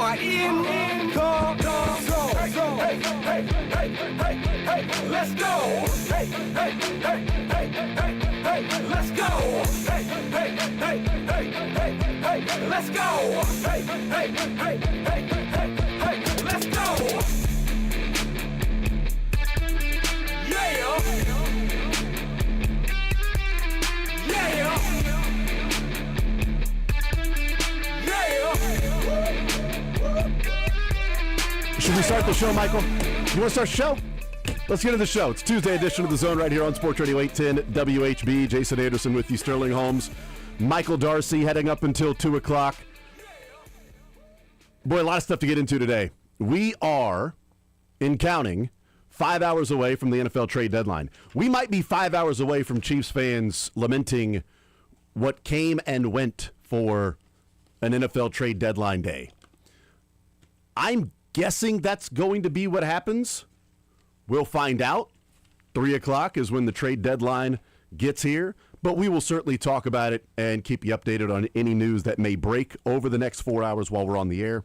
are in control. Hey, hey, hey, hey, hey, let's go. Hey, hey, hey, hey, hey, hey, let's go. Hey, hey, hey, hey, hey, hey, let's go. Hey, hey, hey, hey, hey, hey, let's go. Yeah. Should we start the show, Michael? You want to start the show? Let's get into the show. It's Tuesday edition of The Zone right here on Sports Radio 810 WHB. Jason Anderson with you, Sterling Holmes, Michael Darcy heading up until 2 o'clock. Boy, a lot of stuff to get into today. We are, in counting, 5 hours away from the NFL trade deadline. We might be 5 hours away from Chiefs fans lamenting what came and went for an NFL trade deadline day. I'm guessing that's going to be what happens. We'll find out. 3 o'clock is when the trade deadline gets here, but we will certainly talk about it and keep you updated on any news that may break over the next 4 hours while we're on the air.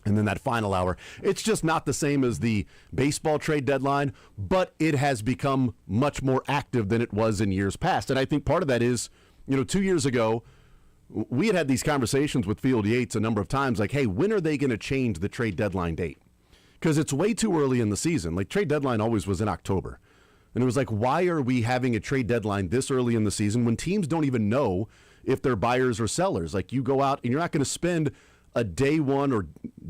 And then that final hour, it's just not the same as the baseball trade deadline, but it has become much more active than it was in years past. And I think part of that is, 2 years ago, we had these conversations with Field Yates a number of times, like, hey, when are they going to change the trade deadline date? Because it's way too early in the season. Like, trade deadline always was in October. And it was like, why are we having a trade deadline this early in the season when teams don't even know if they're buyers or sellers? Like, you go out and you're not going to spend a day one or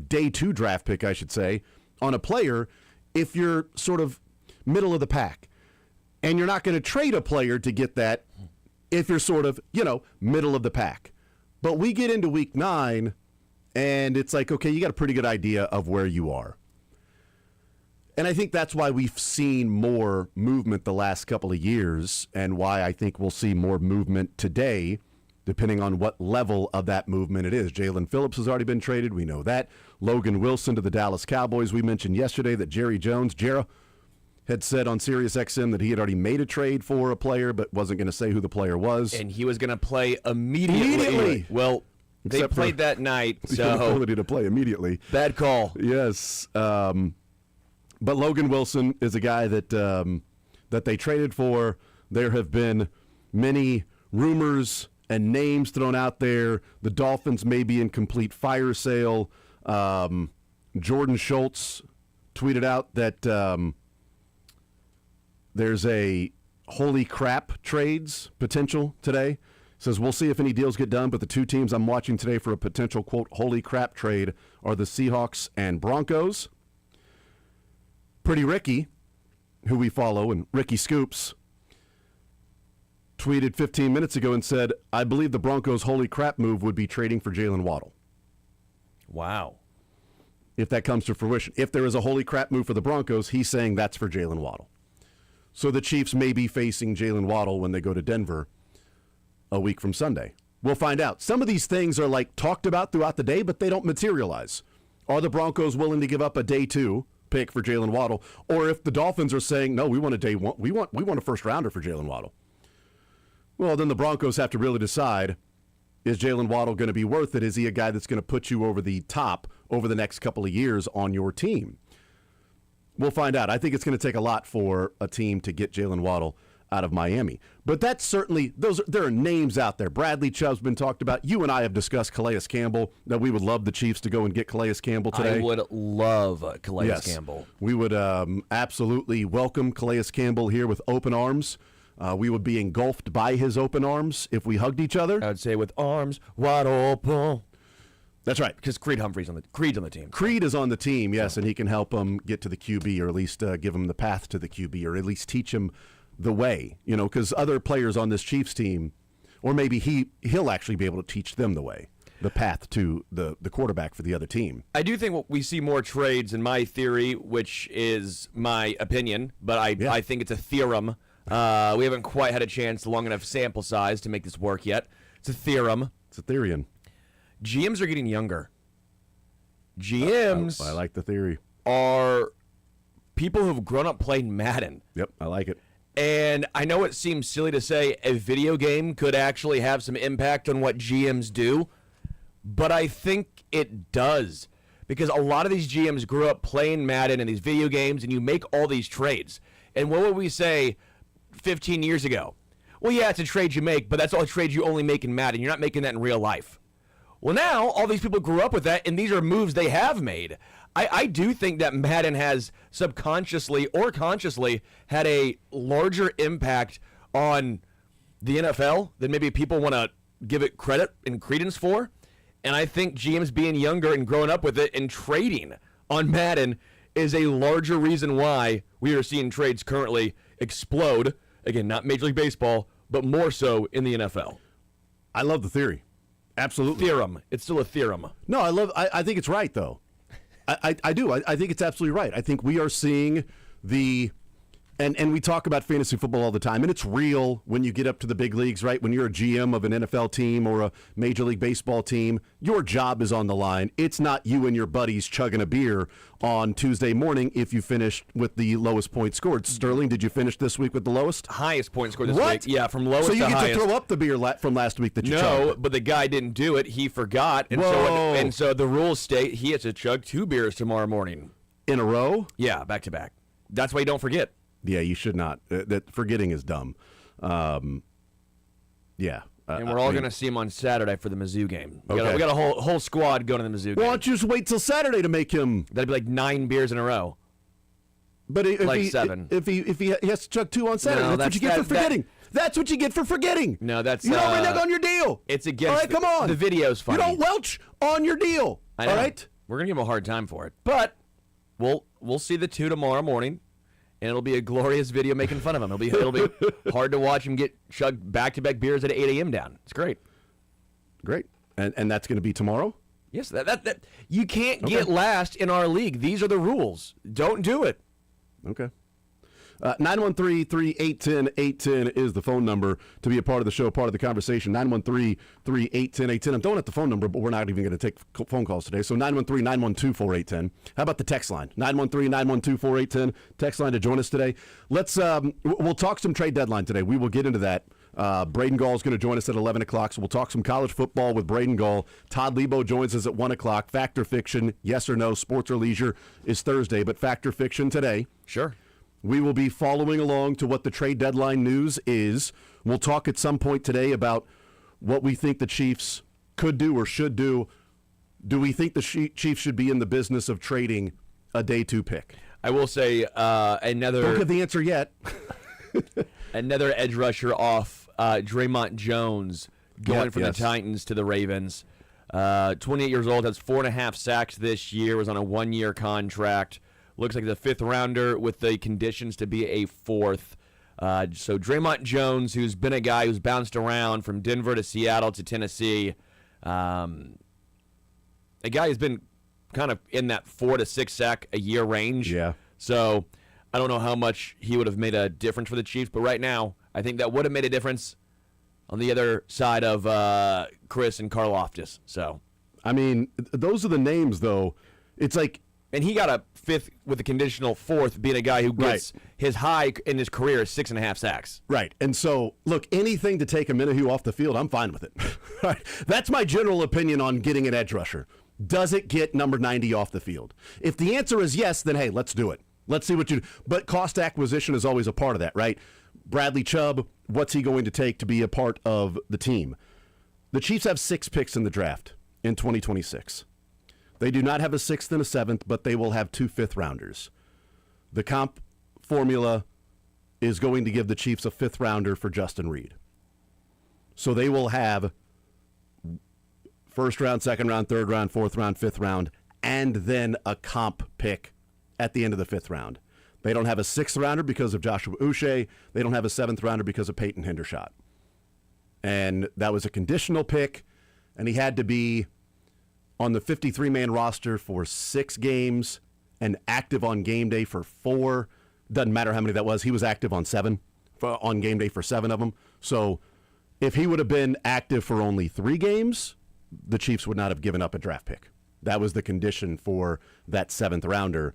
day two draft pick, I should say, on a player if you're sort of middle of the pack. And you're not going to trade a player to get that if you're sort of, middle of the pack. But we get into week 9, and it's like, okay, you got a pretty good idea of where you are. And I think that's why we've seen more movement the last couple of years, and why I think we'll see more movement today, depending on what level of that movement it is. Jalen Phillips has already been traded. We know that. Logan Wilson to the Dallas Cowboys. We mentioned yesterday that Jerry Jones, Jera, had said on SiriusXM that he had already made a trade for a player, but wasn't going to say who the player was. And he was going to play immediately. Well, they played that night, so the ability to play immediately. Bad call. Yes, but Logan Wilson is a guy that that they traded for. There have been many rumors and names thrown out there. The Dolphins may be in complete fire sale. Jordan Schultz tweeted out that there's a holy crap trades potential today. Says, we'll see if any deals get done, but the two teams I'm watching today for a potential, quote, holy crap trade are the Seahawks and Broncos. Pretty Ricky, who we follow, and Ricky Scoops, tweeted 15 minutes ago and said, I believe the Broncos' holy crap move would be trading for Jalen Waddle. Wow. If that comes to fruition. If there is a holy crap move for the Broncos, he's saying that's for Jalen Waddle. So the Chiefs may be facing Jalen Waddle when they go to Denver a week from Sunday. We'll find out. Some of these things are like talked about throughout the day, but they don't materialize. Are the Broncos willing to give up a day 2 pick for Jalen Waddle? Or if the Dolphins are saying, no, we want a day 1, we want a first rounder for Jalen Waddle. Well, then the Broncos have to really decide, is Jalen Waddle going to be worth it? Is he a guy that's going to put you over the top over the next couple of years on your team? We'll find out. I think it's going to take a lot for a team to get Jalen Waddle out of Miami. But that's certainly, there are names out there. Bradley Chubb's been talked about. You and I have discussed Calais Campbell, that we would love the Chiefs to go and get Calais Campbell today. I would love Calais Campbell. We would absolutely welcome Calais Campbell here with open arms. We would be engulfed by his open arms if we hugged each other. I would say with arms wide open. That's right. Because Creed's on the team. Creed is on the team, yes, and he can help him get to the QB, or at least give him the path to the QB, or at least teach him the way, because other players on this Chiefs team, or maybe he'll actually be able to teach them the way, the path to the quarterback for the other team. I do think we see more trades in my theory, which is my opinion, but I think it's a theorem. We haven't quite had a chance, long enough sample size to make this work yet. It's a theorem. It's a theorian. GMs are getting younger. GMs I like the theory. Are people who've grown up playing Madden. Yep, I like it. And I know it seems silly to say a video game could actually have some impact on what GMs do, but I think it does. because a lot of these GMs grew up playing Madden and these video games, and you make all these trades. And what would we say 15 years ago? Well, yeah, it's a trade you make, but that's all a trade you only make in Madden. You're not making that in real life. Well, now all these people grew up with that, and these are moves they have made. I do think that Madden has subconsciously or consciously had a larger impact on the NFL than maybe people want to give it credit and credence for. And I think GMs being younger and growing up with it and trading on Madden is a larger reason why we are seeing trades currently explode. Again, not Major League Baseball, but more so in the NFL. I love the theory. Absolutely. Theorem. It's still a theorem. No, I think it's right, though. I do. I think it's absolutely right. I think we are seeing and we talk about fantasy football all the time, and it's real when you get up to the big leagues, right? When you're a GM of an NFL team or a Major League Baseball team, your job is on the line. It's not you and your buddies chugging a beer on Tuesday morning if you finished with the lowest point scored. Sterling, did you finish this week with the lowest? Highest point scored this What? week. Yeah, from lowest to highest. So you get to throw up the beer from last week that you No, chugged? but the guy didn't do it. He forgot. And Whoa. so the rules state he has to chug 2 beers tomorrow morning. In a row? Yeah, back to back. That's why you don't forget. Yeah, you should not. That forgetting is dumb. Yeah. And we're all going to see him on Saturday for the Mizzou game. We Okay. got a whole squad going to the Mizzou game. Why don't you just wait till Saturday to make him? That'd be like 9 beers in a row. But if Like he, 7. If he has to chug 2 on Saturday, No, that's what you get for forgetting. That's what you get for forgetting. No, that's you don't renege on your deal. It's against. All right, come on. The video's funny. You don't welch on your deal. I know. All right. We're gonna give him a hard time for it, but we'll see the 2 tomorrow morning. And it'll be a glorious video making fun of him. It'll be hard to watch him get chugged back-to-back beers at 8 a.m. down. It's great. Great. And that's going to be tomorrow? Yes, that you can't get last in our league. These are the rules. Don't do it. Okay. 913-381-810 is the phone number to be a part of the show, part of the conversation. 913-381-810. I'm throwing out the phone number, but we're not even going to take phone calls today. So 913-912-4810. How about the text line? 913-912-4810. Text line to join us today. Let's we'll talk some trade deadline today. We will get into that. Braden Gall is going to join us at 11 o'clock, so we'll talk some college football with Braden Gall. Todd Lebo joins us at 1 o'clock. Fact or Fiction, yes or no, sports or leisure is Thursday, but Fact or Fiction today. Sure. We will be following along to what the trade deadline news is. We'll talk at some point today about what we think the Chiefs could do or should do. Do we think the Chiefs should be in the business of trading a day 2 pick? I will say another. Don't give the answer yet. Another edge rusher off Draymond Jones going from the Titans to the Ravens. 28 years old, has 4.5 sacks this year, was on a 1-year contract. Looks like the 5th rounder with the conditions to be a 4th. So Draymond Jones, who's been a guy who's bounced around from Denver to Seattle to Tennessee, a guy who's been kind of in that 4 to 6 sack a year range. Yeah. So I don't know how much he would have made a difference for the Chiefs, but right now I think that would have made a difference on the other side of Chris and Karlaftis. So, I mean, those are the names, though. It's like. And he got a 5th with a conditional 4th, being a guy who gets his high in his career is 6.5 sacks. Right. And so, look, anything to take a Minahu off the field, I'm fine with it. Right. That's my general opinion on getting an edge rusher. Does it get number 90 off the field? If the answer is yes, then hey, let's do it. Let's see what you do. But cost acquisition is always a part of that, right? Bradley Chubb, what's he going to take to be a part of the team? The Chiefs have 6 picks in the draft in 2026. They do not have a 6th and a 7th, but they will have 2 5th-rounders. The comp formula is going to give the Chiefs a 5th-rounder for Justin Reed. So they will have 1st round, 2nd round, 3rd round, 4th round, 5th round, and then a comp pick at the end of the 5th round. They don't have a 6th-rounder because of Joshua Uche. They don't have a 7th-rounder because of Peyton Hendershot. And that was a conditional pick, and he had to be on the 53-man roster for 6 games and active on game day for 4. Doesn't matter how many that was. He was active on 7, on game day for 7 of them. So if he would have been active for only 3 games, the Chiefs would not have given up a draft pick. That was the condition for that 7th rounder.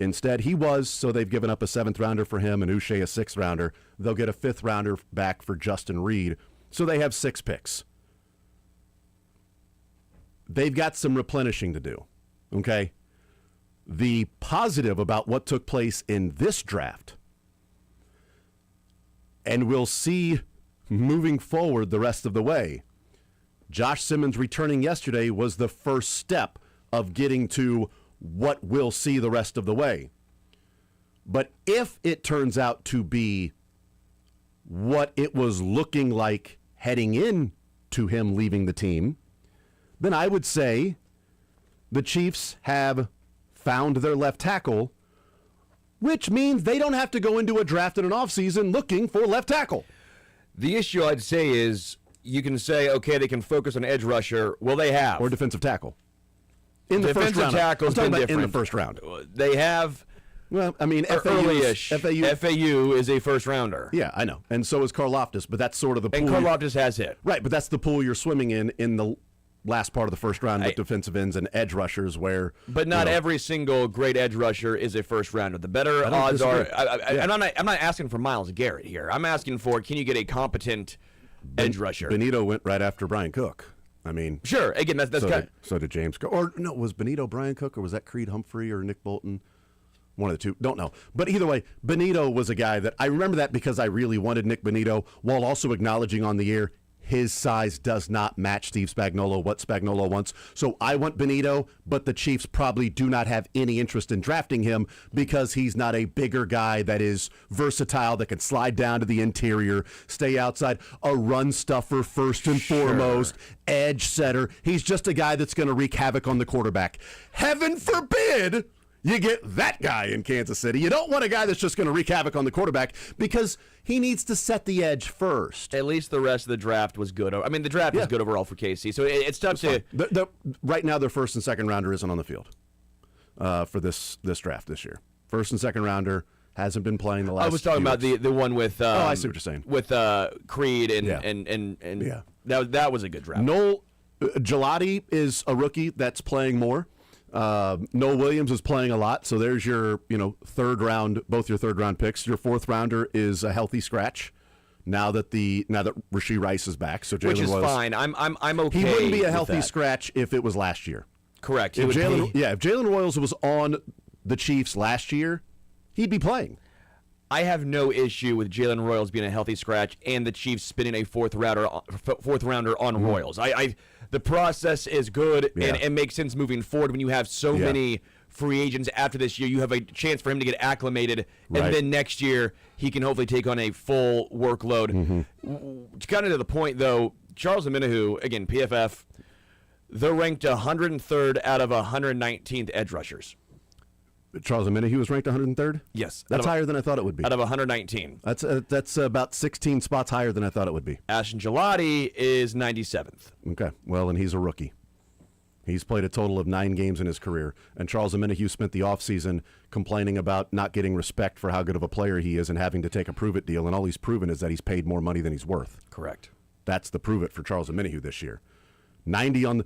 Instead, he was, so they've given up a 7th rounder for him and Uche a 6th rounder. They'll get a 5th rounder back for Justin Reed. So they have 6 picks. They've got some replenishing to do. Okay? The positive about what took place in this draft, and we'll see moving forward the rest of the way, Josh Simmons returning yesterday was the first step of getting to what we'll see the rest of the way. But if it turns out to be what it was looking like heading in to him leaving the team, then I would say the Chiefs have found their left tackle, which means they don't have to go into a draft in an offseason looking for left tackle. The issue I'd say is you can say, okay, they can focus on edge rusher. Well, they have. Or defensive tackle. In the Defensive first round. tackle's I'm talking been about in the different. first round. They have. Well, I mean, Early-ish. FAU is a first rounder. Yeah, I know. And so is Karlaftis, but that's sort of the pool. And Karlaftis has hit. Right, but that's the pool you're swimming in the last part of the first round with defensive ends and edge rushers where... But not every single great edge rusher is a first rounder. The better odds are... I'm not asking for Myles Garrett here. I'm asking for, can you get a competent edge rusher? Benito went right after Brian Cook. I mean... Sure. Again, that's so did James Cook. Or, no, was Benito Brian Cook, or was that Creed Humphrey or Nick Bolton? One of the two. Don't know. But either way, Benito was a guy that I remember that because I really wanted Nick Benito, while also acknowledging on the air his size does not match Steve Spagnuolo, what Spagnuolo wants. So I want Benito, but the Chiefs probably do not have any interest in drafting him because he's not a bigger guy that is versatile, that can slide down to the interior, stay outside, a run stuffer first and foremost, edge setter. He's just a guy that's going to wreak havoc on the quarterback. Heaven forbid you get that guy in Kansas City. You don't want a guy that's just going to wreak havoc on the quarterback because he needs to set the edge first. At least the rest of the draft was good. I mean, the draft was good overall for KC, so it's tough to... Right now, their first and second rounder isn't on the field for this draft this year. First and second rounder hasn't been playing the last. I was talking about the one with... I see what you're saying. With Creed and that was a good draft. Noel Gelati is a rookie that's playing more. Noah Williams is playing a lot, so there's your third round, both your third round picks. Your fourth rounder is a healthy scratch. Now that Rashee Rice is back, so Jalen which is Royals, fine. I'm okay. He wouldn't be a healthy that. scratch if it was last year. Correct. If Jalen Royals was on the Chiefs last year, he'd be playing. I have no issue with Jalen Royals being a healthy scratch and the Chiefs spinning a fourth rounder on Royals. The process is good and makes sense moving forward when you have so many free agents after this year. You have a chance for him to get acclimated, and then next year he can hopefully take on a full workload. Kind of to the point, though, Charles Omenihu, again, PFF, they're ranked 103rd out of 119th edge rushers. Charles Omenihu was ranked 103rd? Yes. That's higher than I thought it would be. Out of 119. That's about 16 spots higher than I thought it would be. Ashton Gelati is 97th. Okay. Well, and he's a rookie. He's played a total of 9 games in his career. And Charles Omenihu spent the offseason complaining about not getting respect for how good of a player he is and having to take a prove-it deal. And all he's proven is that he's paid more money than he's worth. Correct. That's the prove-it for Charles Omenihu this year. 90 on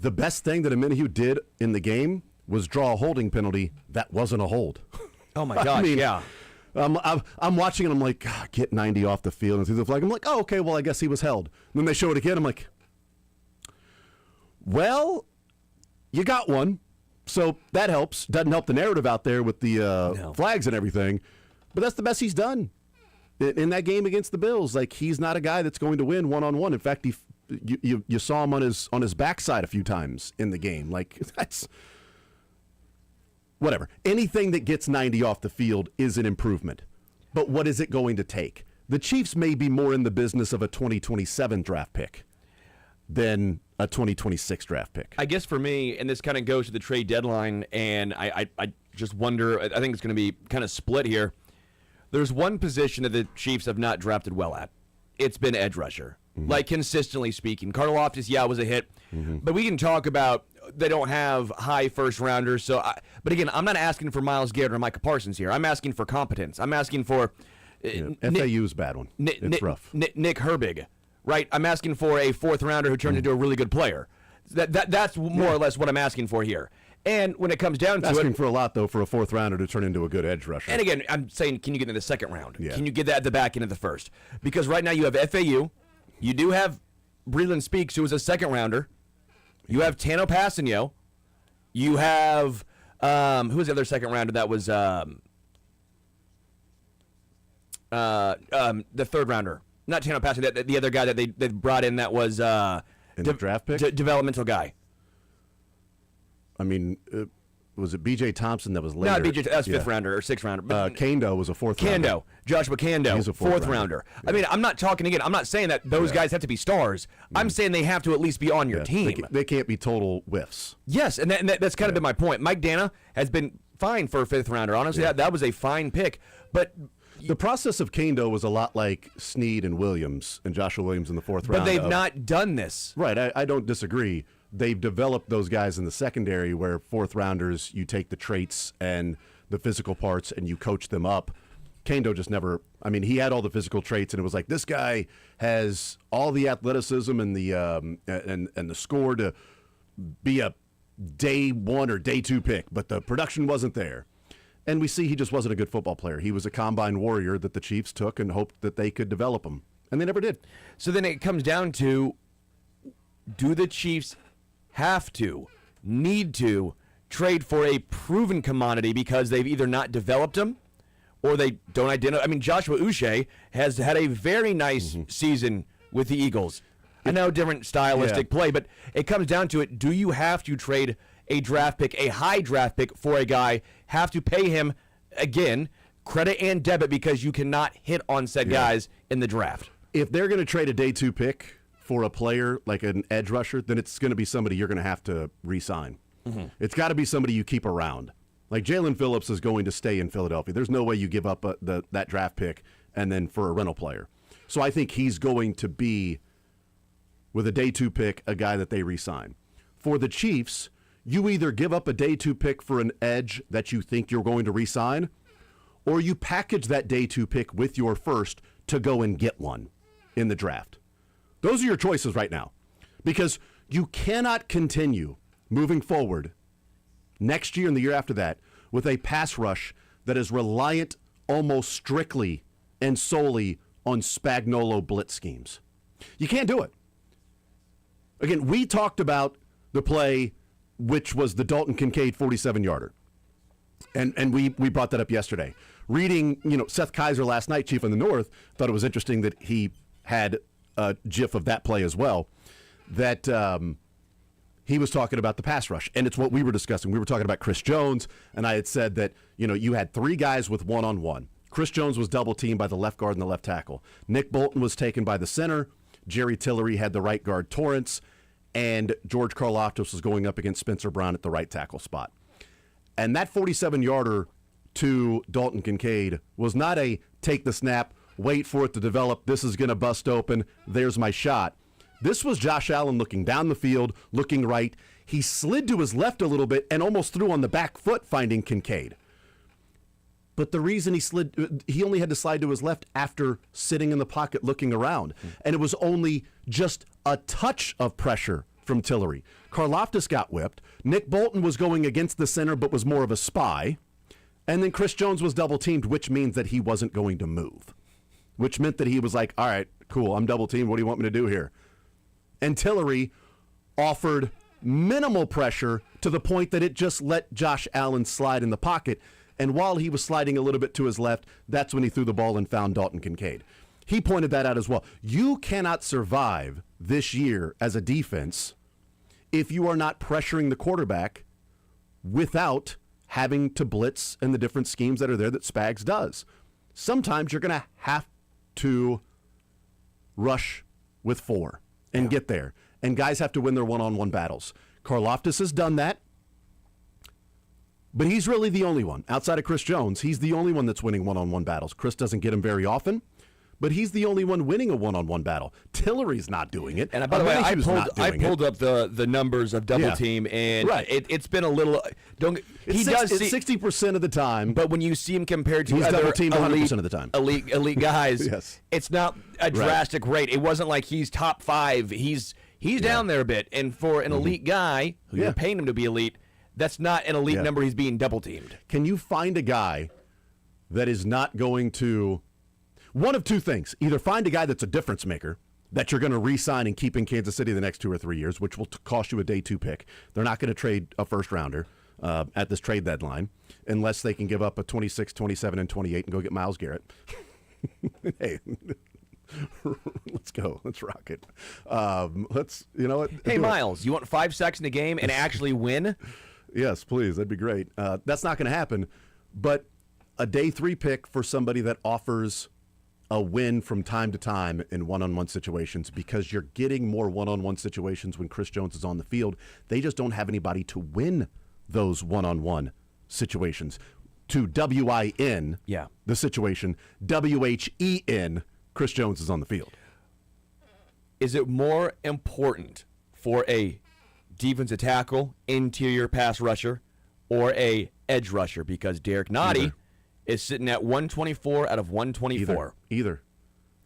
the best thing that Omenihu did in the game was draw a holding penalty that wasn't a hold. Oh, my gosh, yeah. I'm watching and I'm like, get 90 off the field and through the flag. I'm like, oh, okay, well, I guess he was held. And then they show it again. I'm like, well, you got one. So that helps. Doesn't help the narrative out there with the flags and everything. But that's the best he's done in that game against the Bills. Like, he's not a guy that's going to win one-on-one. In fact, you saw him on his backside a few times in the game. Like, that's... Whatever. Anything that gets 90 off the field is an improvement. But what is it going to take? The Chiefs may be more in the business of a 2027 draft pick than a 2026 draft pick. I guess for me, and this kind of goes to the trade deadline, and I just wonder, I think it's going to be kind of split here. There's one position that the Chiefs have not drafted well at. It's been edge rusher. Like, consistently speaking. Karlaftis, was a hit. But we can talk about they don't have high first-rounders. But again, I'm not asking for Myles Garrett or Micah Parsons here. I'm asking for competence. I'm asking for... FAU's a bad one. It's rough. Nick Herbig, right? I'm asking for a fourth-rounder who turns into a really good player. That's more or less what I'm asking for here. And when it comes down to asking for a lot, though, for a fourth rounder to turn into a good edge rusher. And again, I'm saying, can you get in the second round? Yeah. Can you get that at the back end of the first? Because right now you have FAU. You do have Breland Speaks, who is a second rounder. You have Tano Passanio. You have who was the other second rounder that was the third rounder? Not Tano Pastor, the other guy that they brought in that was In the draft pick? Developmental guy. I mean, was it B.J. Thompson that was later? Not B.J. That's fifth rounder or sixth rounder. Kando was a fourth rounder. Joshua Kando, He's a fourth rounder. Yeah. I mean, I'm not talking again. I'm not saying that those guys have to be stars. I'm saying they have to at least be on your team. They can't be total whiffs. Yes, and that's kind of been my point. Mike Dana has been fine for a fifth rounder. Honestly, that was a fine pick. But the process of Kando was a lot like Snead and Williams and Joshua Williams in the fourth round. But they've not done this. Right, I don't disagree. They've developed those guys in the secondary where fourth rounders, you take the traits and the physical parts and you coach them up. Kando just never, I mean, he had all the physical traits and it was like, this guy has all the athleticism and the and the score to be a day one or day two pick, but the production wasn't there. And we see he just wasn't a good football player. He was a combine warrior that the Chiefs took and hoped that they could develop him. And they never did. So then it comes down to, do the Chiefs need to trade for a proven commodity because they've either not developed them or they don't identify? I mean, Joshua Uche has had a very nice season with the Eagles. I know different stylistic play, but it comes down to it. Do you have to trade a draft pick, a high draft pick for a guy, have to pay him, again, credit and debit because you cannot hit on said guys in the draft? If they're going to trade a day two pick for a player like an edge rusher, then it's going to be somebody you're going to have to re-sign. It's got to be somebody you keep around. Like Jalen Phillips is going to stay in Philadelphia. There's no way you give up that draft pick and then for a rental player. So I think he's going to be, with a day two pick, a guy that they re-sign. For the Chiefs, you either give up a day two pick for an edge that you think you're going to re-sign, or you package that day two pick with your first to go and get one in the draft. Those are your choices right now, because you cannot continue moving forward next year and the year after that with a pass rush that is reliant almost strictly and solely on Spagnuolo blitz schemes. You can't do it. Again, we talked about the play, which was the Dalton Kincaid 47-yarder. And we brought that up yesterday. Reading, Seth Kaiser last night, Chief in the North, thought it was interesting that he had a GIF of that play as well, that he was talking about the pass rush. And it's what we were discussing. We were talking about Chris Jones, and I had said that, you had three guys with one-on-one. Chris Jones was double-teamed by the left guard and the left tackle. Nick Bolton was taken by the center. Jerry Tillery had the right guard, Torrance, and George Karlaftis was going up against Spencer Brown at the right tackle spot. And that 47-yarder to Dalton Kincaid was not a take the snap, wait for it to develop, this is going to bust open, there's my shot. This was Josh Allen looking down the field, looking right. He slid to his left a little bit and almost threw on the back foot, finding Kincaid. But the reason he only had to slide to his left after sitting in the pocket looking around. And it was only just a touch of pressure from Tillery. Karlaftis got whipped. Nick Bolton was going against the center but was more of a spy. And then Chris Jones was double-teamed, which means that he wasn't going to move. Which meant that he was like, all right, cool, I'm double-teamed. What do you want me to do here? And Tillery offered minimal pressure to the point that it just let Josh Allen slide in the pocket. And while he was sliding a little bit to his left, that's when he threw the ball and found Dalton Kincaid. He pointed that out as well. You cannot survive this year as a defense if you are not pressuring the quarterback without having to blitz and the different schemes that are there that Spags does. Sometimes you're going to have to rush with four and get there. And guys have to win their one-on-one battles. Karlaftis has done that. But he's really the only one. Outside of Chris Jones, he's the only one that's winning one-on-one battles. Chris doesn't get him very often, but he's the only one winning a one-on-one battle. Tillery's not doing it. And by the way, I pulled up the numbers of double team, and it's been a little. He does 60% of the time, but when you see him compared to he's other double teamed 100% of the time. Elite guys, yes. It's not a drastic rate. It wasn't like he's top 5. He's down there a bit, and for an elite guy who you're paying him to be elite. That's not an elite number. He's being double-teamed. Can you find a guy that is not going to... One of two things. Either find a guy that's a difference maker that you're going to re-sign and keep in Kansas City the next 2 or 3 years, which will cost you a day 2 pick. They're not going to trade a first rounder at this trade deadline unless they can give up a 26, 27, and 28 and go get Myles Garrett. Hey, let's go. Let's rock it. You know what? Hey, Miles, you want 5 sacks in a game and actually win? Yes, please. That'd be great. That's not going to happen. But a day 3 pick for somebody that offers a win from time to time in one-on-one situations, because you're getting more one-on-one situations when Chris Jones is on the field. They just don't have anybody to win those one-on-one situations. To W-I-N, the situation, W-H-E-N, Chris Jones is on the field. Is it more important for a defensive tackle, interior pass rusher, or a edge rusher? Because Derek Nottie is sitting at 124 out of 124. Either.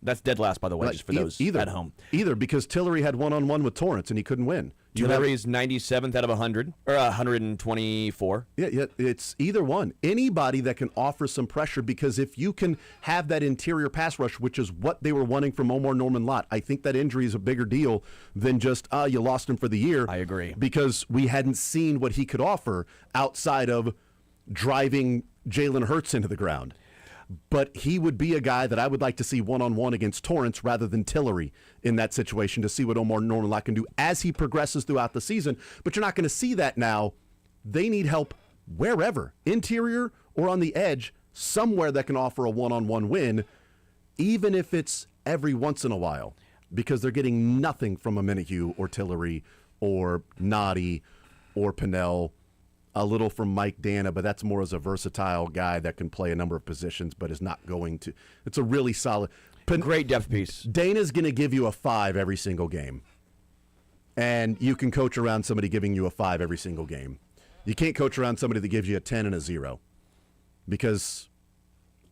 That's dead last, by the way, just for those at home. Either, because Tillery had one-on-one with Torrance and he couldn't win. Tillery is 97th out of 100, or 124. Yeah, it's either one. Anybody that can offer some pressure, because if you can have that interior pass rush, which is what they were wanting from Omar Norman-Lott, I think that injury is a bigger deal than just, you lost him for the year. I agree. Because we hadn't seen what he could offer outside of driving Jalen Hurts into the ground. But he would be a guy that I would like to see one-on-one against Torrance rather than Tillery in that situation, to see what Omar Norman-Lott can do as he progresses throughout the season. But you're not going to see that now. They need help wherever, interior or on the edge, somewhere that can offer a one-on-one win, even if it's every once in a while, because they're getting nothing from a Minihue or Tillery or Noddy or Pinnell. A little from Mike Dana, but that's more as a versatile guy that can play a number of positions, but is not going to. It's a really solid. Great depth piece. Dana's going to give you a 5 every single game. And you can coach around somebody giving you a 5 every single game. You can't coach around somebody that gives you a 10 and a 0, because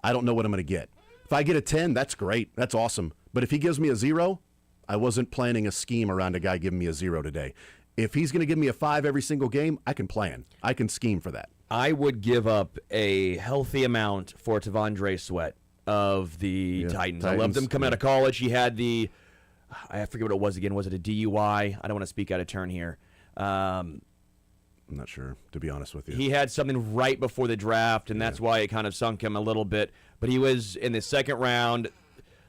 I don't know what I'm going to get. If I get a 10, that's great. That's awesome. But if he gives me a 0, I wasn't planning a scheme around a guy giving me a 0 today. If he's going to give me a 5 every single game, I can plan. I can scheme for that. I would give up a healthy amount for Tavondre Sweat of the Titans. I loved him coming out of college. He had I forget what it was again. Was it a DUI? I don't want to speak out of turn here. I'm not sure, to be honest with you. He had something right before the draft, and that's why it kind of sunk him a little bit. But he was in the second round,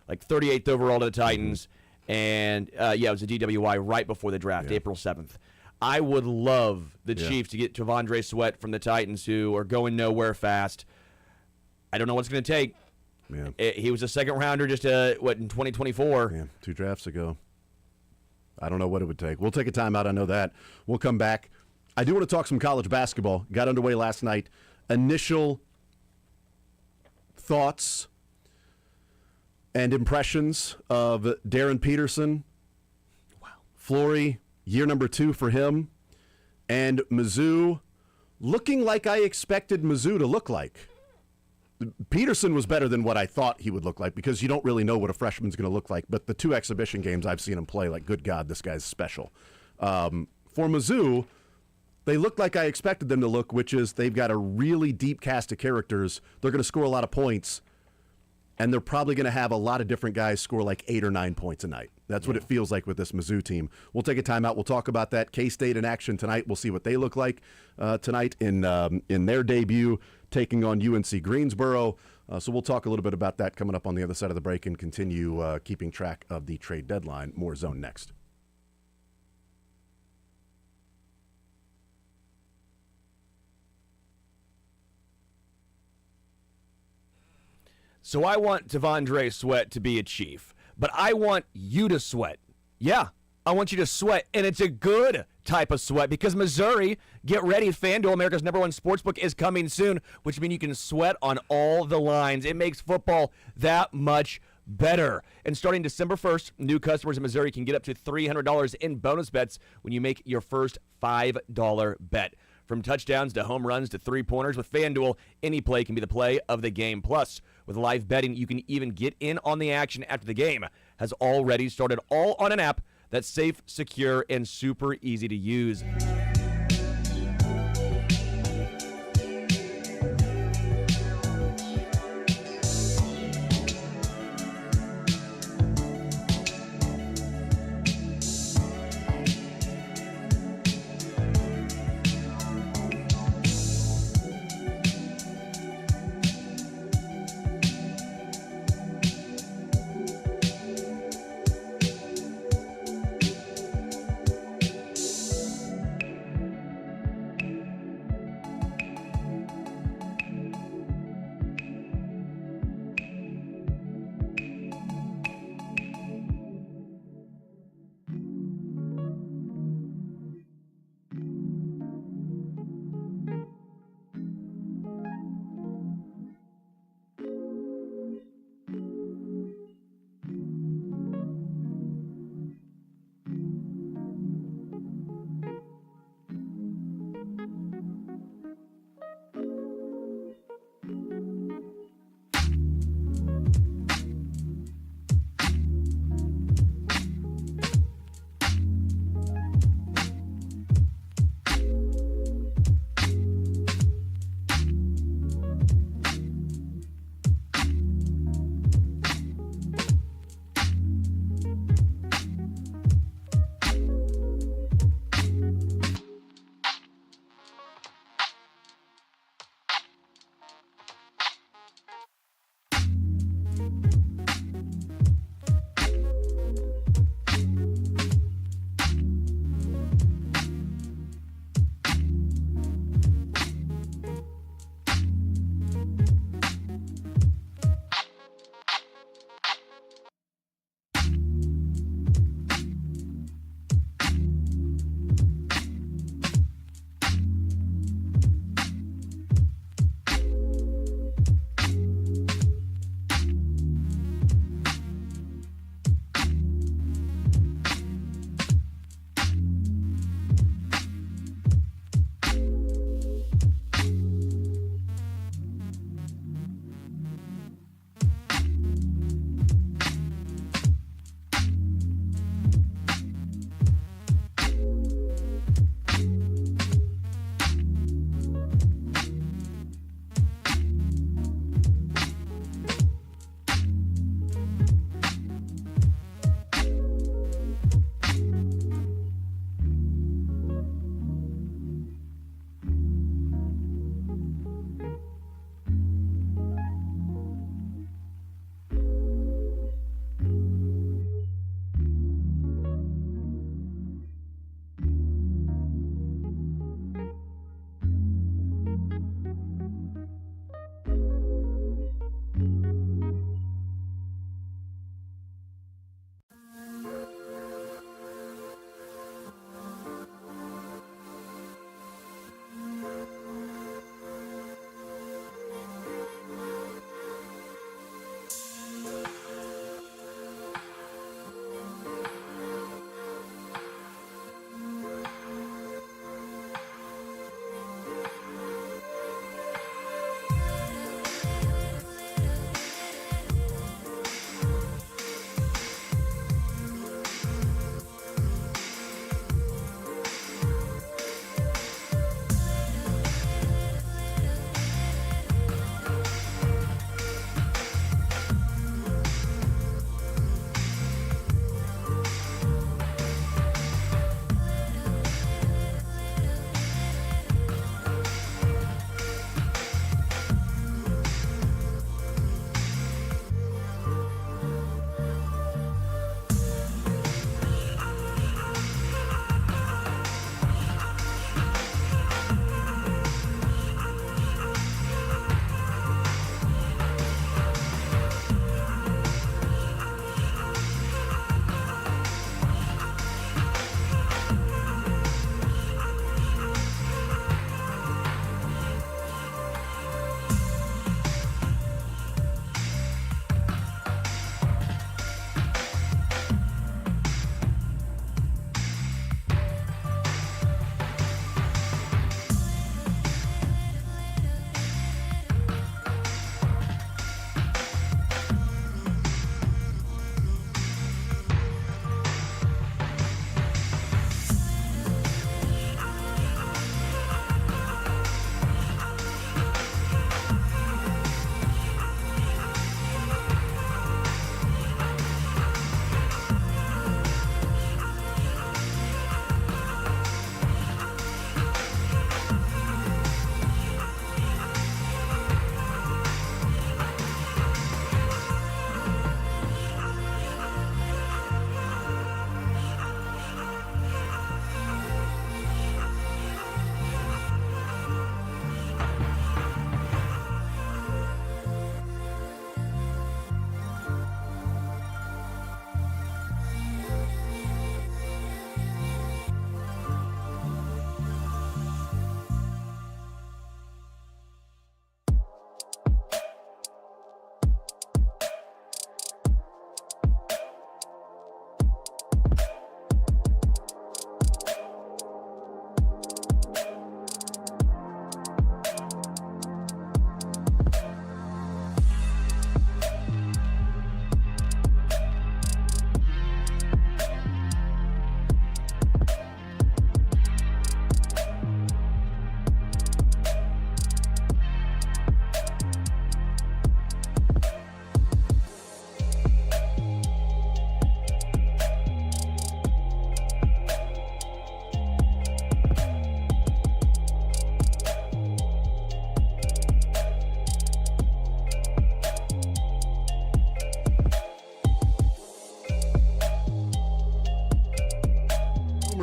like 38th overall to the Titans. And, it was a DWI right before the draft, April 7th. I would love the Chiefs to get Tavondre Sweat from the Titans, who are going nowhere fast. I don't know what it's going to take. Yeah. He was a second-rounder just, in 2024? Yeah, 2 drafts ago. I don't know what it would take. We'll take a timeout, I know that. We'll come back. I do want to talk some college basketball. Got underway last night. Initial thoughts and impressions of Darren Peterson. Wow. Flory, year number 2 for him. And Mizzou looking like I expected Mizzou to look like. Peterson was better than what I thought he would look like, because you don't really know what a freshman's going to look like. But the 2 exhibition games I've seen him play, like, good God, this guy's special. For Mizzou, they look like I expected them to look, which is they've got a really deep cast of characters. They're going to score a lot of points. And they're probably going to have a lot of different guys score like 8 or 9 points a night. That's what it feels like with this Mizzou team. We'll take a timeout. We'll talk about that. K-State in action tonight. We'll see what they look like tonight in their debut, taking on UNC Greensboro. So we'll talk a little bit about that coming up on the other side of the break, and continue keeping track of the trade deadline. More Zone next. So I want Tavondre Sweat to be a Chief, but I want you to sweat. Yeah, I want you to sweat, and it's a good type of sweat, because Missouri, get ready, FanDuel, America's #1 sportsbook, is coming soon, which means you can sweat on all the lines. It makes football that much better. And starting December 1st, new customers in Missouri can get up to $300 in bonus bets when you make your first $5 bet. From touchdowns to home runs to three-pointers, with FanDuel, any play can be the play of the game. Plus, with live betting, you can even get in on the action after the game has already started, all on an app that's safe, secure, and super easy to use.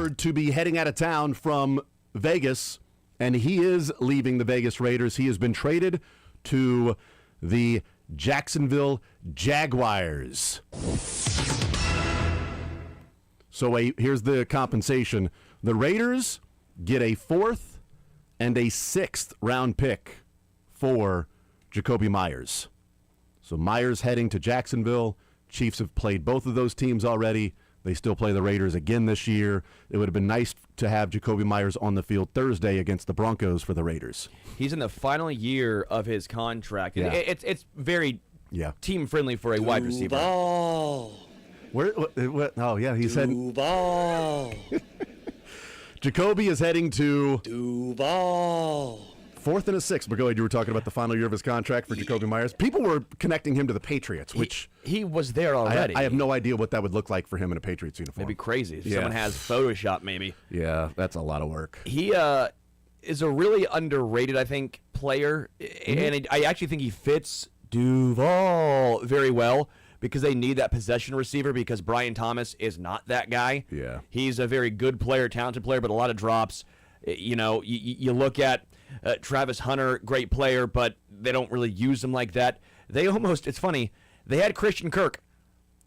rumored to be heading out of town from Vegas, and he is leaving the Vegas Raiders. He has been traded to the Jacksonville Jaguars. So here's the compensation. The Raiders get a 4th and a 6th round pick for Jacoby Myers. So Myers heading to Jacksonville. Chiefs have played both of those teams already. They still play the Raiders again this year. It would have been nice to have Jacoby Myers on the field Thursday against the Broncos for the Raiders. He's in the final year of his contract. Yeah. It's very team-friendly for a wide receiver. What? Oh, yeah, he's heading. Duval. Jacoby is heading to Duval. 4th and a 6th. But go ahead, you were talking about the final year of his contract for Jacoby Myers. People were connecting him to the Patriots, which he was there already. I have no idea what that would look like for him in a Patriots uniform. Maybe crazy. If Yeah. someone has Photoshop, maybe. Yeah, that's a lot of work. He is a really underrated, I think, player, and I actually think he fits Duval very well because they need that possession receiver because Brian Thomas is not that guy. Yeah. He's a very good player, talented player, but a lot of drops. You know, you look at Travis Hunter, great player, but they don't really use him like that. It's funny, they had Christian Kirk.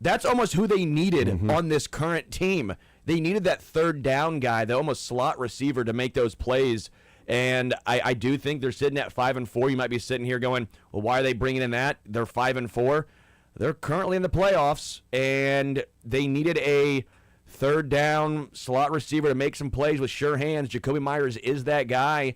That's almost who they needed on this current team. They needed that third down guy, the almost slot receiver to make those plays. And I do think they're sitting at 5-4. You might be sitting here going, well, why are they bringing in that? They're 5-4. They're currently in the playoffs, and they needed a third down slot receiver to make some plays with sure hands. Jacoby Myers is that guy.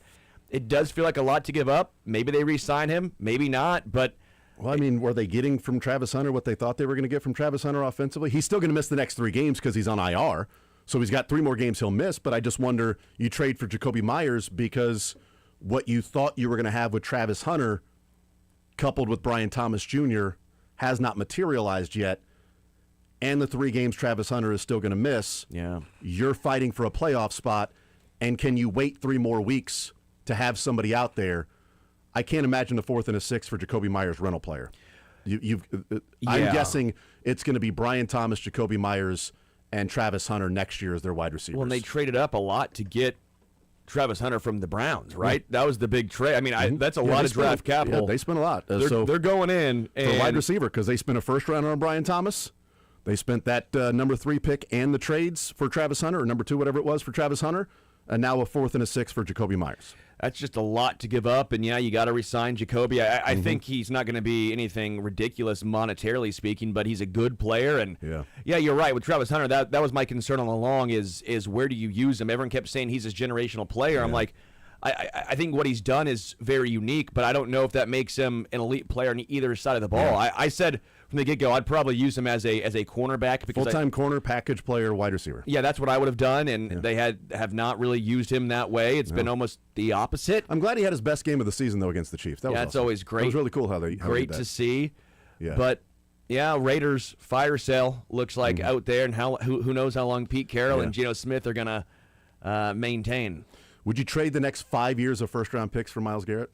It does feel like a lot to give up. Maybe they re-sign him, maybe not, but Well, I mean, were they getting from Travis Hunter what they thought they were going to get from Travis Hunter offensively? He's still going to miss the next 3 games because he's on IR. So he's got 3 more games he'll miss, but I just wonder, you trade for Jacoby Myers because what you thought you were going to have with Travis Hunter coupled with Brian Thomas Jr. has not materialized yet, and the 3 games Travis Hunter is still going to miss. Yeah. You're fighting for a playoff spot, and can you wait 3 more weeks to have somebody out there? I can't imagine a 4th and a 6th for Jacoby Myers rental player. I'm guessing it's going to be Brian Thomas, Jacoby Myers, and Travis Hunter next year as their wide receivers. Well, and they traded up a lot to get Travis Hunter from the Browns, right? That was the big trade. I mean, that's a lot of draft capital. Yeah, they spent a lot. They're going in for a wide receiver because they spent a first rounder on Brian Thomas. They spent that number 3 pick and the trades for Travis Hunter, or number 2, whatever it was, for Travis Hunter, and now a 4th and a 6th for Jacoby Myers. That's just a lot to give up, and you got to resign Jacoby. I think he's not going to be anything ridiculous monetarily speaking, but he's a good player. And you're right with Travis Hunter. That was my concern all along is where do you use him? Everyone kept saying he's a generational player. I'm like, I think what he's done is very unique, but I don't know if that makes him an elite player on either side of the ball. I said from the get-go I'd probably use him as a cornerback. Because full-time corner, package player, wide receiver. Yeah, that's what I would have done, and they have not really used him that way. It's been almost the opposite. I'm glad he had his best game of the season, though, against the Chiefs. That was it's awesome. always great. It was really cool how they great did that. to see. Yeah. But, Raiders fire sale looks like out there, and who knows how long Pete Carroll and Geno Smith are going to maintain. Would you trade the next 5 years of first-round picks for Myles Garrett?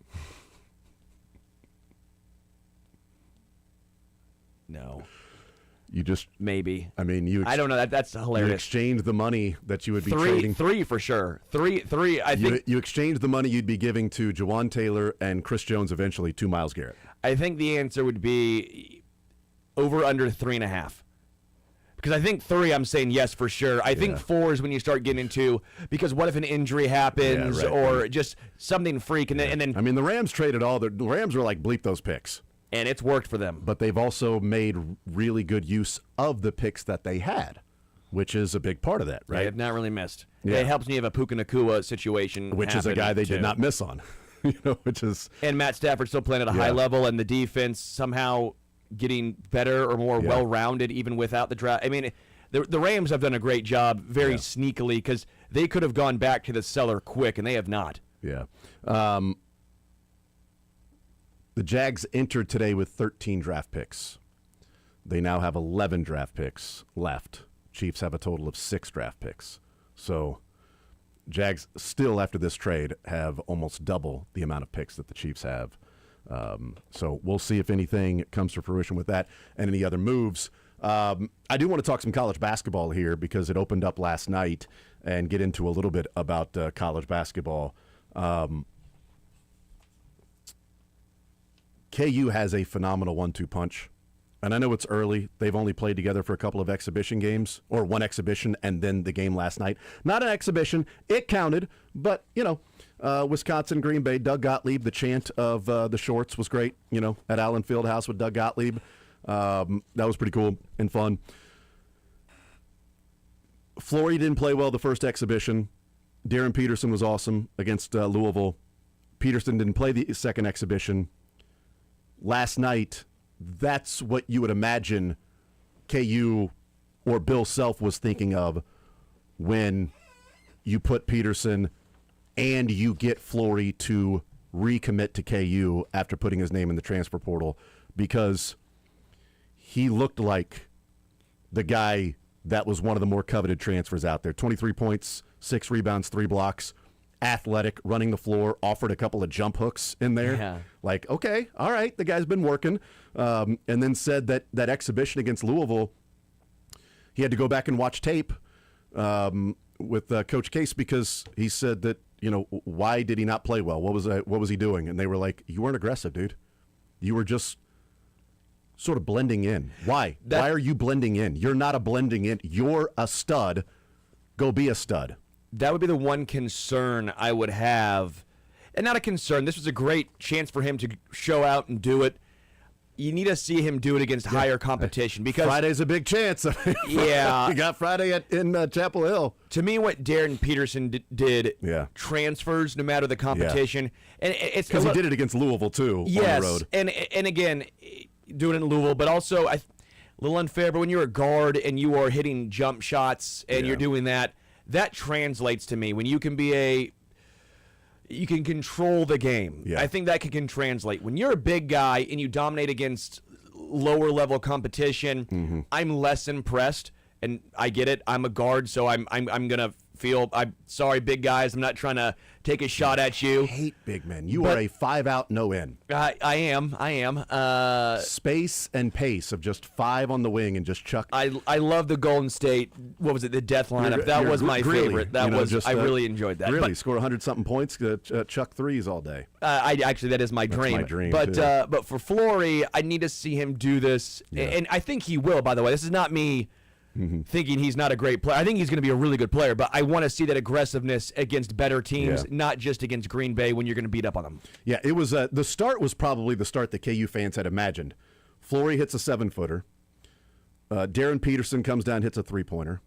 No. You just maybe. I mean, I don't know. That's hilarious. You exchange the money that you would be trading. 3 for sure. 3. I think you exchange the money you'd be giving to Jawan Taylor and Chris Jones eventually to Myles Garrett. I think the answer would be over under 3.5. Because I think 3, I'm saying yes for sure. I think 4 is when you start getting into, because what if an injury happens or just something freak, and then I mean, the Rams traded all the Rams were like, bleep those picks. And it's worked for them. But they've also made really good use of the picks that they had, which is a big part of that, right? They have not really missed. Yeah. It helps me have a Puka Nacua situation, which is a guy they too. did not miss on. Which is, and Matt Stafford still playing at a high level, and the defense somehow getting better or more well-rounded even without the draft. I mean, the Rams have done a great job very sneakily because they could have gone back to the cellar quick, and they have not. Yeah. The Jags entered today with 13 draft picks. They now have 11 draft picks left. Chiefs have a total of 6 draft picks. So Jags still, after this trade, have almost double the amount of picks that the Chiefs have. So we'll see if anything comes to fruition with that and any other moves. I do want to talk some college basketball here because it opened up last night and get into a little bit about college basketball. KU has a phenomenal 1-2 punch. And I know it's early. They've only played together for a couple of exhibition games, or one exhibition and then the game last night. Not an exhibition. It counted, but, Wisconsin, Green Bay, Doug Gottlieb, the chant of the shorts was great, at Allen Fieldhouse with Doug Gottlieb. That was pretty cool and fun. Flory didn't play well the first exhibition. Darren Peterson was awesome against Louisville. Peterson didn't play the second exhibition. Last night, that's what you would imagine KU or Bill Self was thinking of when you put Peterson and you get Flory to recommit to KU after putting his name in the transfer portal, because he looked like the guy that was one of the more coveted transfers out there. 23 points, 6 rebounds, 3 blocks. Athletic, running the floor, offered a couple of jump hooks in there. Yeah. Like, okay, all right, the guy's been working. And then said that exhibition against Louisville, he had to go back and watch tape with Coach Case, because he said that, why did he not play well? What was he doing? And they were like, you weren't aggressive, dude. You were just sort of blending in. Why? Why are you blending in? You're not a blending in. You're a stud. Go be a stud. That would be the one concern I would have. And not a concern. This was a great chance for him to show out and do it. You need to see him do it against higher competition, because Friday's a big chance. Yeah. You got Friday in Chapel Hill. To me, what Darren Peterson did transfers no matter the competition. Yeah. And it's because he did it against Louisville too, on the road. And again, doing it in Louisville, but also a little unfair, but when you're a guard and you are hitting jump shots and you're doing that translates to me. When you can you can control the game. Yeah. I think that can translate. When you're a big guy and you dominate against lower level competition, I'm less impressed. And I get it. I'm a guard, so I'm gonna feel. I'm sorry, big guys. I'm not trying to take a shot at you. I hate big men. You are a 5-out, no in. I am. Space and pace of just 5 on the wing and just chuck. I love the Golden State. What was it? The death lineup. That was my favorite. That was. I really enjoyed that. Really, score 100-something points, chuck threes all day. Actually, that is my dream. My dream. But for Flory, I need to see him do this, and I think he will. By the way, this is not me thinking he's not a great player. I think he's going to be a really good player, but I want to see that aggressiveness against better teams, not just against Green Bay when you're going to beat up on them. Yeah, it was the start was probably the start that KU fans had imagined. Flory hits a 7-footer. Darren Peterson comes down, hits a 3-pointer.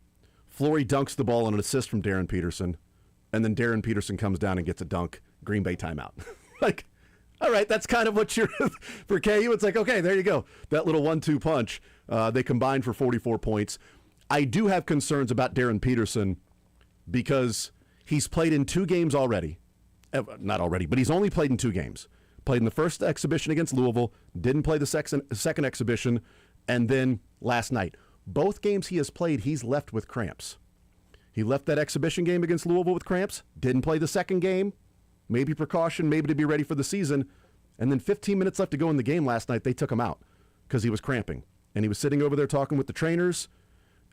Flory dunks the ball on an assist from Darren Peterson, and then Darren Peterson comes down and gets a dunk. Green Bay timeout. Like, all right, that's kind of what you're for KU. It's like, okay, there you go. That little 1-2 punch. They combined for 44 points. I do have concerns about Darren Peterson because he's played in 2 games already. Not already, but he's only played in 2 games. Played in the first exhibition against Louisville, didn't play the second exhibition, and then last night. Both games he has played, he's left with cramps. He left that exhibition game against Louisville with cramps, didn't play the second game, maybe precaution, maybe to be ready for the season, and then 15 minutes left to go in the game last night, they took him out because he was cramping. And he was sitting over there talking with the trainers,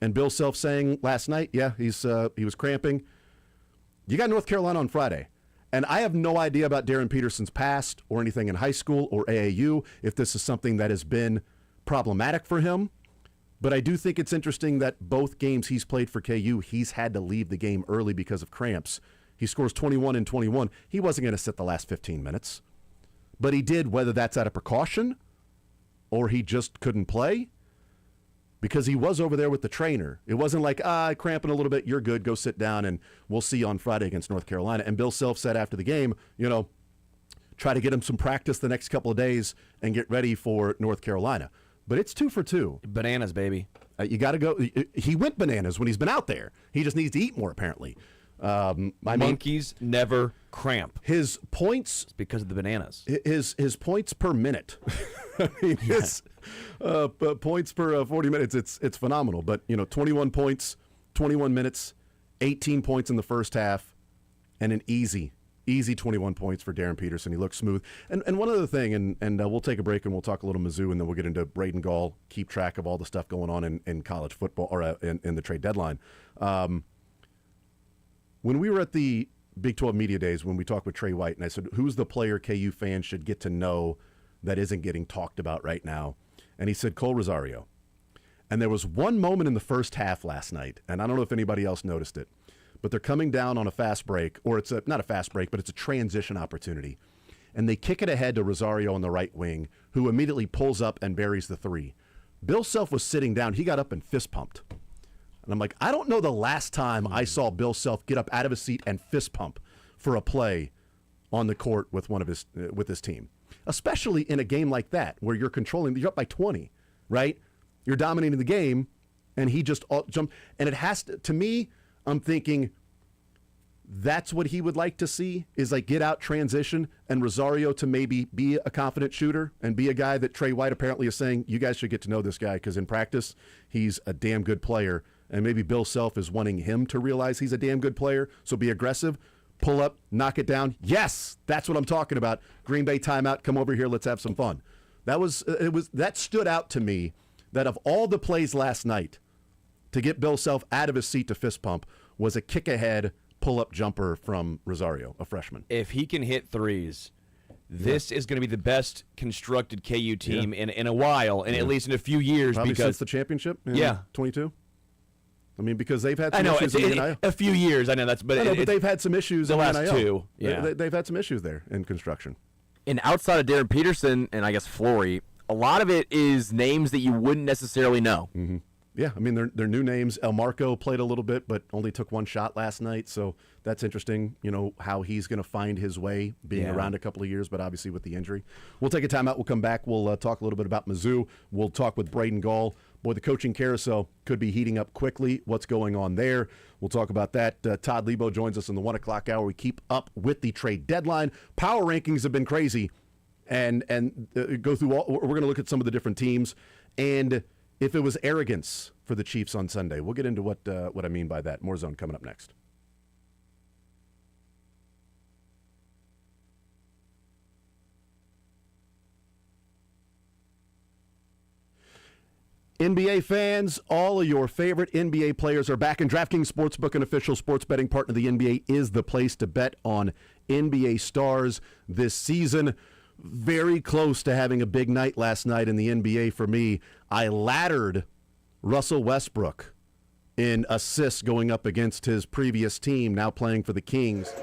and Bill Self saying last night, he was cramping. You got North Carolina on Friday. And I have no idea about Darren Peterson's past or anything in high school or AAU, if this is something that has been problematic for him. But I do think it's interesting that both games he's played for KU, he's had to leave the game early because of cramps. He scores 21 and 21. He wasn't going to sit the last 15 minutes. But he did, whether that's out of precaution or he just couldn't play, because he was over there with the trainer. It wasn't like, cramping a little bit, you're good, go sit down, and we'll see you on Friday against North Carolina. And Bill Self said after the game, try to get him some practice the next couple of days and get ready for North Carolina. But it's 2 for 2. Bananas, baby. You got to go. He went bananas when he's been out there. He just needs to eat more, apparently. Monkeys never cramp. His points... It's because of the bananas. His points per minute. I mean, his points per 40 minutes, it's phenomenal. But, 21 points, 21 minutes, 18 points in the first half, and an easy Easy 21 points for Darren Peterson. He looks smooth. And one other thing, and we'll take a break and we'll talk a little Mizzou, and then we'll get into Braden Gall, keep track of all the stuff going on in college football or in the trade deadline. When we were at the Big 12 Media Days, when we talked with Trey White, and I said, who's the player KU fans should get to know that isn't getting talked about right now? And he said Cole Rosario. And there was one moment in the first half last night, and I don't know if anybody else noticed it, but they're coming down on a fast break, or it's not a fast break, but it's a transition opportunity. And they kick it ahead to Rosario on the right wing, who immediately pulls up and buries the three. Bill Self was sitting down. He got up and fist pumped. And I'm like, I don't know the last time I saw Bill Self get up out of his seat and fist pump for a play on the court with with his team, especially in a game like that where you're up by 20, right? You're dominating the game, and he just jumped. And it has to me, I'm thinking that's what he would like to see, is like get out, transition, and Rosario to maybe be a confident shooter and be a guy that Trey White apparently is saying, you guys should get to know this guy because in practice, he's a damn good player. And maybe Bill Self is wanting him to realize he's a damn good player. So be aggressive, pull up, knock it down. Yes, that's what I'm talking about. Green Bay timeout, come over here, let's have some fun. That stood out to me, that of all the plays last night, to get Bill Self out of his seat to fist pump was a kick-ahead, pull-up jumper from Rosario, a freshman. If he can hit threes, this is going to be the best constructed KU team in a while, and at least in a few years. Probably because since the championship in 22? I mean, because they've had some issues in NIL. A few years, I know that's, but they've had some issues the in last NIL. two. Yeah, they've had some issues there in construction. And outside of Darren Peterson and I guess Flory, a lot of it is names that you wouldn't necessarily know. Mm-hmm. Yeah, I mean, they're new names. El Marco played a little bit, but only took one shot last night, so that's interesting, how he's going to find his way being around a couple of years, but obviously with the injury. We'll take a timeout. We'll come back. We'll talk a little bit about Mizzou. We'll talk with Braden Gall. Boy, the coaching carousel could be heating up quickly. What's going on there? We'll talk about that. Todd Lebo joins us in the 1 o'clock hour. We keep up with the trade deadline. Power rankings have been crazy, and go through all. We're going to look at some of the different teams, and if it was arrogance for the Chiefs on Sunday. We'll get into what I mean by that. More Zone coming up next. NBA fans, all of your favorite NBA players are back, and DraftKings Sportsbook, an official sports betting partner of the NBA, is the place to bet on NBA stars this season. Very close to having a big night last night in the NBA for me. I laddered Russell Westbrook in assists going up against his previous team, now playing for the Kings.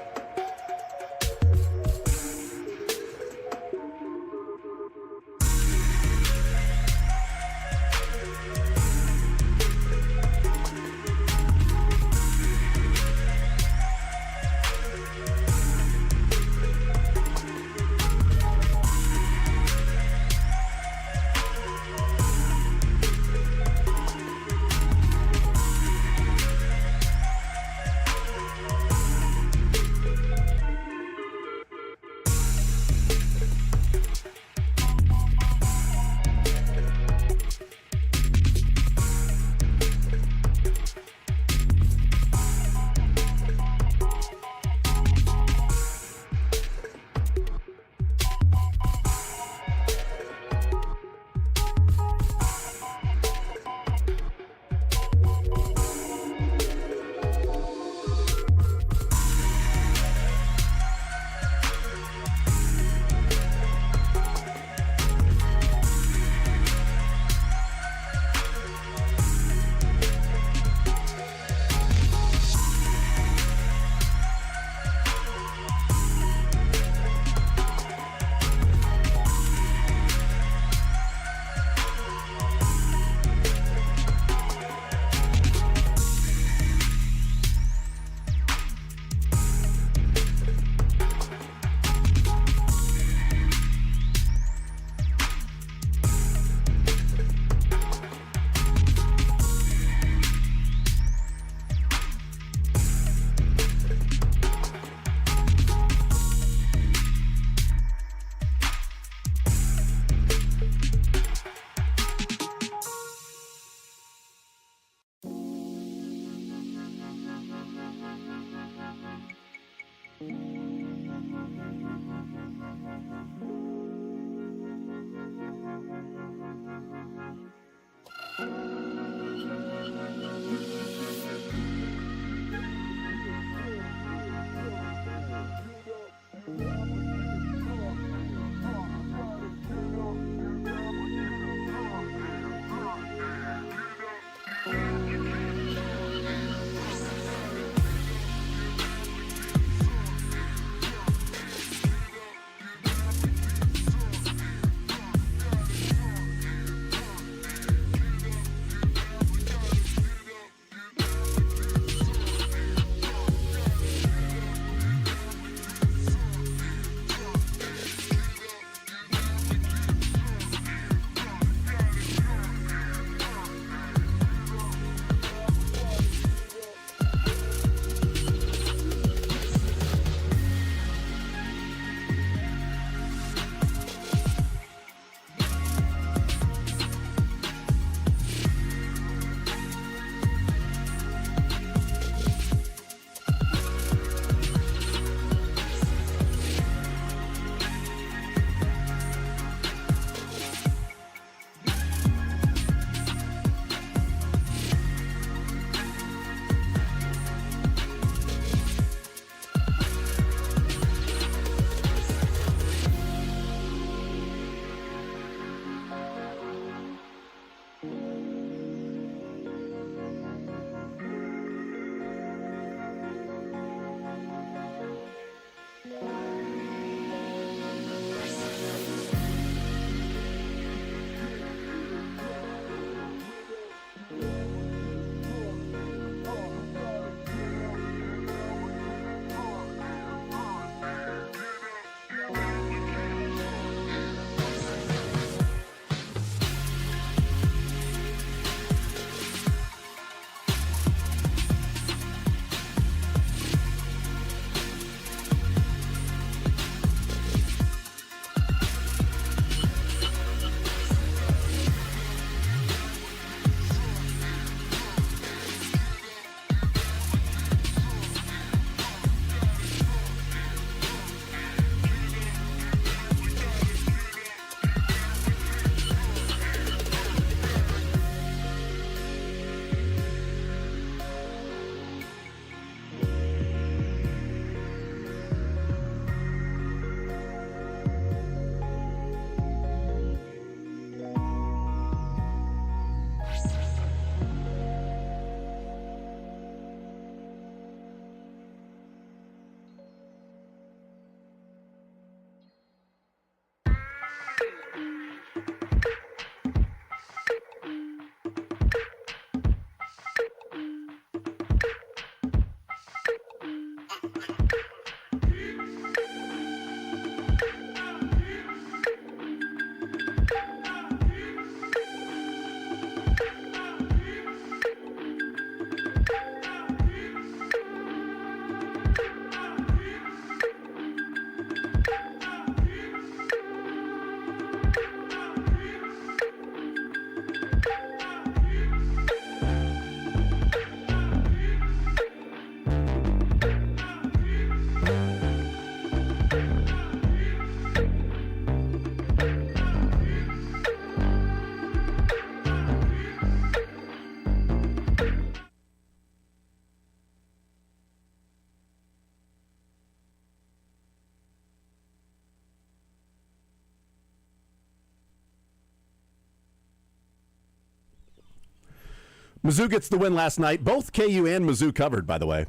Mizzou gets the win last night. Both KU and Mizzou covered, by the way.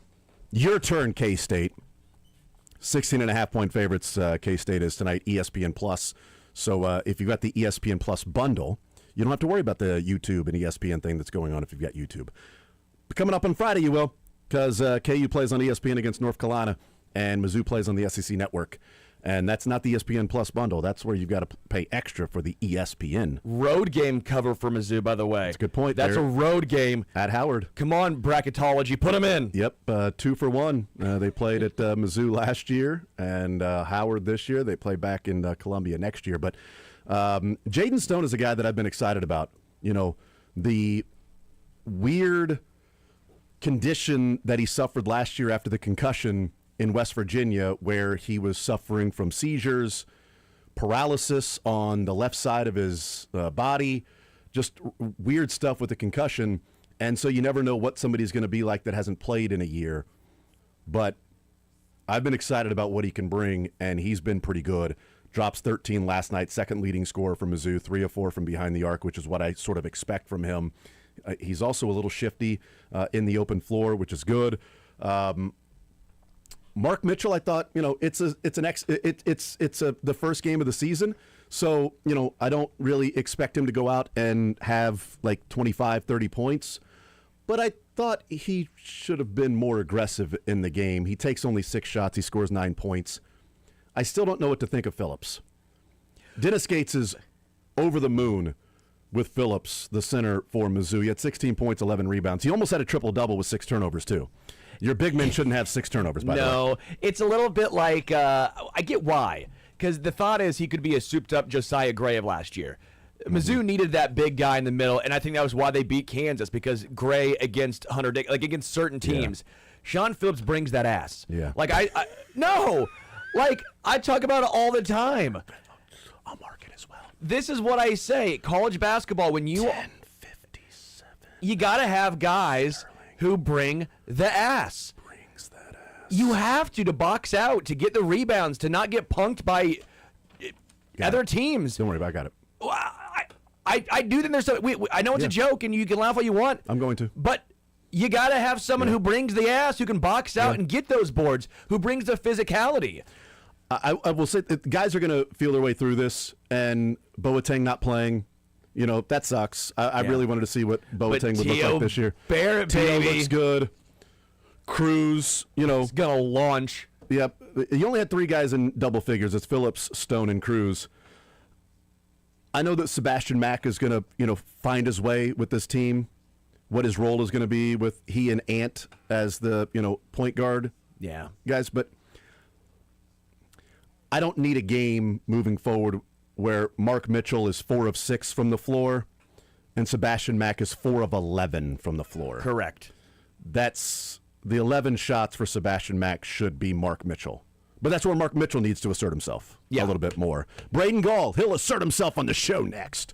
Your turn, K-State. 16.5-point favorites, K-State is tonight, ESPN Plus. So if you've got the ESPN Plus bundle, you don't have to worry about the YouTube and ESPN thing that's going on if you've got YouTube. But coming up on Friday, you will, because KU plays on ESPN against North Carolina, and Mizzou plays on the SEC Network. And that's not the ESPN Plus bundle. That's where you've got to pay extra for the ESPN. Road game cover for Mizzou, by the way. That's a good point. That's there. a road game. At Howard. Come on, bracketology. Put them in. Yep, 2 for 1. They played at Mizzou last year, and Howard this year. They play back in Columbia next year. But Jaden Stone is a guy that I've been excited about. You know, the weird condition that he suffered last year after the concussion in West Virginia, where he was suffering from seizures, paralysis on the left side of his body, just weird stuff with the concussion. And so you never know what somebody's going to be like that hasn't played in a year. But I've been excited about what he can bring, and he's been pretty good. Drops 13 last night, second leading scorer for Mizzou, 3 of 4 from behind the arc, which is what I sort of expect from him. He's also a little shifty in the open floor, which is good. Mark Mitchell, I thought, you know, it's the first game of the season. So, you know, I don't really expect him to go out and have like 25, 30 points. But I thought he should have been more aggressive in the game. He takes only 6 shots. He scores 9 points. I still don't know what to think of Phillips. Dennis Gates is over the moon with Phillips, the center for Mizzou. He had 16 points, 11 rebounds. He almost had a triple-double with 6 turnovers, too. Your big men shouldn't have 6 turnovers, by the way. No, it's a little bit like, I get why. Because the thought is he could be a souped-up Josiah Gray of last year. Mizzou needed that big guy in the middle, and I think that was why they beat Kansas, because Gray against Hunter Dick, like against certain teams, Sean Phillips brings that ass. Yeah. Like, no! Like, I talk about it all the time. I'll mark it as well. This is what I say. College basketball, when you... 10:57. You got to have guys who bring the ass. Brings that ass. You have to box out, to get the rebounds, to not get punked by other teams. Don't worry about it. I got it. I do think there's I know it's a joke and you can laugh all you want. I'm going to. But you got to have someone who brings the ass, who can box out and get those boards, who brings the physicality. I will say that guys are going to feel their way through this, and Boateng not playing, you know, that sucks. I really wanted to see what Boateng would look like this year. Barrett, Teo baby. looks good. Cruz, you know. He's going to launch. Yep. You only had 3 guys in double figures. It's Phillips, Stone, and Cruz. I know that Sebastian Mack is going to, you know, find his way with this team, what his role is going to be with he and Ant as the, you know, point guard guys. But I don't need a game moving forward where Mark Mitchell is 4 of 6 from the floor and Sebastian Mack is 4 of 11 from the floor. Correct. That's the 11 shots for Sebastian Mack should be Mark Mitchell. But that's where Mark Mitchell needs to assert himself a little bit more. Braden Gall, he'll assert himself on the show next.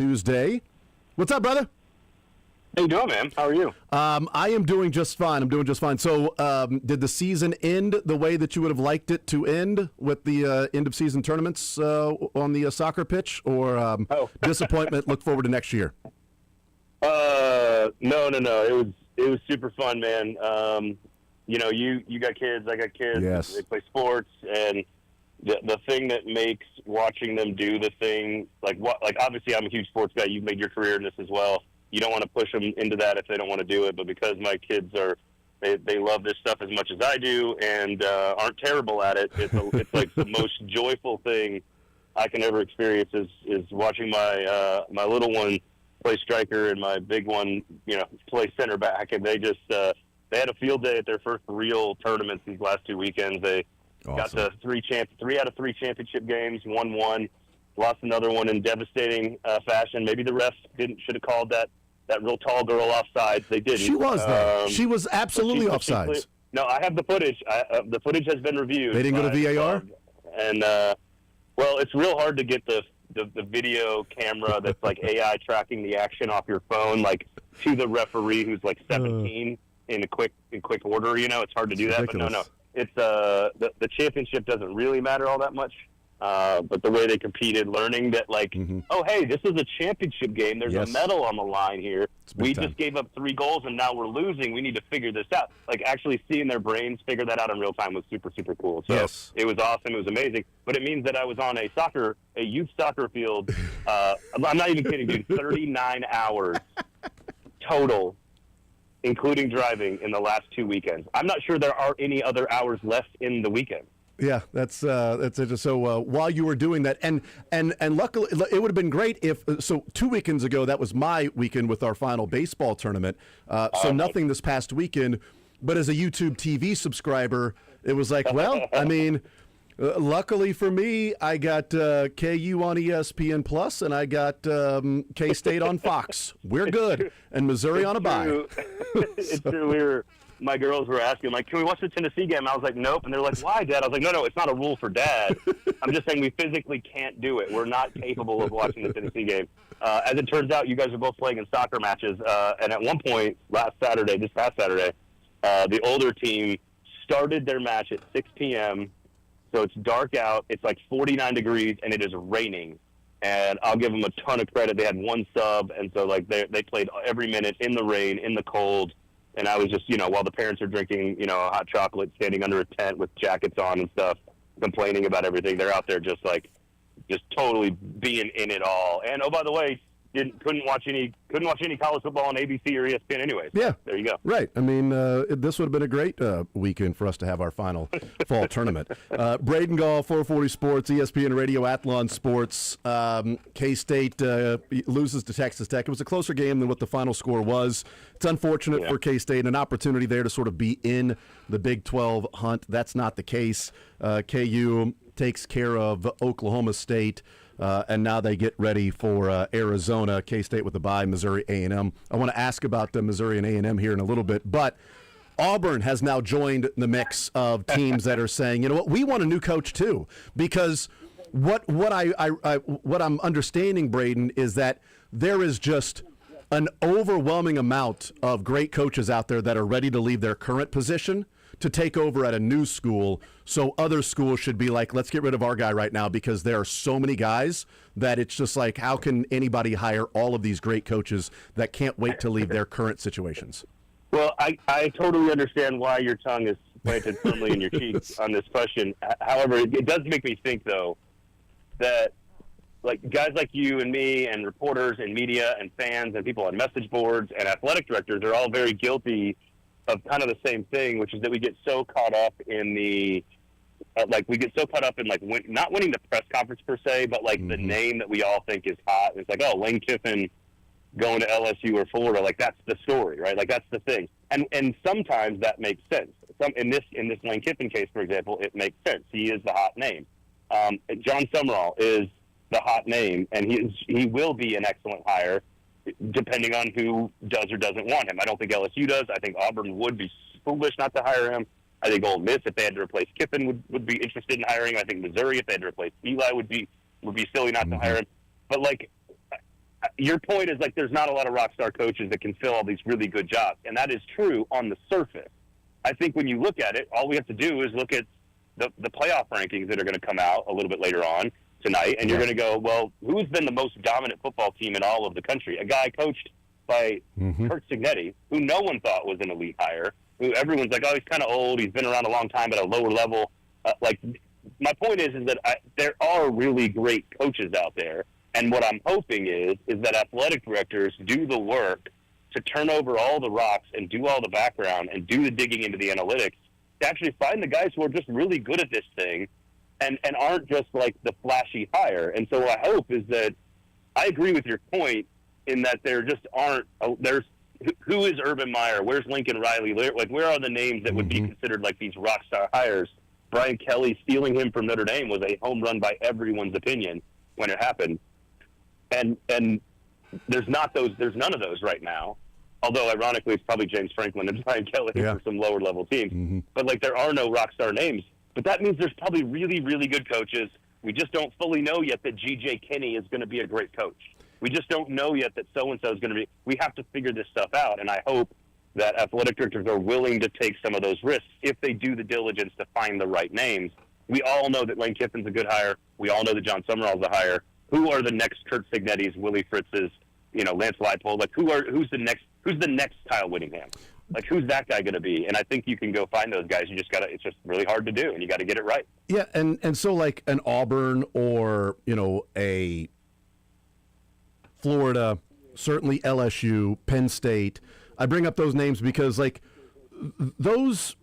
Tuesday. What's up, brother? How you doing, man? How are you? I am doing just fine. So, did the season end the way that you would have liked it to end with the end of season tournaments on the soccer pitch, or disappointment? Look forward to next year. No. It was super fun, man. You got kids, I got kids. Yes. They play sports, and the thing that makes watching them do the thing, like obviously I'm a huge sports guy. You've made your career in this as well. You don't want to push them into that if they don't want to do it, but because my kids they love this stuff as much as I do and aren't terrible at it, it's like the most joyful thing I can ever experience is watching my little one play striker and my big one, play center back, and they just they had a field day at their first real tournaments these last 2 weekends. They got to 3 out of 3 championship games, won one, lost another one in devastating fashion. Maybe the refs should have called that real tall girl offsides. They didn't. She was though. She was absolutely offsides. No, I have the footage. The footage has been reviewed. They didn't go to VAR? Well, it's real hard to get the video camera that's like AI tracking the action off your phone, like to the referee who's like 17 in quick order. It's hard to do that. Ridiculous. But no. It's the championship doesn't really matter all that much. But the way they competed, learning that oh, hey, this is a championship game. There's a medal on the line here. We just gave up 3 goals and now we're losing. We need to figure this out. Like actually seeing their brains figure that out in real time was super, super cool. So It was awesome. It was amazing. But it means that I was on a youth soccer field. I'm not even kidding, dude. 39 hours total, including driving, in the last 2 weekends. I'm not sure there are any other hours left in the weekend. Yeah, that's it. So while you were doing that, and luckily it would have been great if 2 weekends ago that was my weekend with our final baseball tournament. So nothing this past weekend, but as a YouTube TV subscriber, it was like, well, I mean, luckily for me, I got KU on ESPN Plus, and I got K-State on Fox. We're good, and Missouri on a bye. It's true. My girls were asking, like, can we watch the Tennessee game? I was like, nope. And they're like, why, Dad? I was like, no, it's not a rule for Dad. I'm just saying we physically can't do it. We're not capable of watching the Tennessee game. As it turns out, you guys are both playing in soccer matches. And at one point, this past Saturday, the older team started their match at 6 p.m., so it's dark out. It's like 49 degrees, and it is raining. And I'll give them a ton of credit. They had 1 sub, and so they played every minute in the rain, in the cold. And I was just, while the parents are drinking, hot chocolate, standing under a tent with jackets on and stuff, complaining about everything. They're out there just totally being in it all. And oh, by the way, couldn't watch any college football on ABC or ESPN anyway. So yeah, there you go. Right. I mean, this would have been a great weekend for us to have our final fall tournament. Braden Gall, 440 Sports, ESPN Radio, Athlon Sports. K-State loses to Texas Tech. It was a closer game than what the final score was. It's unfortunate for K-State, an opportunity there to sort of be in the Big 12 hunt. That's not the case. KU takes care of Oklahoma State. And now they get ready for Arizona, K-State with a bye, Missouri A&M. I want to ask about the Missouri and A&M here in a little bit, but Auburn has now joined the mix of teams that are saying, you know what, we want a new coach too, because what I'm understanding, Braden, is that there is just an overwhelming amount of great coaches out there that are ready to leave their current position to take over at a new school. So other schools should be like, let's get rid of our guy right now, because there are so many guys that it's just like, how can anybody hire all of these great coaches that can't wait to leave their current situations? Well, I totally understand why your tongue is planted firmly in your cheeks on this question. However, it does make me think, though, that guys like you and me and reporters and media and fans and people on message boards and athletic directors are all very guilty of kind of the same thing, which is that we get so caught up in not winning the press conference per se, but the name that we all think is hot. It's like, oh, Lane Kiffin going to LSU or Florida, that's the story, right? That's the thing. And sometimes that makes sense. In this Lane Kiffin case, for example, it makes sense. He is the hot name. John Summerall is the hot name, and he will be an excellent hire, depending on who does or doesn't want him. I don't think LSU does. I think Auburn would be foolish not to hire him. I think Ole Miss, if they had to replace Kiffin, would be interested in hiring him. I think Missouri, if they had to replace Eli, would be silly not to hire him. But your point is like there's not a lot of rock star coaches that can fill all these really good jobs, and that is true on the surface. I think when you look at it, all we have to do is look at the playoff rankings that are going to come out a little bit later on tonight, and you're going to go, well, who's been the most dominant football team in all of the country? A guy coached by Kurt Signetti, who no one thought was an elite hire, who everyone's like, oh, he's kind of old, he's been around a long time at a lower level. My point is that there are really great coaches out there, and what I'm hoping is that athletic directors do the work to turn over all the rocks and do all the background and do the digging into the analytics to actually find the guys who are just really good at this thing and aren't just like the flashy hire. And so what I hope is that I agree with your point in that there just aren't who is Urban Meyer? Where's Lincoln Riley? Where are the names that would be considered like these rock star hires? Brian Kelly stealing him from Notre Dame was a home run by everyone's opinion when it happened. And there's none of those right now. Although, ironically, it's probably James Franklin and Brian Kelly for some lower-level teams. But, there are no rock-star names. But that means there's probably really, really good coaches. We just don't fully know yet that G.J. Kinney is going to be a great coach. We just don't know yet that so-and-so is going to be – we have to figure this stuff out. And I hope that athletic directors are willing to take some of those risks if they do the diligence to find the right names. We all know that Lane Kiffin's a good hire. We all know that John Summerall's a hire. Who are the next Kurt Signetti's, Willie Fritz's, Lance Leipold? Who's the next Kyle Whittingham? Who's that guy going to be? And I think you can go find those guys. You just got to. It's just really hard to do, and you got to get it right. Yeah, and so an Auburn or a Florida, certainly LSU, Penn State. I bring up those names because those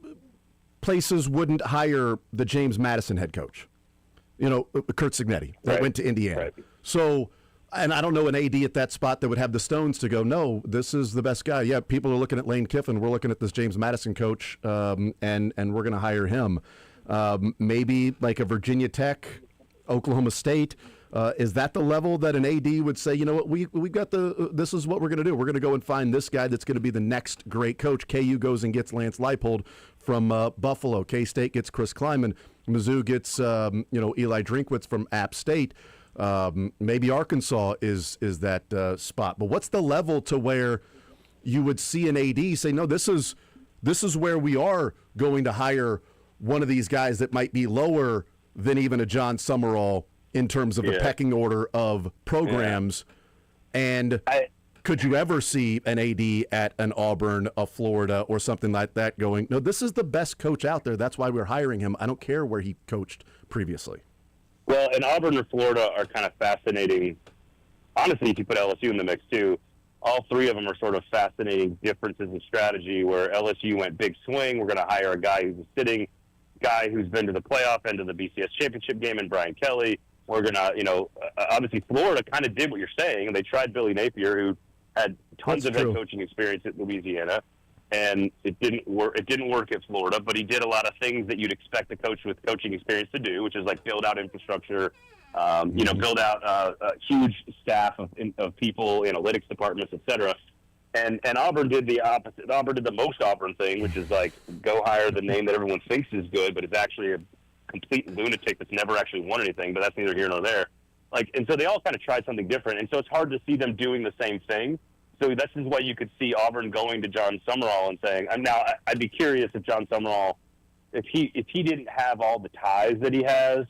places wouldn't hire the James Madison head coach. Kurt Signetti that went to Indiana. Right. So. And I don't know an AD at that spot that would have the stones to go, no, this is the best guy. Yeah, people are looking at Lane Kiffin. We're looking at this James Madison coach, and we're going to hire him. Maybe like a Virginia Tech, Oklahoma State. Is that the level that an AD would say, you know what, we've got this is what we're going to do. We're going to go and find this guy that's going to be the next great coach. KU goes and gets Lance Leipold from Buffalo. K-State gets Chris Kleiman. Mizzou gets, Eli Drinkwitz from App State. Maybe Arkansas is that spot, but what's the level to where you would see an AD say, no, this is where we are going to hire one of these guys that might be lower than even a John Summerall in terms of the pecking order of programs. And could you ever see an AD at an Auburn, a Florida, or something like that going, no, this is the best coach out there. That's why we're hiring him. I don't care where he coached previously. Well, and Auburn or Florida are kind of fascinating. Honestly, if you put LSU in the mix, too, all three of them are sort of fascinating differences in strategy where LSU went big swing. We're going to hire a guy who's a sitting guy who's been to the playoff end of the BCS championship game in Brian Kelly. We're going to, obviously Florida kind of did what you're saying, and they tried Billy Napier, who had tons of head coaching experience at Louisiana. And it didn't work. It didn't work at Florida, but he did a lot of things that you'd expect a coach with coaching experience to do, which is build out infrastructure, build out a huge staff of people, analytics departments, et cetera. And Auburn did the opposite. Auburn did the most Auburn thing, which is go hire the name that everyone thinks is good, but is actually a complete lunatic that's never actually won anything. But that's neither here nor there. And so they all kind of tried something different, and so it's hard to see them doing the same thing. So this is why you could see Auburn going to John Summerall and saying, now I'd be curious if John Summerall, if he didn't have all the ties that he has,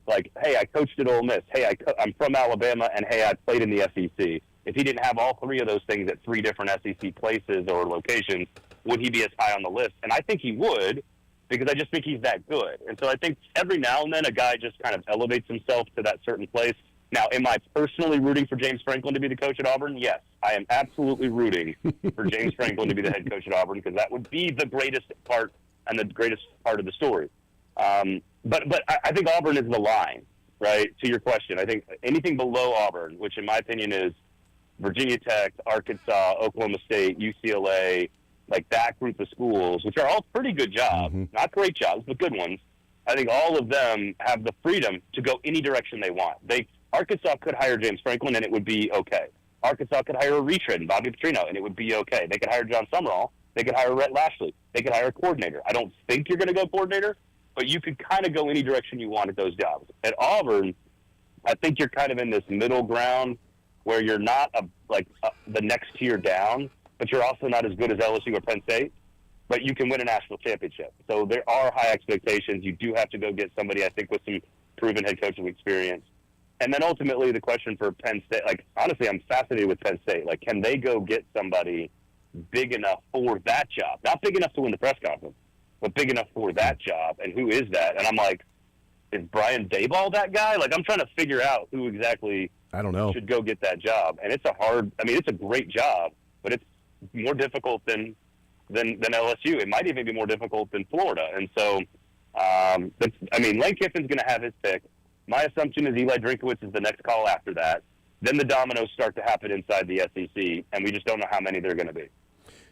hey, I coached at Ole Miss, hey, I'm from Alabama, and hey, I played in the SEC. If he didn't have all three of those things at three different SEC places or locations, would he be as high on the list? And I think he would, because I just think he's that good. And so I think every now and then a guy just kind of elevates himself to that certain place. Now, am I personally rooting for James Franklin to be the coach at Auburn? Yes, I am absolutely rooting for James Franklin to be the head coach at Auburn because that would be the greatest part and the greatest part of the story. But I think Auburn is the line, right, to your question. I think anything below Auburn, which in my opinion is Virginia Tech, Arkansas, Oklahoma State, UCLA, that group of schools, which are all pretty good jobs, not great jobs, but good ones. I think all of them have the freedom to go any direction they want. Arkansas could hire James Franklin, and it would be okay. Arkansas could hire a retread and Bobby Petrino, and it would be okay. They could hire John Summerall. They could hire Rhett Lashley. They could hire a coordinator. I don't think you're going to go coordinator, but you could kind of go any direction you want at those jobs. At Auburn, I think you're kind of in this middle ground where you're not the next tier down, but you're also not as good as LSU or Penn State, but you can win a national championship. So there are high expectations. You do have to go get somebody, I think, with some proven head coaching experience. And then ultimately the question for Penn State, honestly, I'm fascinated with Penn State. Can they go get somebody big enough for that job? Not big enough to win the press conference, but big enough for that job. And who is that? And I'm like, is Brian Daboll that guy? I'm trying to figure out who exactly I don't know. should go get that job. And it's it's a great job, but it's more difficult than LSU. It might even be more difficult than Florida. And so, Lane Kiffin's going to have his pick. My assumption is Eli Drinkowitz is the next call after that. Then the dominoes start to happen inside the SEC, and we just don't know how many there are going to be.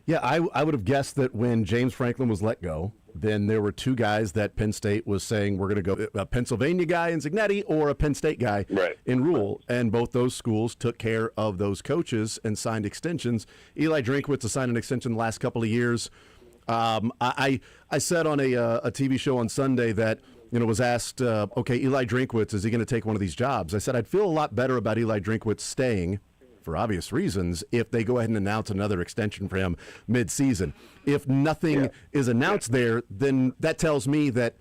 Yeah, I would have guessed that when James Franklin was let go, then there were two guys that Penn State was saying we're going to go, a Pennsylvania guy in Zignetti or a Penn State guy in Rule, and both those schools took care of those coaches and signed extensions. Eli Drinkowitz has signed an extension the last couple of years. I said on a TV show on Sunday that was asked, okay, Eli Drinkowitz, is he going to take one of these jobs? I said I'd feel a lot better about Eli Drinkowitz staying, for obvious reasons, if they go ahead and announce another extension for him mid-season. If nothing is announced there, then that tells me that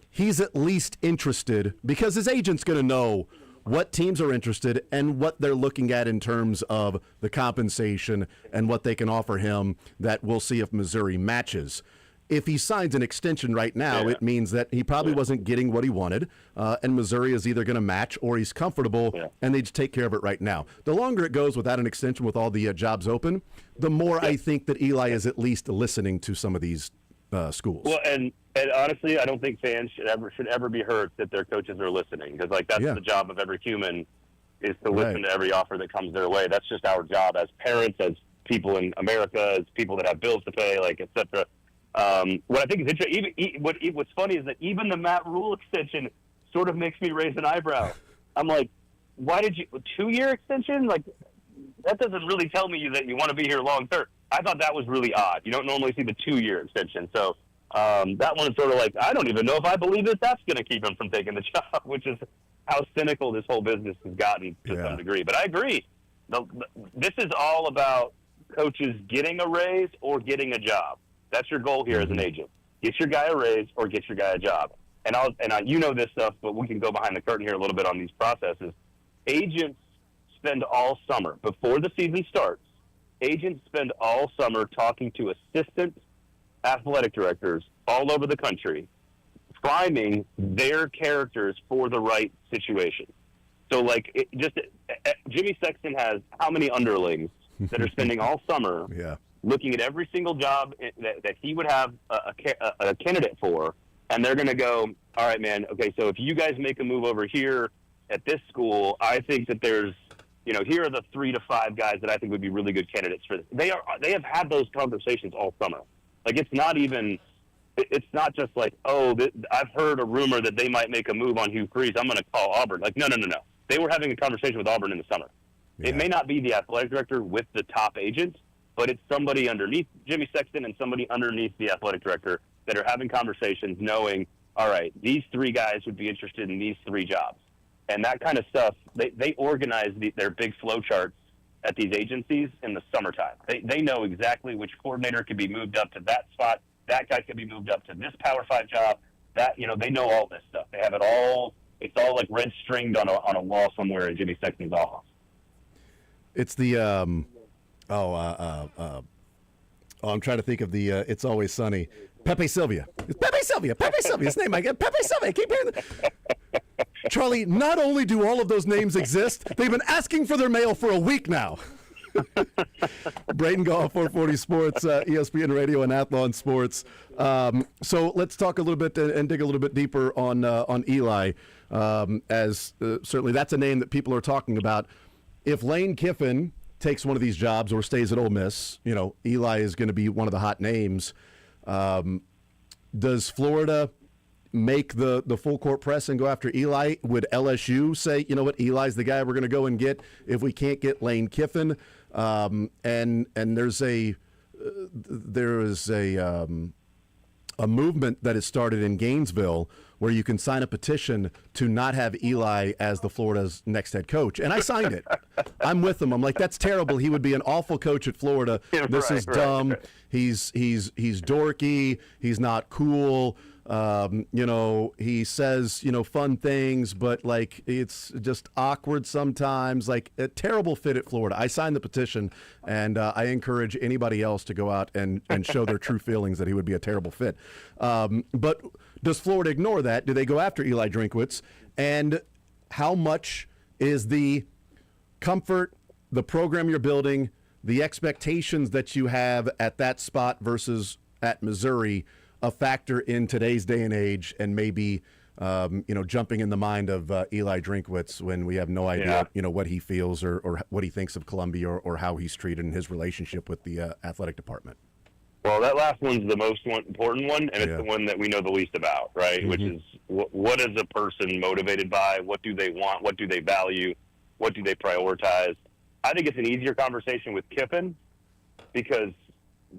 he's at least interested, because his agent's going to know what teams are interested and what they're looking at in terms of the compensation and what they can offer him that we'll see if Missouri matches. If he signs an extension right now, it means that he probably wasn't getting what he wanted, and Missouri is either going to match or he's comfortable, and they just take care of it right now. The longer it goes without an extension with all the jobs open, the more I think that Eli is at least listening to some of these schools. Well, and honestly, I don't think fans should ever be hurt that their coaches are listening, because that's the job of every human, is to listen to every offer that comes their way. That's just our job as parents, as people in America, as people that have bills to pay, et cetera. What I think is interesting, what's funny is that even the Matt Rule extension sort of makes me raise an eyebrow. I'm like, why did you 2-year extension? That doesn't really tell me that you want to be here long term. I thought that was really odd. You don't normally see the 2-year extension. So that one is sort of I don't even know if I believe that's going to keep him from taking the job, which is how cynical this whole business has gotten to some degree. But I agree. This is all about coaches getting a raise or getting a job. That's your goal here as an agent. Get your guy a raise or get your guy a job. And you know this stuff, but we can go behind the curtain here a little bit on these processes. Agents spend all summer, before the season starts, agents spend all summer talking to assistant athletic directors all over the country, priming their characters for the right situation. So, Jimmy Sexton has how many underlings that are spending all summer looking at every single job that he would have a candidate for, and they're going to go, all right, man, okay, so if you guys make a move over here at this school, I think that there's, here are the 3 to 5 guys that I think would be really good candidates for this. They have had those conversations all summer. It's not just I've heard a rumor that they might make a move on Hugh Freeze, I'm going to call Auburn. No. They were having a conversation with Auburn in the summer. Yeah. It may not be the athletic director with the top agent, but it's somebody underneath Jimmy Sexton and somebody underneath the athletic director that are having conversations knowing, all right, these 3 guys would be interested in these 3 jobs. And that kind of stuff, they organize their big flow charts at these agencies in the summertime. They know exactly which coordinator could be moved up to that spot. That guy could be moved up to this Power 5 job. They know all this stuff. They have it all. It's all red stringed on a wall somewhere in Jimmy Sexton's office. It's the I'm trying to think of the It's Always Sunny. Pepe Sylvia. It's Pepe Sylvia. Pepe Sylvia. His name. I get Pepe Sylvia. I keep hearing Charlie, not only do all of those names exist, they've been asking for their mail for a week now. Braden Goff, 440 Sports, ESPN Radio and Athlon Sports. So let's talk a little bit and dig a little bit deeper on Eli, as certainly that's a name that people are talking about. If Lane Kiffin takes one of these jobs or stays at Ole Miss, Eli is going to be one of the hot names. Does Florida make the full court press and go after Eli? Would LSU say, you know what, Eli's the guy we're going to go and get if we can't get Lane Kiffin? And there is a a movement that has started in Gainesville where you can sign a petition to not have Eli as the Florida's next head coach. And I signed it. I'm with him. I'm like, that's terrible. He would be an awful coach at Florida. This is dumb. He's dorky. He's not cool. He says, fun things, but like it's just awkward sometimes, like a terrible fit at Florida. I signed the petition, and I encourage anybody else to go out and show their true feelings that he would be a terrible fit. But does Florida ignore that? Do they go after Eli Drinkwitz? And how much is the comfort, the program you're building, the expectations that you have at that spot versus at Missouri a factor in today's day and age, and maybe jumping in the mind of Eli Drinkwitz when we have no idea what he feels or what he thinks of Columbia or how he's treated in his relationship with the athletic department? Well, that last one's the most important one, and it's the one that we know the least about, right? Mm-hmm. Which is what is a person motivated by? What do they want? What do they value? What do they prioritize? I think it's an easier conversation with Kiffin because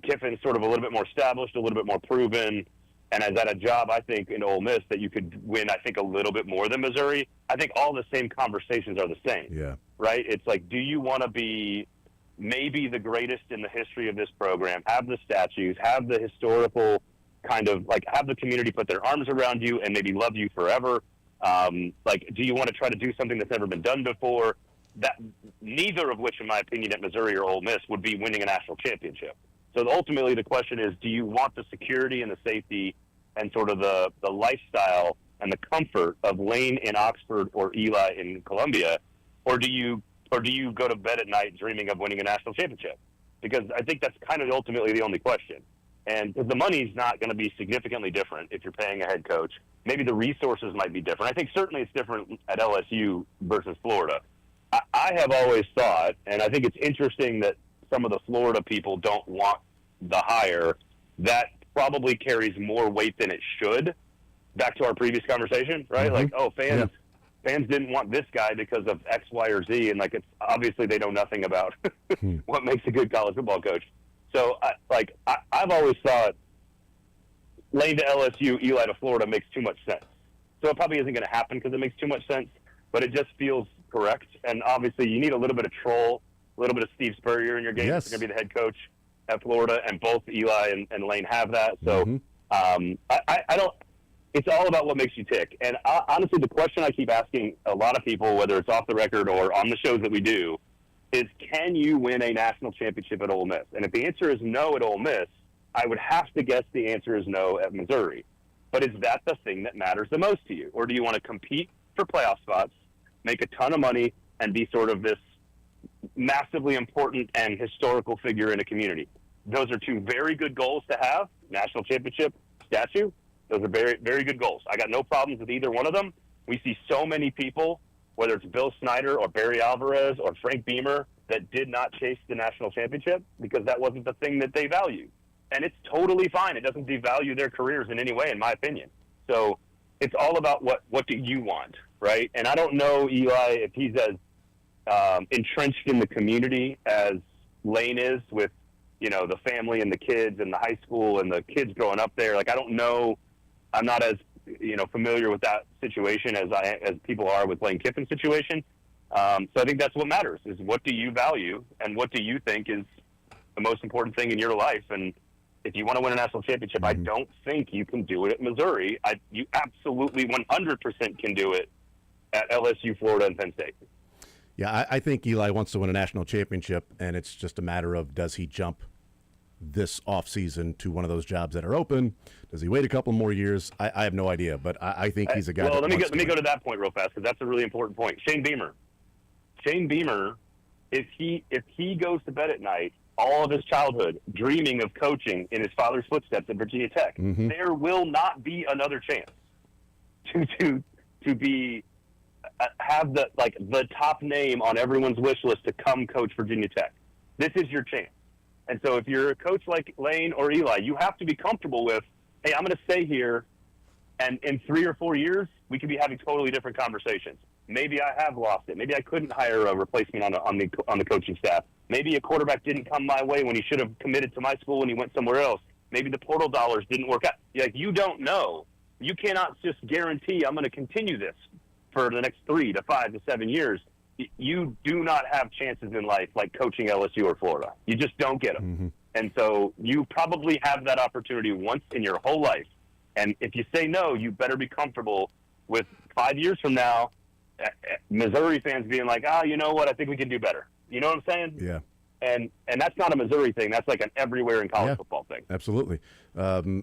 Kiffin's sort of a little bit more established, a little bit more proven, and has at a job, I think, in Ole Miss that you could win, I think, a little bit more than Missouri. I think all the same conversations are the same, right? It's like, do you want to be maybe the greatest in the history of this program, have the statues, have the historical kind of, like, have the community put their arms around you and maybe love you forever? Do you want to try to do something that's never been done before? That neither of which, in my opinion, at Missouri or Ole Miss would be winning a national championship. So ultimately the question is, do you want the security and the safety and sort of the lifestyle and the comfort of Lane in Oxford or Eli in Columbia, or do you go to bed at night dreaming of winning a national championship? Because I think that's kind of ultimately the only question. And because the money's not going to be significantly different if you're paying a head coach. Maybe the resources might be different. I think certainly it's different at LSU versus Florida. I have always thought, and I think it's interesting that some of the Florida people don't want the hire. That probably carries more weight than it should. Back to our previous conversation, right? Mm-hmm. Fans didn't want this guy because of X, Y, or Z, and it's obviously they know nothing about what makes a good college football coach. So, I've always thought Lane to LSU, Eli to Florida makes too much sense. So it probably isn't going to happen because it makes too much sense, but it just feels correct. And obviously, you need a little bit of troll, a little bit of Steve Spurrier in your game. Yes. You're going to be the head coach at Florida, and both Eli and Lane have that. So I don't. It's all about what makes you tick. And honestly, the question I keep asking a lot of people, whether it's off the record or on the shows that we do, is can you win a national championship at Ole Miss? And if the answer is no at Ole Miss, I would have to guess the answer is no at Missouri. But is that the thing that matters the most to you? Or do you want to compete for playoff spots, make a ton of money, and be sort of this massively important and historical figure in a community? Those are two very good goals to have. National championship, statue. Those are very, very good goals. I got no problems with either one of them. We see so many people, whether it's Bill Snyder or Barry Alvarez or Frank Beamer, that did not chase the national championship because that wasn't the thing that they value. And it's totally fine. It doesn't devalue their careers in any way, in my opinion. So it's all about what do you want, right? And I don't know, Eli, if he's as entrenched in the community as Lane is with, the family and the kids and the high school and the kids growing up there. I don't know. I'm not as, familiar with that situation as people are with Lane Kiffin's situation. So I think that's what matters is what do you value and what do you think is the most important thing in your life? And if you want to win a national championship, I don't think you can do it at Missouri. You absolutely 100% can do it at LSU, Florida, and Penn State. Yeah, I think Eli wants to win a national championship, and it's just a matter of does he jump this offseason to one of those jobs that are open? Does he wait a couple more years? I have no idea, but I think he's a guy. Well, let me go to that point real fast because that's a really important point. Shane Beamer, if he goes to bed at night, all of his childhood dreaming of coaching in his father's footsteps at Virginia Tech, there will not be another chance to be have the top name on everyone's wish list to come coach Virginia Tech. This is your chance. And so if you're a coach like Lane or Eli, you have to be comfortable with, hey, I'm going to stay here, and in 3 or 4 years, we could be having totally different conversations. Maybe I have lost it. Maybe I couldn't hire a replacement on the coaching staff. Maybe a quarterback didn't come my way when he should have committed to my school and he went somewhere else. Maybe the portal dollars didn't work out. Like, you don't know. You cannot just guarantee I'm going to continue this for the next 3 to 5 to 7 years. You do not have chances in life like coaching LSU or Florida. You just don't get them. Mm-hmm. And so you probably have that opportunity once in your whole life. And if you say no, you better be comfortable with 5 years from now, Missouri fans being like, you know what? I think we can do better. You know what I'm saying? Yeah. And that's not a Missouri thing. That's like an everywhere in college football thing. Absolutely. I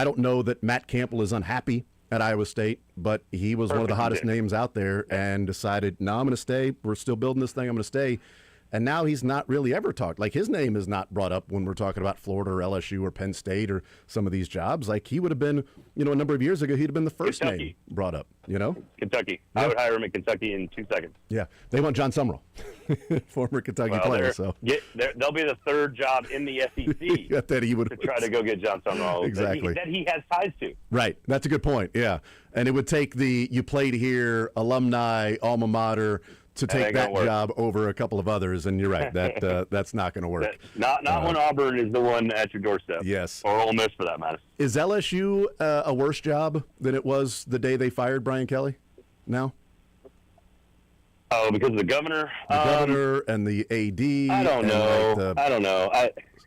don't know that Matt Campbell is unhappy at Iowa State, but he was one of the hottest names out there and decided, no, I'm going to stay. We're still building this thing. I'm going to stay. And now he's not really ever talked. Like, his name is not brought up when we're talking about Florida or LSU or Penn State or some of these jobs. Like, he would have been, a number of years ago, he'd have been the first name brought up, Kentucky. Yeah. I would hire him in Kentucky in 2 seconds. Yeah. They want John Summerall, former Kentucky player. So they'll be the third job in the SEC that he would to try to go get John Summerall. Exactly. That he has ties to. Right. That's a good point. Yeah. And it would take you played here, alumni, alma mater, to take that job over a couple of others, and you're right. That's not going to work. Not when Auburn is the one at your doorstep. Yes. Or Ole Miss, for that matter. Is LSU a worse job than it was the day they fired Brian Kelly now? Oh, because of the governor? The governor and the AD. I don't know. I don't know.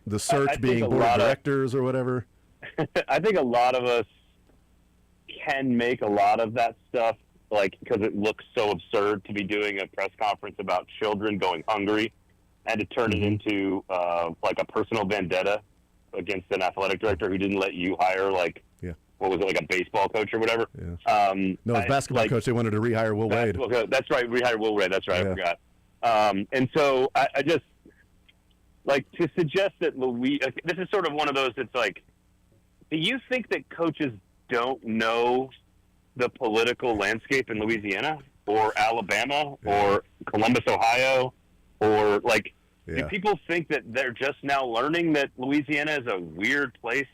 The search I being board of directors or whatever. I think a lot of us can make a lot of that stuff, because it looks so absurd to be doing a press conference about children going hungry and to turn it into a personal vendetta against an athletic director who didn't let you hire what was it, like a baseball coach or whatever? Yeah. No, as basketball coach, they wanted to rehire Will Wade. That's right, rehire Will Wade. That's right, I forgot. And so I just to suggest that this is sort of one of those that's like, do you think that coaches don't know the political landscape in Louisiana or Alabama or Columbus, Ohio, or do people think that they're just now learning that Louisiana is a weird place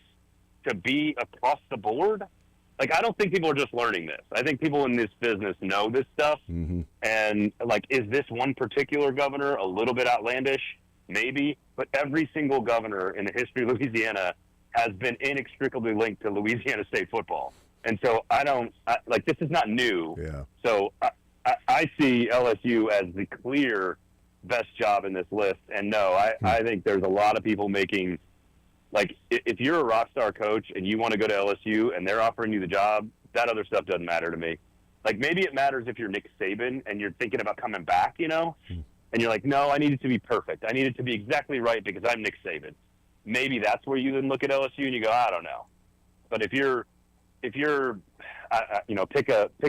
to be across the board? I don't think people are just learning this. I think people in this business know this stuff. Mm-hmm. And is this one particular governor a little bit outlandish? Maybe, but every single governor in the history of Louisiana has been inextricably linked to Louisiana State football. And so this is not new. Yeah. So I see LSU as the clear best job in this list. And no, I think there's a lot of people making, if you're a rock star coach and you want to go to LSU and they're offering you the job, that other stuff doesn't matter to me. Maybe it matters if you're Nick Saban and you're thinking about coming back, and you're like, no, I need it to be perfect. I need it to be exactly right because I'm Nick Saban. Maybe that's where you then look at LSU and you go, I don't know. But if you're pick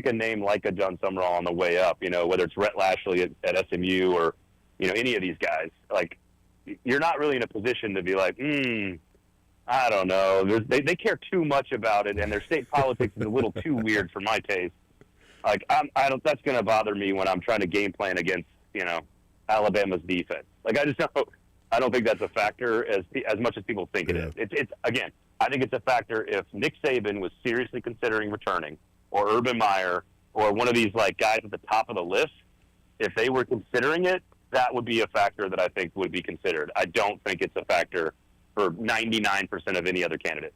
a name like a John Summerall on the way up, whether it's Rhett Lashley at SMU or, any of these guys, you're not really in a position to be like, I don't know. They care too much about it, and their state politics is a little too weird for my taste. That's going to bother me when I'm trying to game plan against, Alabama's defense. I don't think that's a factor as much as people think it is. It's again, I think it's a factor if Nick Saban was seriously considering returning, or Urban Meyer, or one of these guys at the top of the list. If they were considering it, that would be a factor that I think would be considered. I don't think it's a factor for 99% of any other candidates.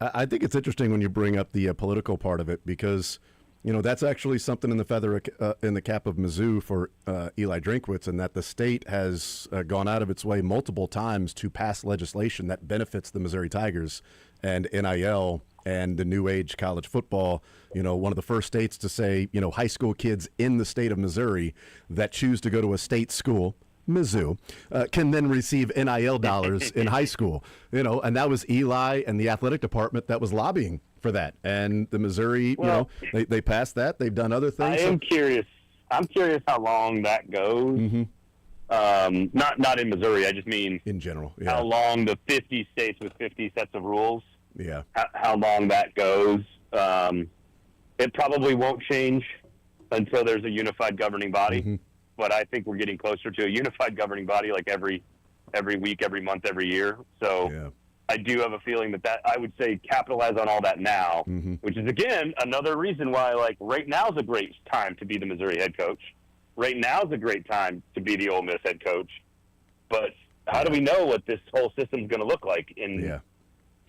I think it's interesting when you bring up the political part of it because, that's actually something in the feather in the cap of Mizzou for Eli Drinkwitz, and that the state has gone out of its way multiple times to pass legislation that benefits the Missouri Tigers and NIL and the new age college football. One of the first states to say, high school kids in the state of Missouri that choose to go to a state school, Mizzou, can then receive NIL dollars in high school, and that was Eli and the athletic department that was lobbying for that. And the Missouri, they passed that. They've done other things. I am curious. I'm curious how long that goes. Mm-hmm. Not in Missouri. I just mean in general. Yeah. How long the 50 states with 50 sets of rules. Yeah. How long that goes. It probably won't change until there's a unified governing body. Mm-hmm. But I think we're getting closer to a unified governing body every week, every month, every year. So I do have a feeling that I would say capitalize on all that now, mm-hmm. which is, again, another reason why, right now is a great time to be the Missouri head coach. Right now is a great time to be the Ole Miss head coach. But How do we know what this whole system's going to look like in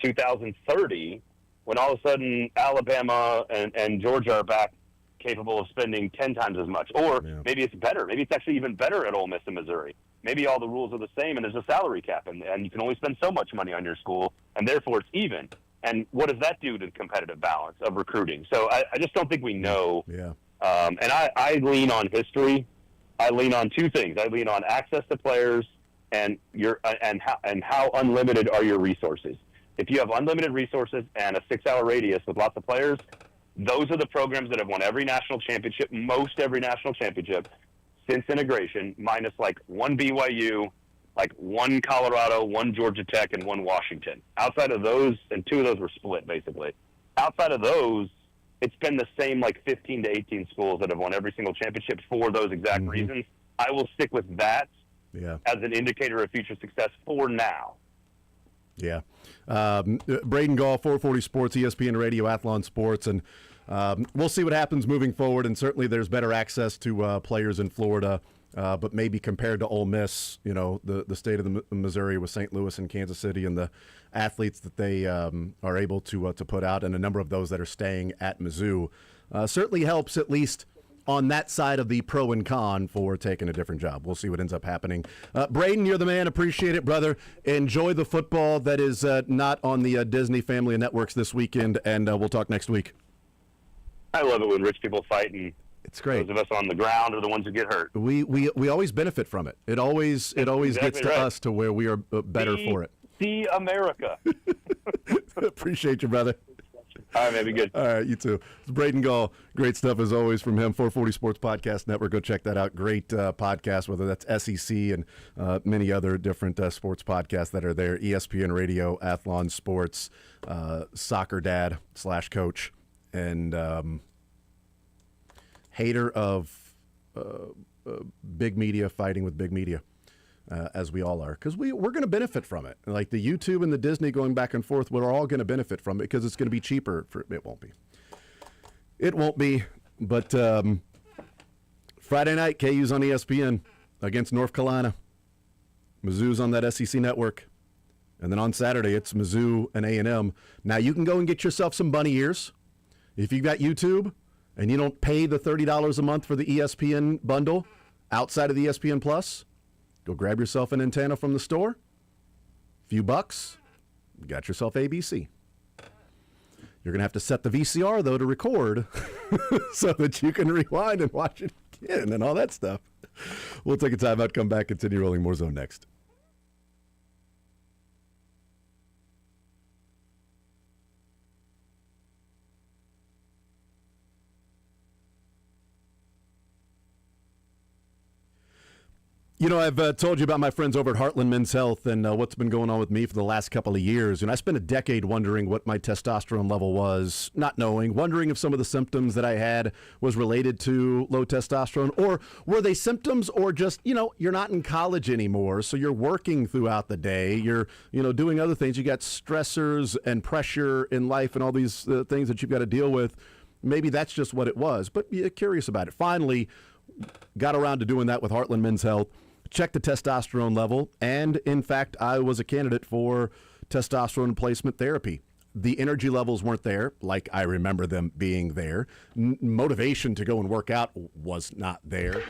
2030 when all of a sudden Alabama and Georgia are back capable of spending 10 times as much? Or maybe it's better. Maybe it's actually even better at Ole Miss and Missouri. Maybe all the rules are the same and there's a salary cap and you can only spend so much money on your school and therefore it's even. And what does that do to the competitive balance of recruiting? So I just don't think we know. Yeah. And I lean on history. I lean on two things. I lean on access to players and how unlimited are your resources. If you have unlimited resources and a 6-hour radius with lots of players, those are the programs that have won every national championship, most every national championship since integration, minus like one BYU, like one Colorado, one Georgia Tech, and one Washington. Outside of those, and 2 of those were split, basically. Outside of those, it's been the same like 15 to 18 schools that have won every single championship for those exact reasons. I will stick with that as an indicator of future success for now. Yeah. Braden Gall, 440 Sports, ESPN Radio, Athlon Sports, and we'll see what happens moving forward, and certainly there's better access to players in Florida, but maybe compared to Ole Miss, the state of Missouri with St. Louis and Kansas City and the athletes that they are able to put out, and a number of those that are staying at Mizzou, certainly helps at least on that side of the pro and con for taking a different job. We'll see what ends up happening. Braden, you're the man. Appreciate it, brother. Enjoy the football that is not on the Disney family of networks this weekend, and we'll talk next week. I love it when rich people fight, and it's great. Those of us on the ground are the ones who get hurt. We always benefit from it. It always Exactly gets to right. us to where we are better for it. See America. Appreciate you, brother. All right, man. Be good. All right, you too. It's Braden Gall. Great stuff as always from him. 440 Sports Podcast Network. Go check that out. Great podcast, whether that's SEC and many other different sports podcasts that are there. ESPN Radio, Athlon Sports, Soccer Dad / Coach, and hater of big media fighting with big media. As we all are, because we're going to benefit from it. Like the YouTube and the Disney going back and forth, we're all going to benefit from it because it's going to be cheaper. It won't be. But Friday night, KU's on ESPN against North Carolina. Mizzou's on that SEC network. And then on Saturday, it's Mizzou and A&M. Now, you can go and get yourself some bunny ears. If you've got YouTube and you don't pay the $30 a month for the ESPN bundle outside of the ESPN Plus, go grab yourself an antenna from the store. Few bucks. You got yourself ABC. You're going to have to set the VCR, though, to record so that you can rewind and watch it again and all that stuff. We'll take a time out, come back, continue rolling more zone next. I've told you about my friends over at Heartland Men's Health and what's been going on with me for the last couple of years. And I spent a decade wondering what my testosterone level was, not knowing, wondering if some of the symptoms that I had was related to low testosterone, or were they symptoms, or just, you're not in college anymore, so you're working throughout the day, you're, doing other things. You got stressors and pressure in life and all these things that you've got to deal with. Maybe that's just what it was, but you're curious about it. Finally, got around to doing that with Heartland Men's Health. Check the testosterone level, and in fact, I was a candidate for testosterone replacement therapy. The energy levels weren't there like I remember them being there. Motivation to go and work out was not there.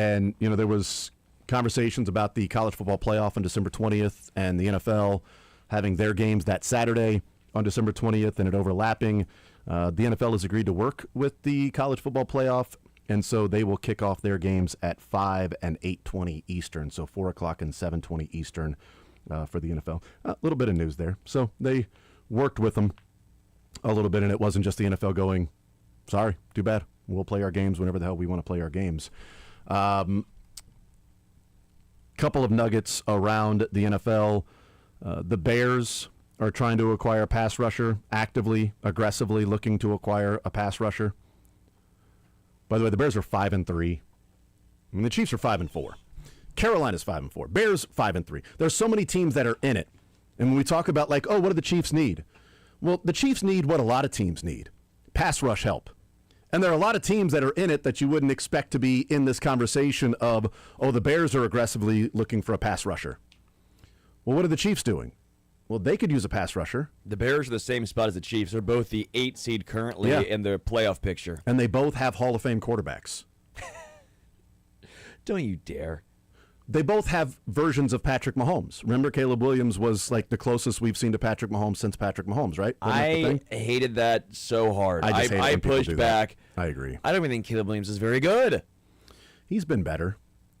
And, there was conversations about the college football playoff on December 20th and the NFL having their games that Saturday on December 20th and it overlapping. The NFL has agreed to work with the college football playoff, and so they will kick off their games at 5 and 8:20 Eastern, so 4 o'clock and 7:20 Eastern for the NFL. A little bit of news there. So they worked with them a little bit, and it wasn't just the NFL going, sorry, too bad. We'll play our games whenever the hell we want to play our games. Couple of nuggets around the NFL. The Bears are trying to acquire a pass rusher, actively, aggressively looking to acquire a pass rusher. By the way, the Bears are 5-3. The Chiefs are 5-4. Carolina's 5-4. Bears 5-3. There's so many teams that are in it. And when we talk about what do the Chiefs need? Well, the Chiefs need what a lot of teams need: pass rush help. And there are a lot of teams that are in it that you wouldn't expect to be in this conversation of, the Bears are aggressively looking for a pass rusher. Well, what are the Chiefs doing? Well, they could use a pass rusher. The Bears are the same spot as the Chiefs. They're both the 8 seed currently in the playoff picture. And they both have Hall of Fame quarterbacks. Don't you dare. They both have versions of Patrick Mahomes. Remember, Caleb Williams was like the closest we've seen to Patrick Mahomes since Patrick Mahomes, right? I hated that so hard. I pushed back. I agree. I don't even think Caleb Williams is very good. He's been better.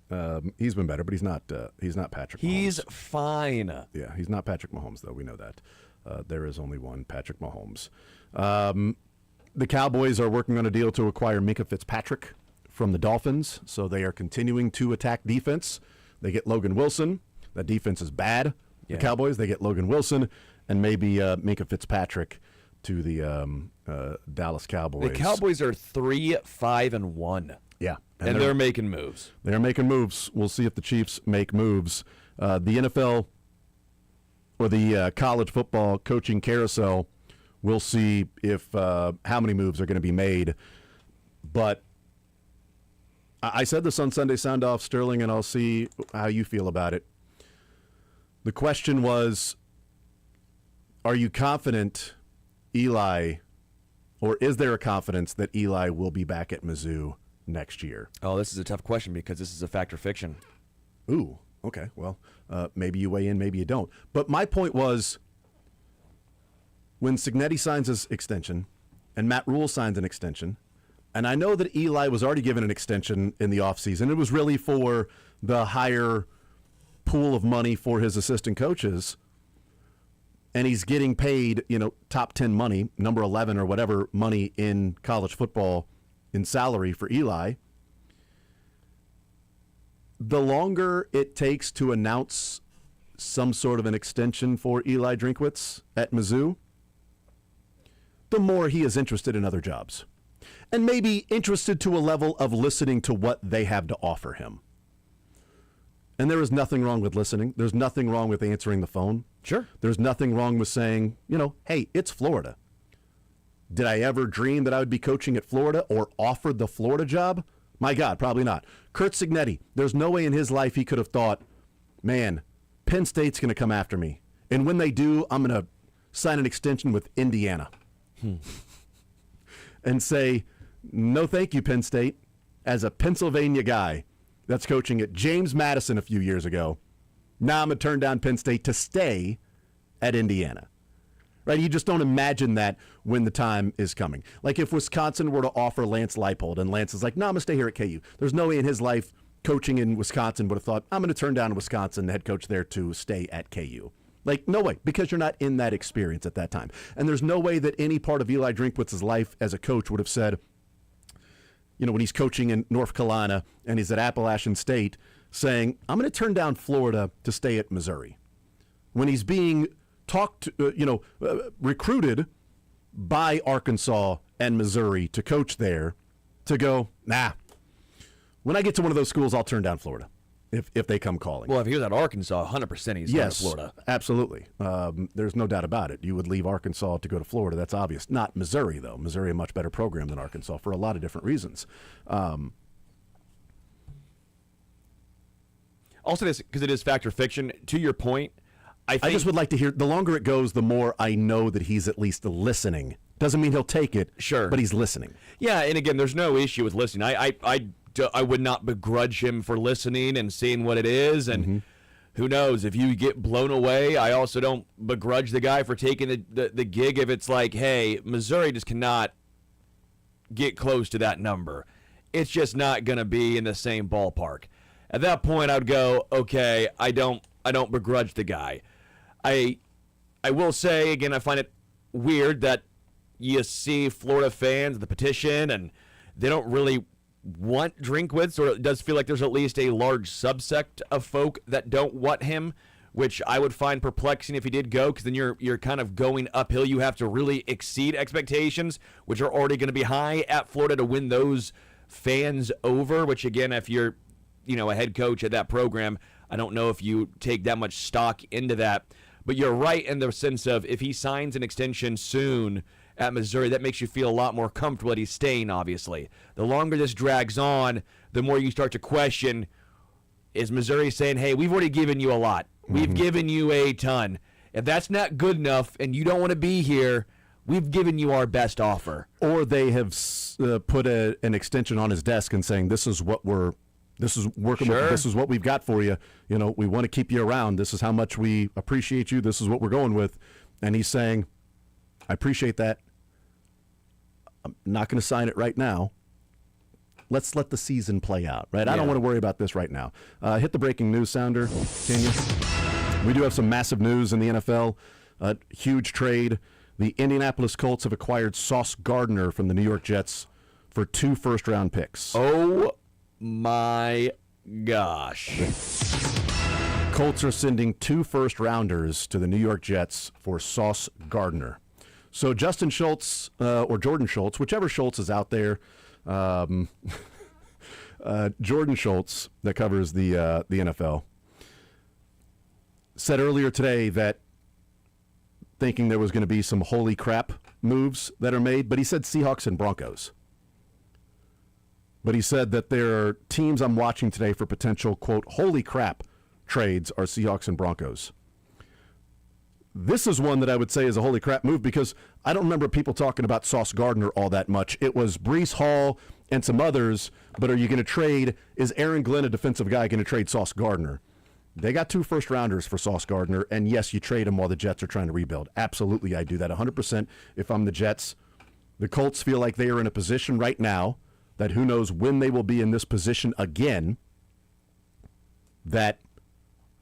But he's not Patrick Mahomes. He's fine. Yeah, he's not Patrick Mahomes, though. We know that. There is only one Patrick Mahomes. The Cowboys are working on a deal to acquire Minkah Fitzpatrick from the Dolphins, so they are continuing to attack defense. They get Logan Wilson. That defense is bad. The Cowboys, they get Logan Wilson and maybe Minkah Fitzpatrick to the Dallas Cowboys. The Cowboys are 3-5-1. Yeah. And they're making moves. They're making moves. We'll see if the Chiefs make moves. The NFL or the college football coaching carousel, we'll see if how many moves are going to be made. But I said this on Sunday Sound Off, Sterling, and I'll see how you feel about it. The question was, are you confident Eli, or is there a confidence that Eli will be back at Mizzou next year? Oh, this is a tough question because this is a fact or fiction. Ooh, okay. Well, maybe you weigh in, maybe you don't. But my point was, when Cignetti signs his extension and Matt Rule signs an extension, and I know that Eli was already given an extension in the offseason. It was really for the higher pool of money for his assistant coaches, and he's getting paid, top 10 money, number 11 or whatever money in college football in salary for Eli. The longer it takes to announce some sort of an extension for Eli Drinkwitz at Mizzou, the more he is interested in other jobs. And maybe interested to a level of listening to what they have to offer him. And there is nothing wrong with listening. There's nothing wrong with answering the phone. Sure. There's nothing wrong with saying, hey, it's Florida. Did I ever dream that I would be coaching at Florida or offered the Florida job? My God, probably not. Curt Cignetti, there's no way in his life he could have thought, man, Penn State's going to come after me. And when they do, I'm going to sign an extension with Indiana. And say, no thank you, Penn State. As a Pennsylvania guy that's coaching at James Madison a few years ago, now I'm going to turn down Penn State to stay at Indiana. Right? You just don't imagine that when the time is coming. Like if Wisconsin were to offer Lance Leipold and Lance is like, no, I'm going to stay here at KU. There's no way in his life coaching in Wisconsin would have thought, I'm going to turn down Wisconsin, the head coach there, to stay at KU. Like, no way, because you're not in that experience at that time. And there's no way that any part of Eli Drinkwitz's life as a coach would have said, when he's coaching in North Carolina and he's at Appalachian State, saying, I'm going to turn down Florida to stay at Missouri. When he's being recruited by Arkansas and Missouri to coach there, to go, nah, when I get to one of those schools, I'll turn down Florida. If they come calling. Well, if he was at Arkansas, 100% he's going to Florida. Absolutely. There's no doubt about it. You would leave Arkansas to go to Florida. That's obvious. Not Missouri, though. Missouri, a much better program than Arkansas for a lot of different reasons. Also, because it is fact or fiction, to your point, I just would like to hear, the longer it goes, the more I know that he's at least listening. Doesn't mean he'll take it, sure, but he's listening. Yeah, and again, there's no issue with listening. I I would not begrudge him for listening and seeing what it is. And who knows, if you get blown away, I also don't begrudge the guy for taking the gig if it's like, hey, Missouri just cannot get close to that number. It's just not going to be in the same ballpark. At that point, I would go, okay, I don't begrudge the guy. I will say, again, I find it weird that you see Florida fans, the petition, and they don't really want Drinkwitz, or it does feel like there's at least a large subsect of folk that don't want him, which I would find perplexing if he did go, because then you're kind of going uphill. You have to really exceed expectations, which are already going to be high at Florida, to win those fans over, which, again, if you're a head coach at that program, I don't know if you take that much stock into that. But you're right in the sense of if he signs an extension soon at Missouri, that makes you feel a lot more comfortable that he's staying, obviously. The longer this drags on, the more you start to question, is Missouri saying, hey, we've already given you a lot. We've given you a ton. If that's not good enough and you don't want to be here, we've given you our best offer. Or they have put an extension on his desk and saying, this is what this is working. Sure. This is what we've got for you. We want to keep you around. This is how much we appreciate you. This is what we're going with. And he's saying, I appreciate that. I'm not going to sign it right now. Let's let the season play out, right? I don't want to worry about this right now. Hit the breaking news sounder, can you? We do have some massive news in the NFL. Huge trade. The Indianapolis Colts have acquired Sauce Gardner from the New York Jets for 2 first-round picks. Oh, my gosh. Colts are sending 2 first-rounders to the New York Jets for Sauce Gardner. So Justin Schultz or Jordan Schultz, whichever Schultz is out there, Jordan Schultz, that covers the NFL, said earlier today that thinking there was going to be some holy crap moves that are made, but he said Seahawks and Broncos. But he said that there are teams I'm watching today for potential, quote, holy crap trades are Seahawks and Broncos. This is one that I would say is a holy crap move because I don't remember people talking about Sauce Gardner all that much. It was Breece Hall and some others, but are you going to trade, is Aaron Glenn, a defensive guy, going to trade Sauce Gardner? They got 2 first-rounders for Sauce Gardner, and yes, you trade him while the Jets are trying to rebuild. Absolutely, I do that 100% if I'm the Jets. The Colts feel like they are in a position right now that who knows when they will be in this position again, that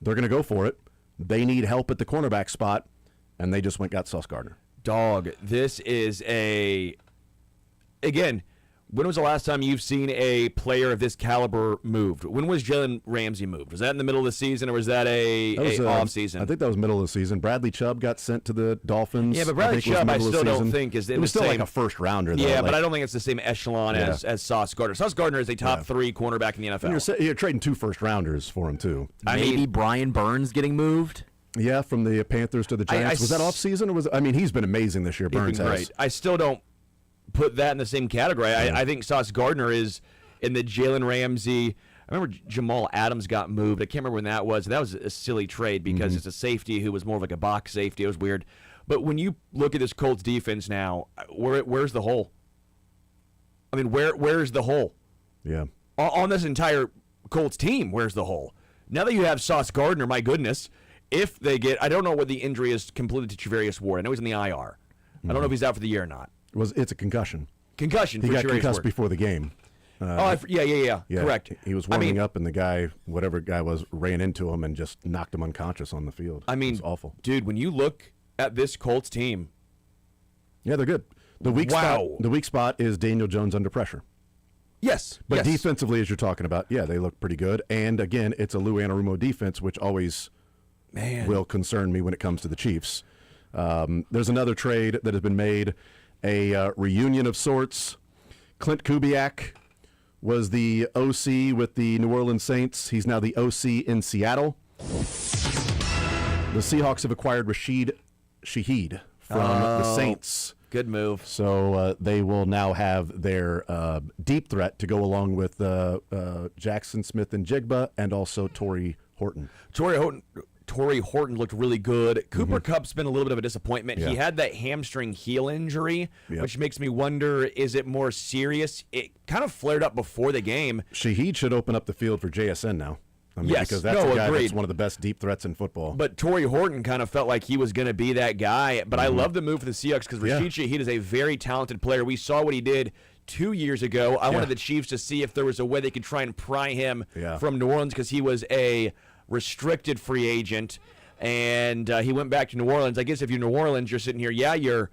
they're going to go for it. They need help at the cornerback spot, and they just went got Sauce Gardner. Dog, this is again, when was the last time you've seen a player of this caliber moved? When was Jalen Ramsey moved? Was that in the middle of the season, or was that a off season? I think that was middle of the season. Bradley Chubb got sent to the Dolphins. Yeah, but Bradley Chubb, I still don't think is it was still like a first rounder. Though. Yeah, but I don't think it's the same echelon as Sauce Gardner. Sauce Gardner is a top 3 cornerback in the NFL. And you're trading 2 first rounders for him too. Maybe Brian Burns getting moved. Yeah, from the Panthers to the Giants. Was that off season or was? I mean, he's been amazing this year. Burns has. Great. I still don't put that in the same category. I think Sauce Gardner is in the Jalen Ramsey. I remember Jamal Adams got moved. I can't remember when that was. That was a silly trade because it's a safety who was more of like a box safety. It was weird. But when you look at this Colts defense now, where's the hole? I mean, where's the hole? Yeah. On this entire Colts team, where's the hole? Now that you have Sauce Gardner, my goodness, if they get, I don't know what the injury is completely to Travarius Ward. I know he's in the IR. I don't know if he's out for the year or not. It's a concussion. Concussion. He for got Travarius concussed Ward. before the game. Yeah. Correct. He was warming up, and the guy, whatever guy was, ran into him and just knocked him unconscious on the field. I mean, it was awful. Dude, when you look at this Colts team, yeah, they're good. The weak spot is Daniel Jones under pressure. Yes, but defensively, as you're talking about, yeah, they look pretty good. And again, it's a Lou Anarumo defense, which always will concern me when it comes to the Chiefs. There's another trade that has been made, a reunion of sorts. Clint Kubiak was the OC with the New Orleans Saints. He's now the OC in Seattle. The Seahawks have acquired Rashid Shaheed from the Saints. Good move. So they will now have their deep threat to go along with Jackson Smith and Jigba and also Torrey Horton. Torrey Horton looked really good. Cooper Kupp's been a little bit of a disappointment. Yeah. He had that hamstring heel injury, Yep. which makes me wonder, is it more serious? It kind of flared up before the game. Shaheed should open up the field for JSN now. I mean, Yes. because that's No, a guy agreed. that's one of the best deep threats in football. But Torrey Horton kind of felt like he was going to be that guy. But I love the move for the Seahawks because Yeah. Rashid Shaheed is a very talented player. We saw what he did 2 years ago. I wanted the Chiefs to see if there was a way they could try and pry him from New Orleans because he was a restricted free agent. And he went back to New Orleans. I guess if you're New Orleans, you're sitting here, you're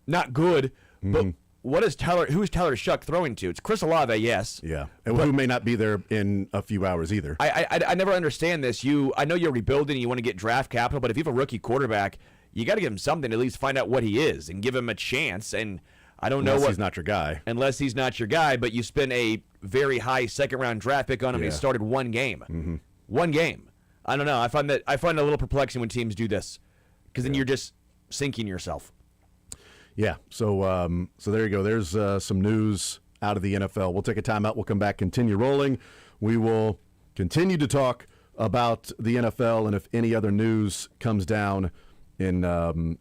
not good, but what is Tyler? Who's Tyler Shuck throwing to? It's Chris Olave, yes. yeah, and who may not be there in a few hours either. I never understand this. I know you're rebuilding and you want to get draft capital, but if you have a rookie quarterback, you got to give him something to at least find out what he is and give him a chance. And I don't know Unless what he's not your guy. unless he's not your guy, but you spend a very high second-round draft pick on him. And he Yeah. started one game. One game. I don't know. I find it a little perplexing when teams do this because then you're just sinking yourself. Yeah, so there you go. There's some news out of the NFL. We'll take a timeout. We'll come back, continue rolling. We will continue to talk about the NFL and if any other news comes down in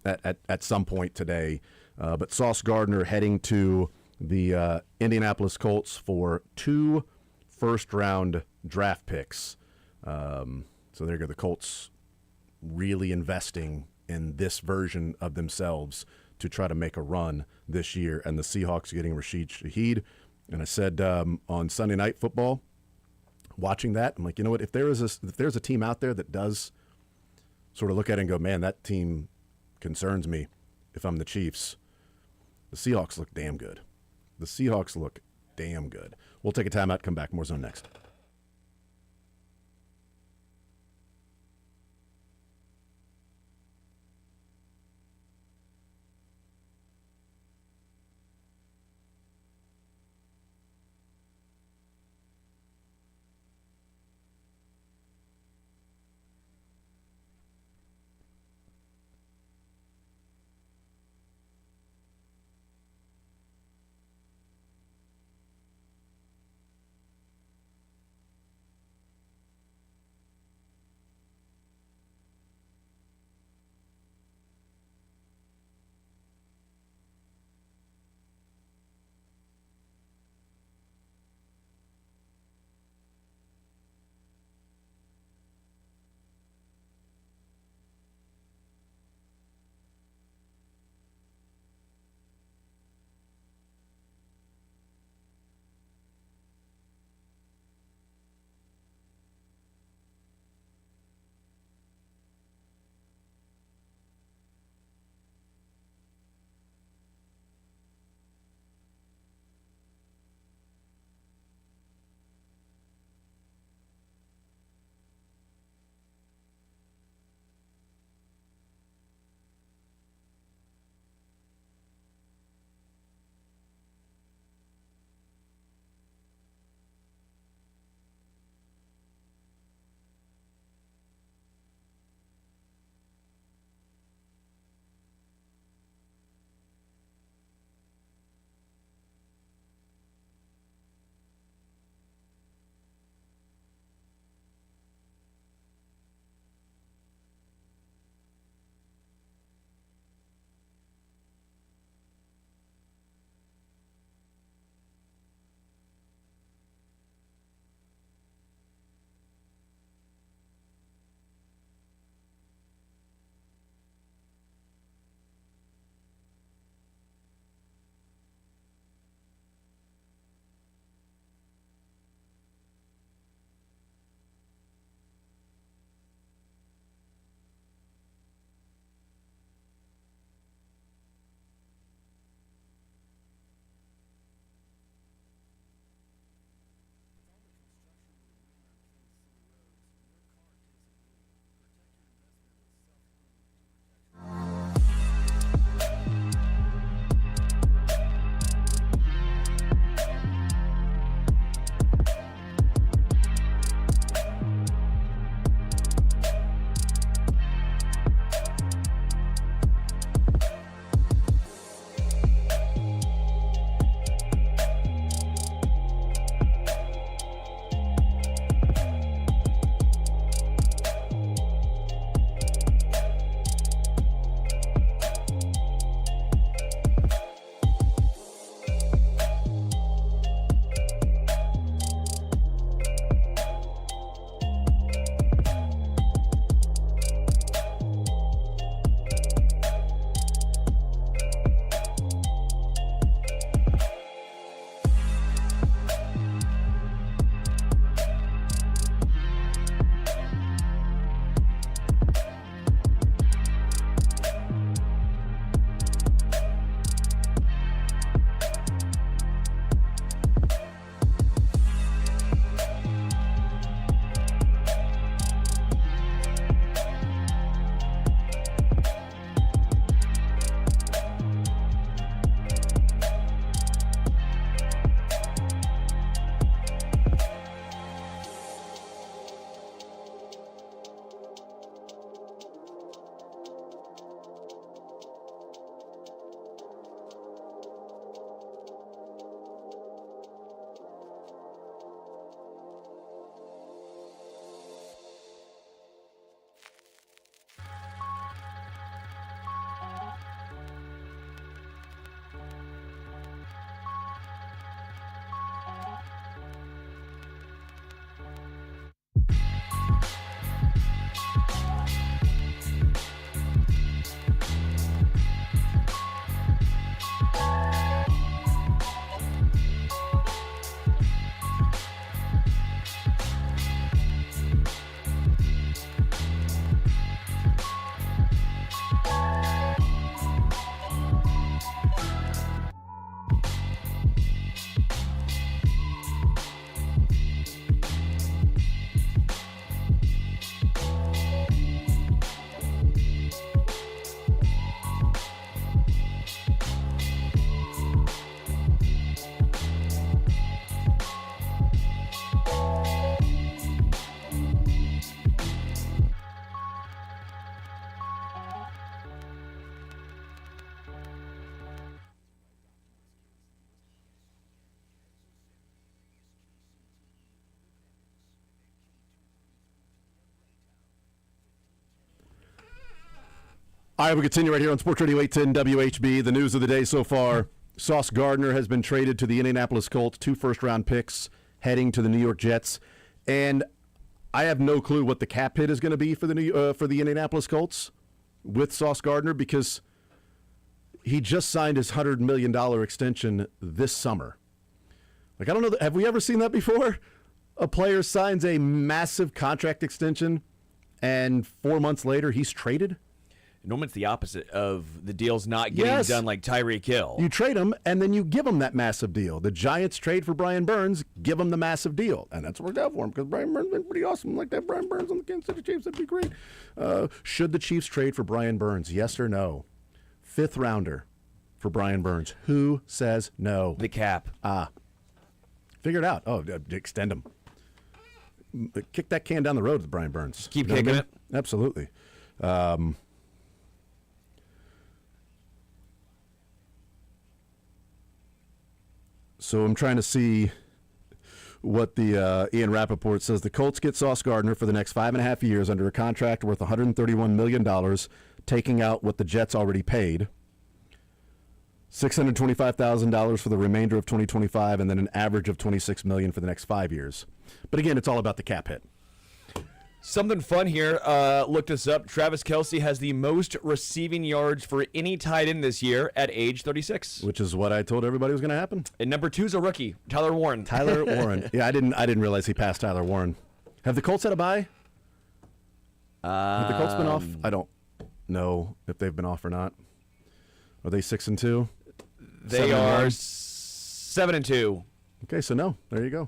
at some point today. But Sauce Gardner heading to the Indianapolis Colts for 2 first-round draft picks. So there you go. The Colts really investing in this version of themselves to try to make a run this year, and the Seahawks getting Rashid Shaheed. And I said on Sunday Night Football, watching that, I'm like, you know what? If there's a team out there that does sort of look at it and go, man, that team concerns me if I'm the Chiefs, the Seahawks look damn good. The Seahawks look damn good. We'll take a timeout, come back. More Zone next. All right, we continue right here on Sports Radio 810 WHB. The news of the day so far, Sauce Gardner has been traded to the Indianapolis Colts, 2 first-round picks heading to the New York Jets. And I have no clue what the cap hit is going to be for the Indianapolis Colts with Sauce Gardner because he just signed his $100 million extension this summer. Like, I don't know, have we ever seen that before? A player signs a massive contract extension and 4 months later he's traded? Normally it's the opposite of the deal's not getting done like Tyreek Hill. You trade him, and then you give him that massive deal. The Giants trade for Brian Burns, give him the massive deal. And that's worked out for him because Brian Burns has been pretty awesome. Like that Brian Burns on the Kansas City Chiefs, that'd be great. Should the Chiefs trade for Brian Burns, yes or no? 5th rounder for Brian Burns. Who says no? The cap. Figure it out. Oh, extend him. Kick that can down the road with Brian Burns. Keep kicking it. Absolutely. So I'm trying to see what the Ian Rappaport says. The Colts get Sauce Gardner for the next 5.5 years under a contract worth $131 million, taking out what the Jets already paid. $625,000 for the remainder of 2025, and then an average of $26 million for the next 5 years. But again, it's all about the cap hit. Something fun here. Looked this up. Travis Kelce has the most receiving yards for any tight end this year at age 36. Which is what I told everybody was going to happen. And number 2 is a rookie, Tyler Warren. Tyler Warren. Yeah, I didn't realize he passed Tyler Warren. Have the Colts had a bye? Have the Colts been off? I don't know if they've been off or not. Are they 6-2? They are 7-2. Okay, so no. There you go.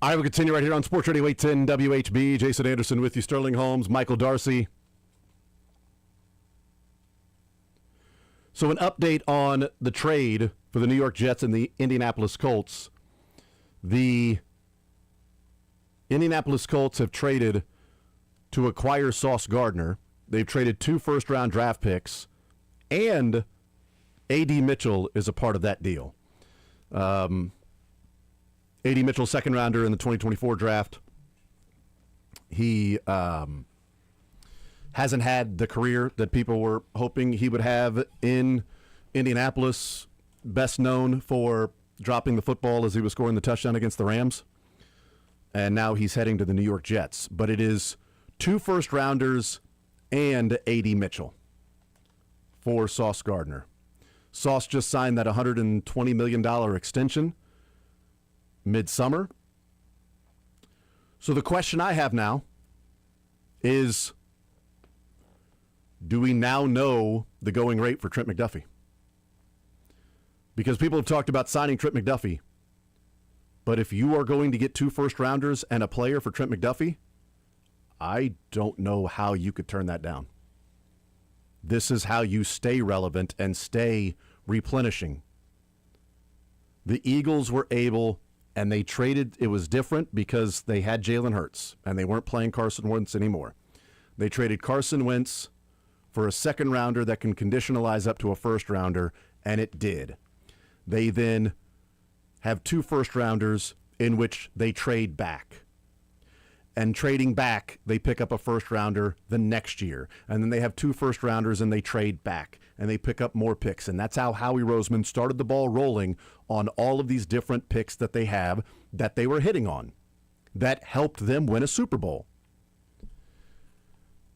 All right, we'll continue right here on Sports Radio 810 WHB. Jason Anderson with you, Sterling Holmes, Michael Darcy. So an update on the trade for the New York Jets and the Indianapolis Colts. The Indianapolis Colts have traded to acquire Sauce Gardner. They've traded 2 first-round draft picks, and A.D. Mitchell is a part of that deal. A.D. Mitchell, second-rounder in the 2024 draft. He hasn't had the career that people were hoping he would have in Indianapolis, best known for dropping the football as he was scoring the touchdown against the Rams. And now he's heading to the New York Jets. But it is 2 first-rounders and A.D. Mitchell for Sauce Gardner. Sauce just signed that $120 million extension midsummer. So the question I have now is, do we now know the going rate for Trent McDuffie? Because people have talked about signing Trent McDuffie, but if you are going to get 2 first-rounders and a player for Trent McDuffie, I don't know how you could turn that down. This is how you stay relevant and stay replenishing. The Eagles were able, and they traded. It was different because they had Jalen Hurts, and they weren't playing Carson Wentz anymore. They traded Carson Wentz for a second-rounder that can conditionalize up to a first-rounder, and it did. They then have 2 first-rounders in which they trade back. And trading back, they pick up a first-rounder the next year. And then they have 2 first-rounders and they trade back. And they pick up more picks. And that's how Howie Roseman started the ball rolling on all of these different picks that they have that they were hitting on that helped them win a Super Bowl.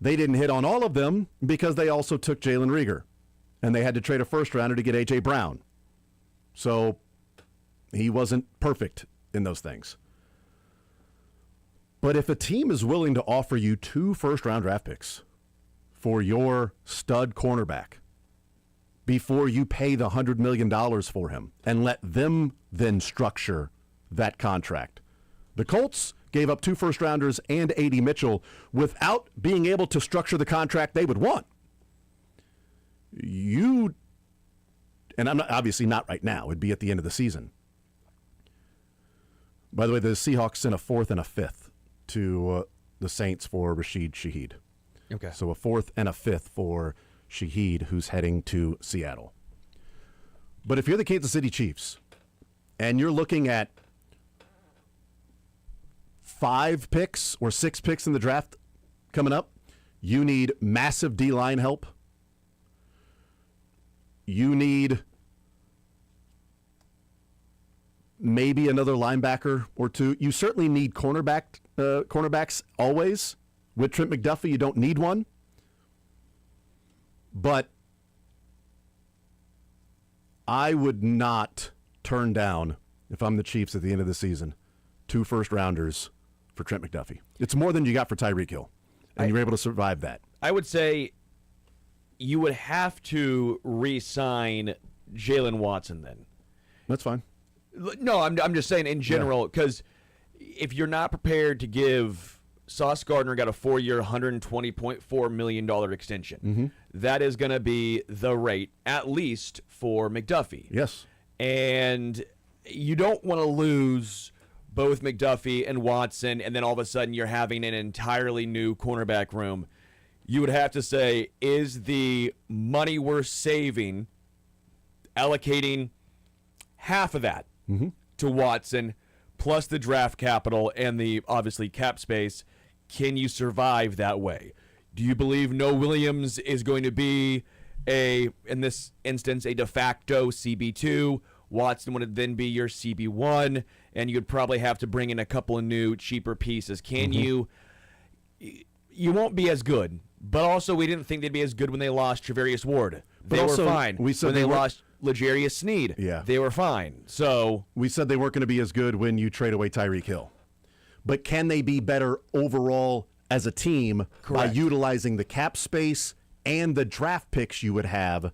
They didn't hit on all of them because they also took Jalen Reagor. And they had to trade a first-rounder to get A.J. Brown. So he wasn't perfect in those things. But if a team is willing to offer you 2 first-round draft picks for your stud cornerback before you pay the $100 million for him and let them then structure that contract. The Colts gave up 2 first-rounders and A.D. Mitchell without being able to structure the contract they would want. And I'm not, obviously not right now. It'd be at the end of the season. By the way, the Seahawks sent a 4th and a 5th to the Saints for Rashid Shaheed. Okay. So a 4th and a 5th for Shaheed, who's heading to Seattle. But if you're the Kansas City Chiefs and you're looking at 5 picks or 6 picks in the draft coming up, you need massive D-line help. You need maybe another linebacker or 2. You certainly need cornerbacks always. With Trent McDuffie, you don't need one. But I would not turn down, if I'm the Chiefs at the end of the season, 2 first-rounders for Trent McDuffie. It's more than you got for Tyreek Hill, and you were able to survive that. I would say you would have to re-sign Jalen Watson then. That's fine. No, I'm just saying in general, because if you're not prepared to give Sauce Gardner got a 4-year, $120.4 million extension. Mm-hmm. That is going to be the rate, at least for McDuffie. Yes. And you don't want to lose both McDuffie and Watson, and then all of a sudden you're having an entirely new cornerback room. You would have to say, is the money we're saving allocating half of that to Watson, plus the draft capital and the, obviously, cap space? Can you survive that way? Do you believe Noah Williams is going to be, in this instance, a de facto CB2? Watson would then be your CB1, and you'd probably have to bring in a couple of new, cheaper pieces. Can you? You won't be as good, but also we didn't think they'd be as good when they lost Trevarius Ward. They were fine. We said when they lost L'Jarius Sneed, they were fine. So we said they weren't going to be as good when you trade away Tyreek Hill. But can they be better overall as a team by utilizing the cap space and the draft picks you would have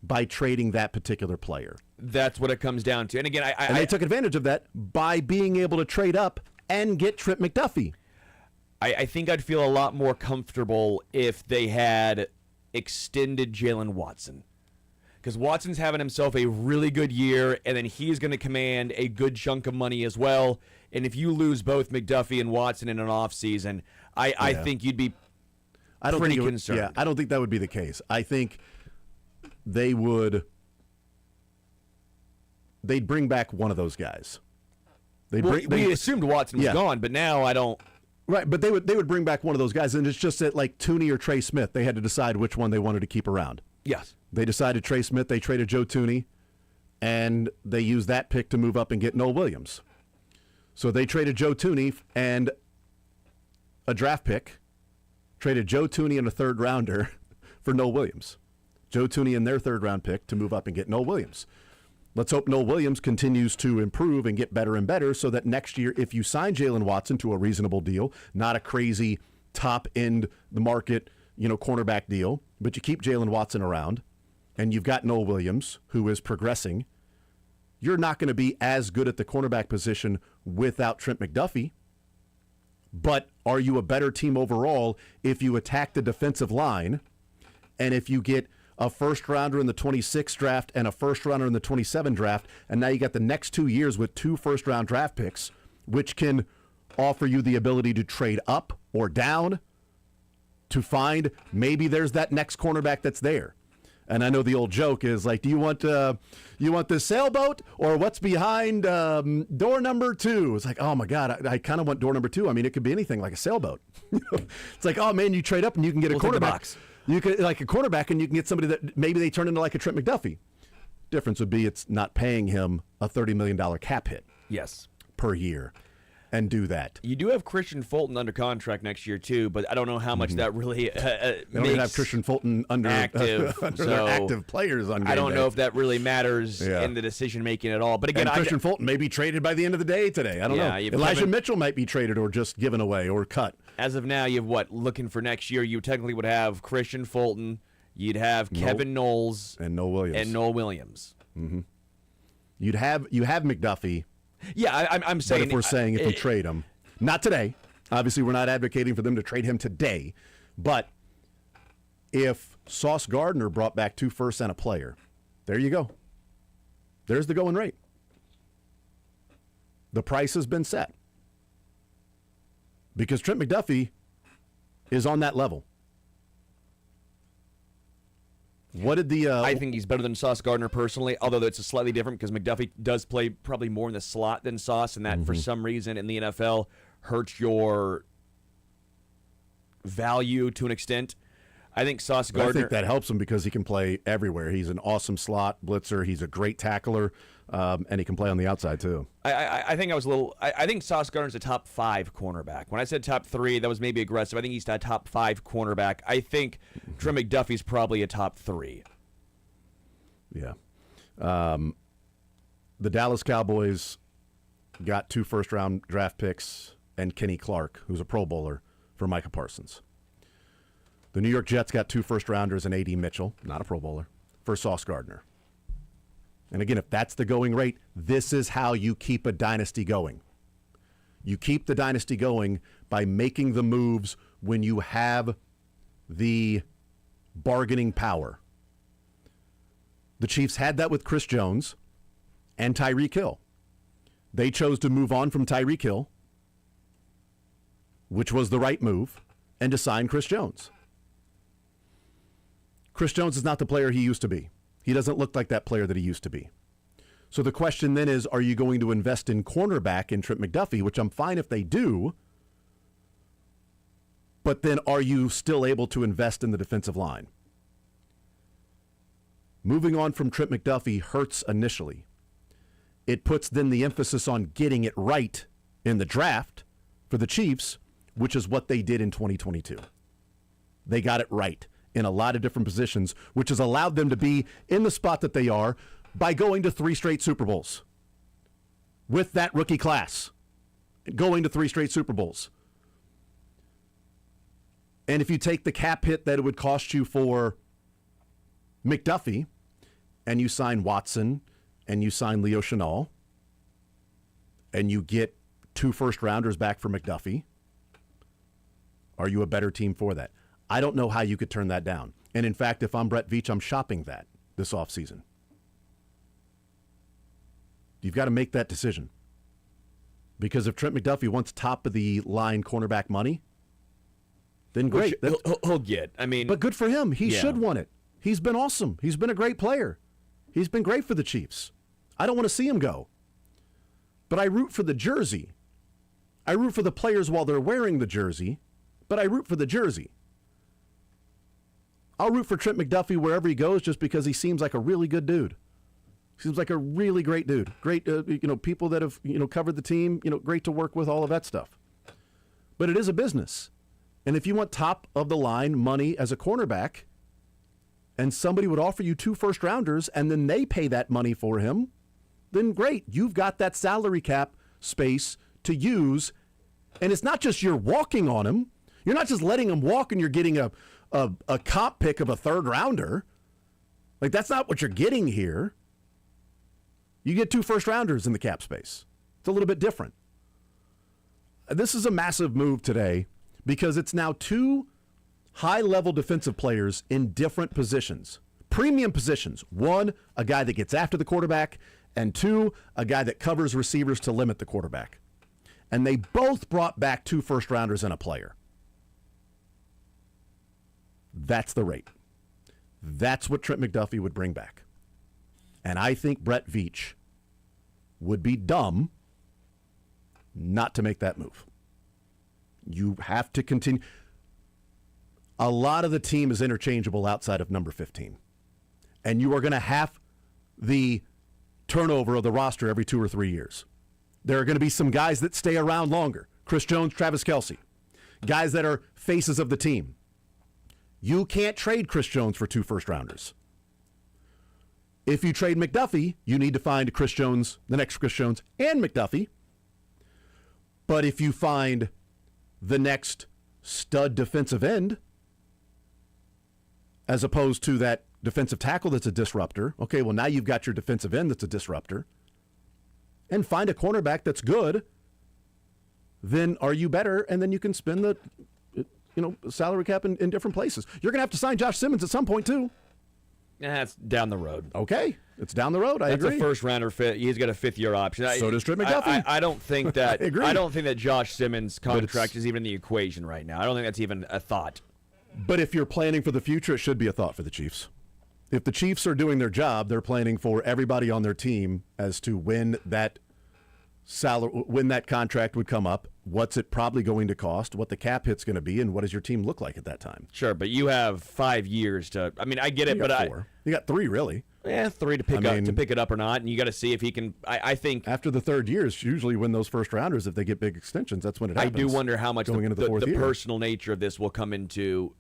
by trading that particular player? That's what it comes down to. And again, they took advantage of that by being able to trade up and get Trent McDuffie. I think I'd feel a lot more comfortable if they had extended Jalen Watson. Because Watson's having himself a really good year, and then he's going to command a good chunk of money as well. And if you lose both McDuffie and Watson in an offseason, I think you'd be pretty concerned. Yeah, I don't think that would be the case. I think they'd bring back one of those guys. We assumed Watson was gone, but now I don't. Right, but they would bring back one of those guys, and it's just that like Tooney or Trey Smith, they had to decide which one they wanted to keep around. Yes. They decided Trey Smith, they traded Joe Tooney, and they used that pick to move up and get Noel Williams. So they traded Joe Tooney and a draft pick, traded Joe Tooney and a third rounder for Noel Williams. Joe Tooney and their third round pick to move up and get Noel Williams. Let's hope Noel Williams continues to improve and get better and better so that next year, if you sign Jalen Watson to a reasonable deal, not a crazy top end the market, cornerback deal, but you keep Jalen Watson around and you've got Noel Williams who is progressing, you're not going to be as good at the cornerback position without Trent McDuffie. But are you a better team overall if you attack the defensive line and if you get a first rounder in the 26 draft and a first rounder in the 27 draft, and now you got the next 2 years with 2 first round draft picks, which can offer you the ability to trade up or down to find maybe there's that next cornerback that's there. And I know the old joke is like, do you want the sailboat or what's behind door number 2? It's like, oh my God, I kind of want door number 2. I mean, it could be anything like a sailboat. It's like, oh man, you trade up and you can get a cornerback. You could like a cornerback, and you can get somebody that maybe they turn into like a Trent McDuffie. Difference would be it's not paying him a $30 million cap hit. Yes. Per year, and do that. You do have Christian Fulton under contract next year too, but I don't know how much that really They don't even have Christian Fulton under active. under So their active players on game I don't day. know if that really matters in the decision making at all. But again, and Christian Fulton may be traded by the end of the day today. I don't know. Elijah Mitchell might be traded or just given away or cut. As of now, you have looking for next year, you technically would have Christian Fulton, you'd have Kevin Knowles and Noel Williams. Mm-hmm. You have McDuffie. Yeah, I'm saying. But if we're saying if we trade him, not today. Obviously, we're not advocating for them to trade him today. But if Sauce Gardner brought back 2 firsts and a player, there you go. There's the going rate. The price has been set. Because Trent McDuffie is on that level. What did the... I think he's better than Sauce Gardner personally, although it's a slightly different because McDuffie does play probably more in the slot than Sauce, and that for some reason in the NFL hurts your value to an extent. I think Sauce Gardner... I think that helps him because he can play everywhere. He's an awesome slot blitzer. He's a great tackler, and he can play on the outside too. I think I was a little... I think Sauce Gardner's a top 5 cornerback. When I said top 3, that was maybe aggressive. I think he's a top 5 cornerback. I think Trent McDuffie's probably a top 3. Yeah. The Dallas Cowboys got 2 first-round draft picks and Kenny Clark, who's a Pro Bowler, for Micah Parsons. The New York Jets got 2 first-rounders and A.D. Mitchell, not a Pro Bowler, for Sauce Gardner. And again, if that's the going rate, this is how you keep a dynasty going. You keep the dynasty going by making the moves when you have the bargaining power. The Chiefs had that with Chris Jones and Tyreek Hill. They chose to move on from Tyreek Hill, which was the right move, and to sign Chris Jones. Chris Jones is not the player he used to be. He doesn't look like that player that he used to be. So the question then is, are you going to invest in cornerback in Trent McDuffie, which I'm fine if they do, but then are you still able to invest in the defensive line? Moving on from Trent McDuffie hurts initially. It puts then the emphasis on getting it right in the draft for the Chiefs, which is what they did in 2022. They got it right in a lot of different positions, which has allowed them to be in the spot that they are by going to 3 straight Super Bowls with that rookie class, going to 3 straight Super Bowls. And if you take the cap hit that it would cost you for McDuffie and you sign Watson and you sign Leo Chenal and you get 2 first-rounders back for McDuffie, are you a better team for that? I don't know how you could turn that down. And in fact, if I'm Brett Veach, I'm shopping that this offseason. You've got to make that decision. Because if Trent McDuffie wants top-of-the-line cornerback money, then great. He'll get. I mean, but good for him. He should want it. He's been awesome. He's been a great player. He's been great for the Chiefs. I don't want to see him go. But I root for the jersey. I root for the players while they're wearing the jersey, but I root for the jersey. I'll root for Trent McDuffie wherever he goes just because he seems like a really good dude. Seems like a really great dude. Great, people that have, covered the team, great to work with, all of that stuff. But it is a business. And if you want top of the line money as a cornerback, and somebody would offer you 2 first-rounders and then they pay that money for him, then great. You've got that salary cap space to use. And it's not just you're walking on him. You're not just letting him walk and you're getting a comp pick of a 3rd-rounder. Like, that's not what you're getting here. You get 2 first-rounders in the cap space. It's a little bit different. This is a massive move today because it's now 2 high-level defensive players in different positions. Premium positions. 1, a guy that gets after the quarterback, and 2, a guy that covers receivers to limit the quarterback. And they both brought back 2 first-rounders and a player. That's the rate. That's what Trent McDuffie would bring back. And I think Brett Veach would be dumb not to make that move. You have to continue. A lot of the team is interchangeable outside of number 15. And you are going to have the turnover of the roster every 2 or 3 years. There are going to be some guys that stay around longer. Chris Jones, Travis Kelce. Guys that are faces of the team. You can't trade Chris Jones for 2 first-rounders. If you trade McDuffie, you need to find Chris Jones, the next Chris Jones, and McDuffie. But if you find the next stud defensive end, as opposed to that defensive tackle that's a disruptor, okay, well, now you've got your defensive end that's a disruptor, and find a cornerback that's good, then are you better? And then you can spend the salary cap in different places. You're going to have to sign Josh Simmons at some point, too. That's down the road. Okay, it's down the road. I agree. That's a first-rounder fit. He's got a 5th-year option. So does Trent McDuffie. I don't think that. I agree. I don't think that Josh Simmons' contract is even in the equation right now. I don't think that's even a thought. But if you're planning for the future, it should be a thought for the Chiefs. If the Chiefs are doing their job, they're planning for everybody on their team as to when that contract would come up, what's it probably going to cost, what the cap hit's going to be, and what does your team look like at that time. Sure, but you have 5 years to. I mean, I get it, but 4. You got 3 really. Yeah, 3 to pick it up or not, and you got to see if he can. I think after the 3rd year is usually when those first rounders, if they get big extensions, that's when it happens. I do wonder how much going into the 4th year. personal nature of this will come into.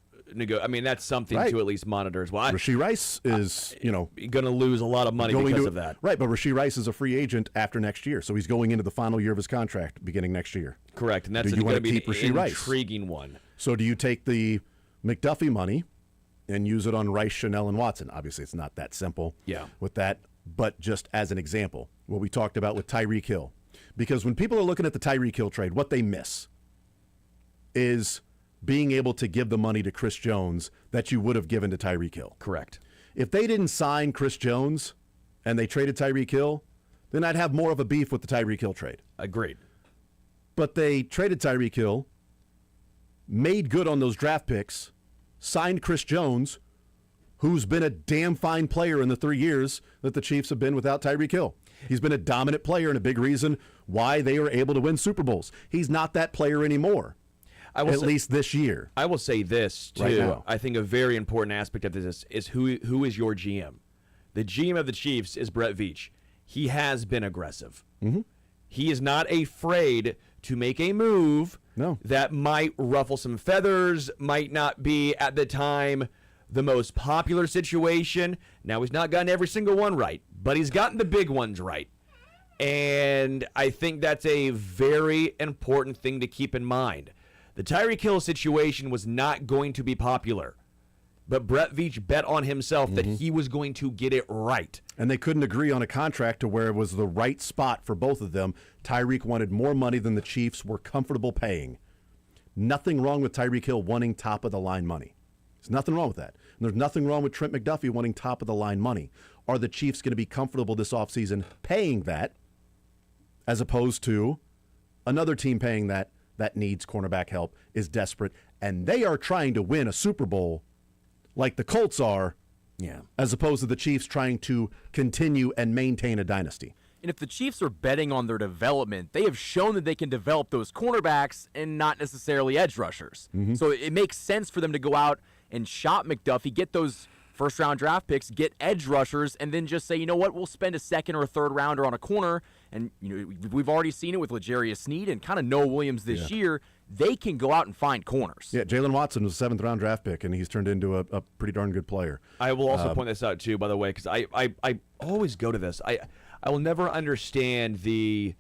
I mean, that's something to at least monitor as well. Rashee Rice is, going to lose a lot of money because of that. Right, but Rashee Rice is a free agent after next year, so he's going into the final year of his contract beginning next year. Correct, and that's going to be an intriguing one. So do you take the McDuffie money and use it on Rice, Chanel, and Watson? Obviously, it's not that simple with that, but just as an example, what we talked about with Tyreek Hill. Because when people are looking at the Tyreek Hill trade, what they miss is being able to give the money to Chris Jones that you would have given to Tyreek Hill. Correct. If they didn't sign Chris Jones and they traded Tyreek Hill, then I'd have more of a beef with the Tyreek Hill trade. Agreed. But they traded Tyreek Hill, made good on those draft picks, signed Chris Jones, who's been a damn fine player in the 3 years that the Chiefs have been without Tyreek Hill. He's been a dominant player and a big reason why they are able to win Super Bowls. He's not that player anymore. At least this year. I will say this, too. Right now. I think a very important aspect of this is who is your GM. The GM of the Chiefs is Brett Veach. He has been aggressive. Mm-hmm. He is not afraid to make a move that might ruffle some feathers, might not be, at the time, the most popular situation. Now, he's not gotten every single one right, but he's gotten the big ones right. And I think that's a very important thing to keep in mind. The Tyreek Hill situation was not going to be popular. but Brett Veach bet on himself that he was going to get it right. And they couldn't agree on a contract to where it was the right spot for both of them. Tyreek wanted more money than the Chiefs were comfortable paying. Nothing wrong with Tyreek Hill wanting top-of-the-line money. There's nothing wrong with that. And there's nothing wrong with Trent McDuffie wanting top-of-the-line money. Are the Chiefs going to be comfortable this offseason paying that as opposed to another team paying that needs cornerback help, is desperate, and they are trying to win a Super Bowl like the Colts are, as opposed to the Chiefs trying to continue and maintain a dynasty. And if the Chiefs are betting on their development, they have shown that they can develop those cornerbacks and not necessarily edge rushers. So it makes sense for them to go out and shop McDuffie, get those first-round draft picks, get edge rushers, and then just say, you know what, we'll spend a second or a third rounder on a corner. And we've already seen it with L'Jarius Sneed and kind of Noah Williams this year. They can go out and find corners. Yeah, Jalen Watson was a seventh-round draft pick, and he's turned into a pretty darn good player. I will also point this out, too, by the way, because I always go to this. I will never understand the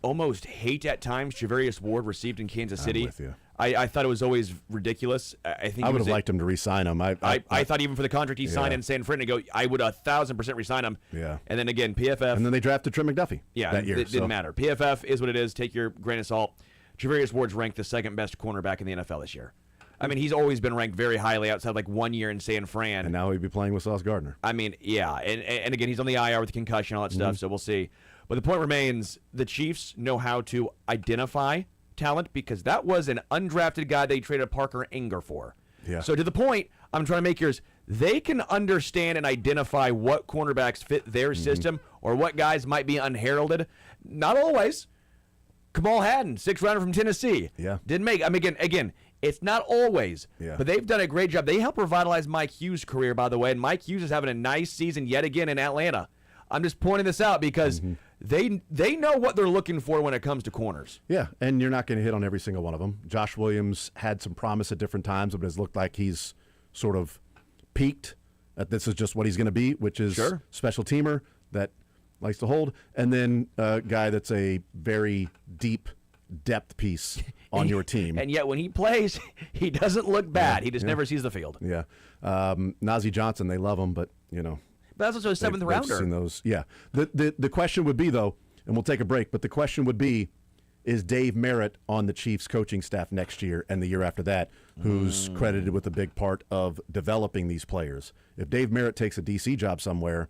almost hate at times Javarius Ward received in Kansas City. I'm with you. I thought it was always ridiculous. I think I would have liked him to re-sign him. I thought even for the contract he signed in San Fran to go, I would 1,000% re-sign him. Yeah. And then again, PFF. And then they drafted Trent McDuffie that year. It didn't matter. PFF is what it is. Take your grain of salt. Javarius Ward's ranked the second best cornerback in the NFL this year. I mean, he's always been ranked very highly outside like 1 year in San Fran. And now he'd be playing with Sauce Gardner. I mean, yeah. And again, he's on the IR with the concussion and all that stuff, so we'll see. But the point remains, the Chiefs know how to identify talent because that was an undrafted guy they traded Parker Enger for. Yeah. So to the point I'm trying to make here is they can understand and identify what cornerbacks fit their system or what guys might be unheralded. Not always. Kamal Hadden, 6th rounder from Tennessee. Yeah. Didn't make. I mean, again, it's not always. Yeah. But they've done a great job. They helped revitalize Mike Hughes' career, by the way, and Mike Hughes is having a nice season yet again in Atlanta. I'm just pointing this out because they know what they're looking for when it comes to corners. Yeah, and you're not going to hit on every single one of them. Josh Williams had some promise at different times, but has looked like he's sort of peaked. That this is just what he's going to be, which is special teamer that likes to hold, and then a guy that's a very deep depth piece on your team. And yet when he plays, he doesn't look bad. He just never sees the field. Yeah. Najee Johnson, they love him, but, But that's also a seventh rounder. They've seen those. Yeah. The question would be, though, and we'll take a break, but the question would be, is Dave Merritt on the Chiefs coaching staff next year and the year after that, who's credited with a big part of developing these players? If Dave Merritt takes a DC job somewhere,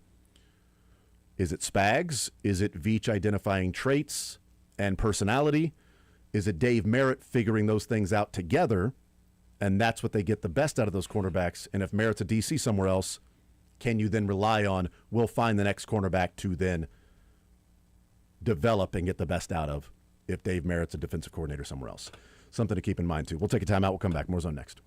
is it Spags? Is it Veach identifying traits and personality? Is it Dave Merritt figuring those things out together, and that's what they get the best out of those cornerbacks? And if Merritt's a DC somewhere else, can you then rely on, we'll find the next cornerback to then develop and get the best out of if Dave Merritt's a defensive coordinator somewhere else? Something to keep in mind, too. We'll take a timeout. We'll come back. More Zone next.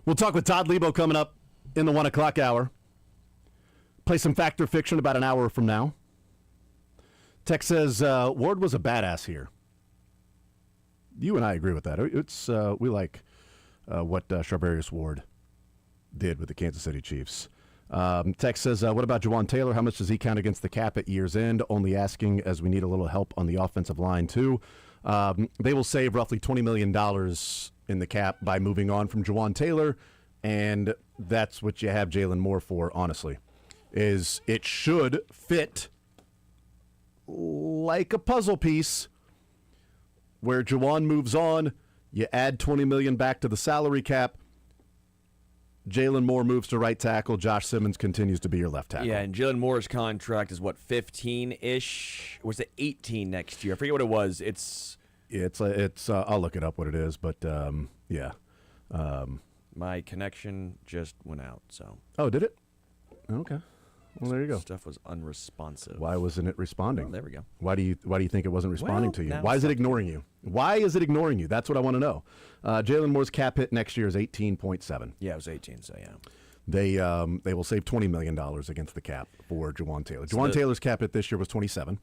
We'll talk with Todd Lebo coming up in the 1 o'clock hour. Play some Fact or Fiction about an hour from now. Tech says Ward was a badass here. You and I agree with that. It's we like what Charvarius Ward did with the Kansas City Chiefs. Tech says, what about Jawan Taylor? How much does he count against the cap at year's end? Only asking as we need a little help on the offensive line, too. They will save roughly $20 million in the cap by moving on from Jawan Taylor, and that's what you have Jalen Moore for, honestly, is it should fit like a puzzle piece where Jawan moves on, you add $20 million back to the salary cap, Jalen Moore moves to right tackle. Josh Simmons continues to be your left tackle. Yeah, and Jalen Moore's contract is what, 15-ish? Or was it 18 next year? I forget what it was. It's I'll look it up what it is, but yeah. My connection just went out. So. Oh, did it? Okay. Well, there you go. Stuff was unresponsive. Why wasn't it responding? Oh, there we go. Why do you think it wasn't responding to you? now Why is it it's ignoring you? Why is it ignoring you? That's what I want to know. Jalen Moore's cap hit next year is 18.7. Yeah, it was 18. So yeah. They will save $20 million against the cap for Jawan Taylor. Jawan Taylor's cap hit this year was 27.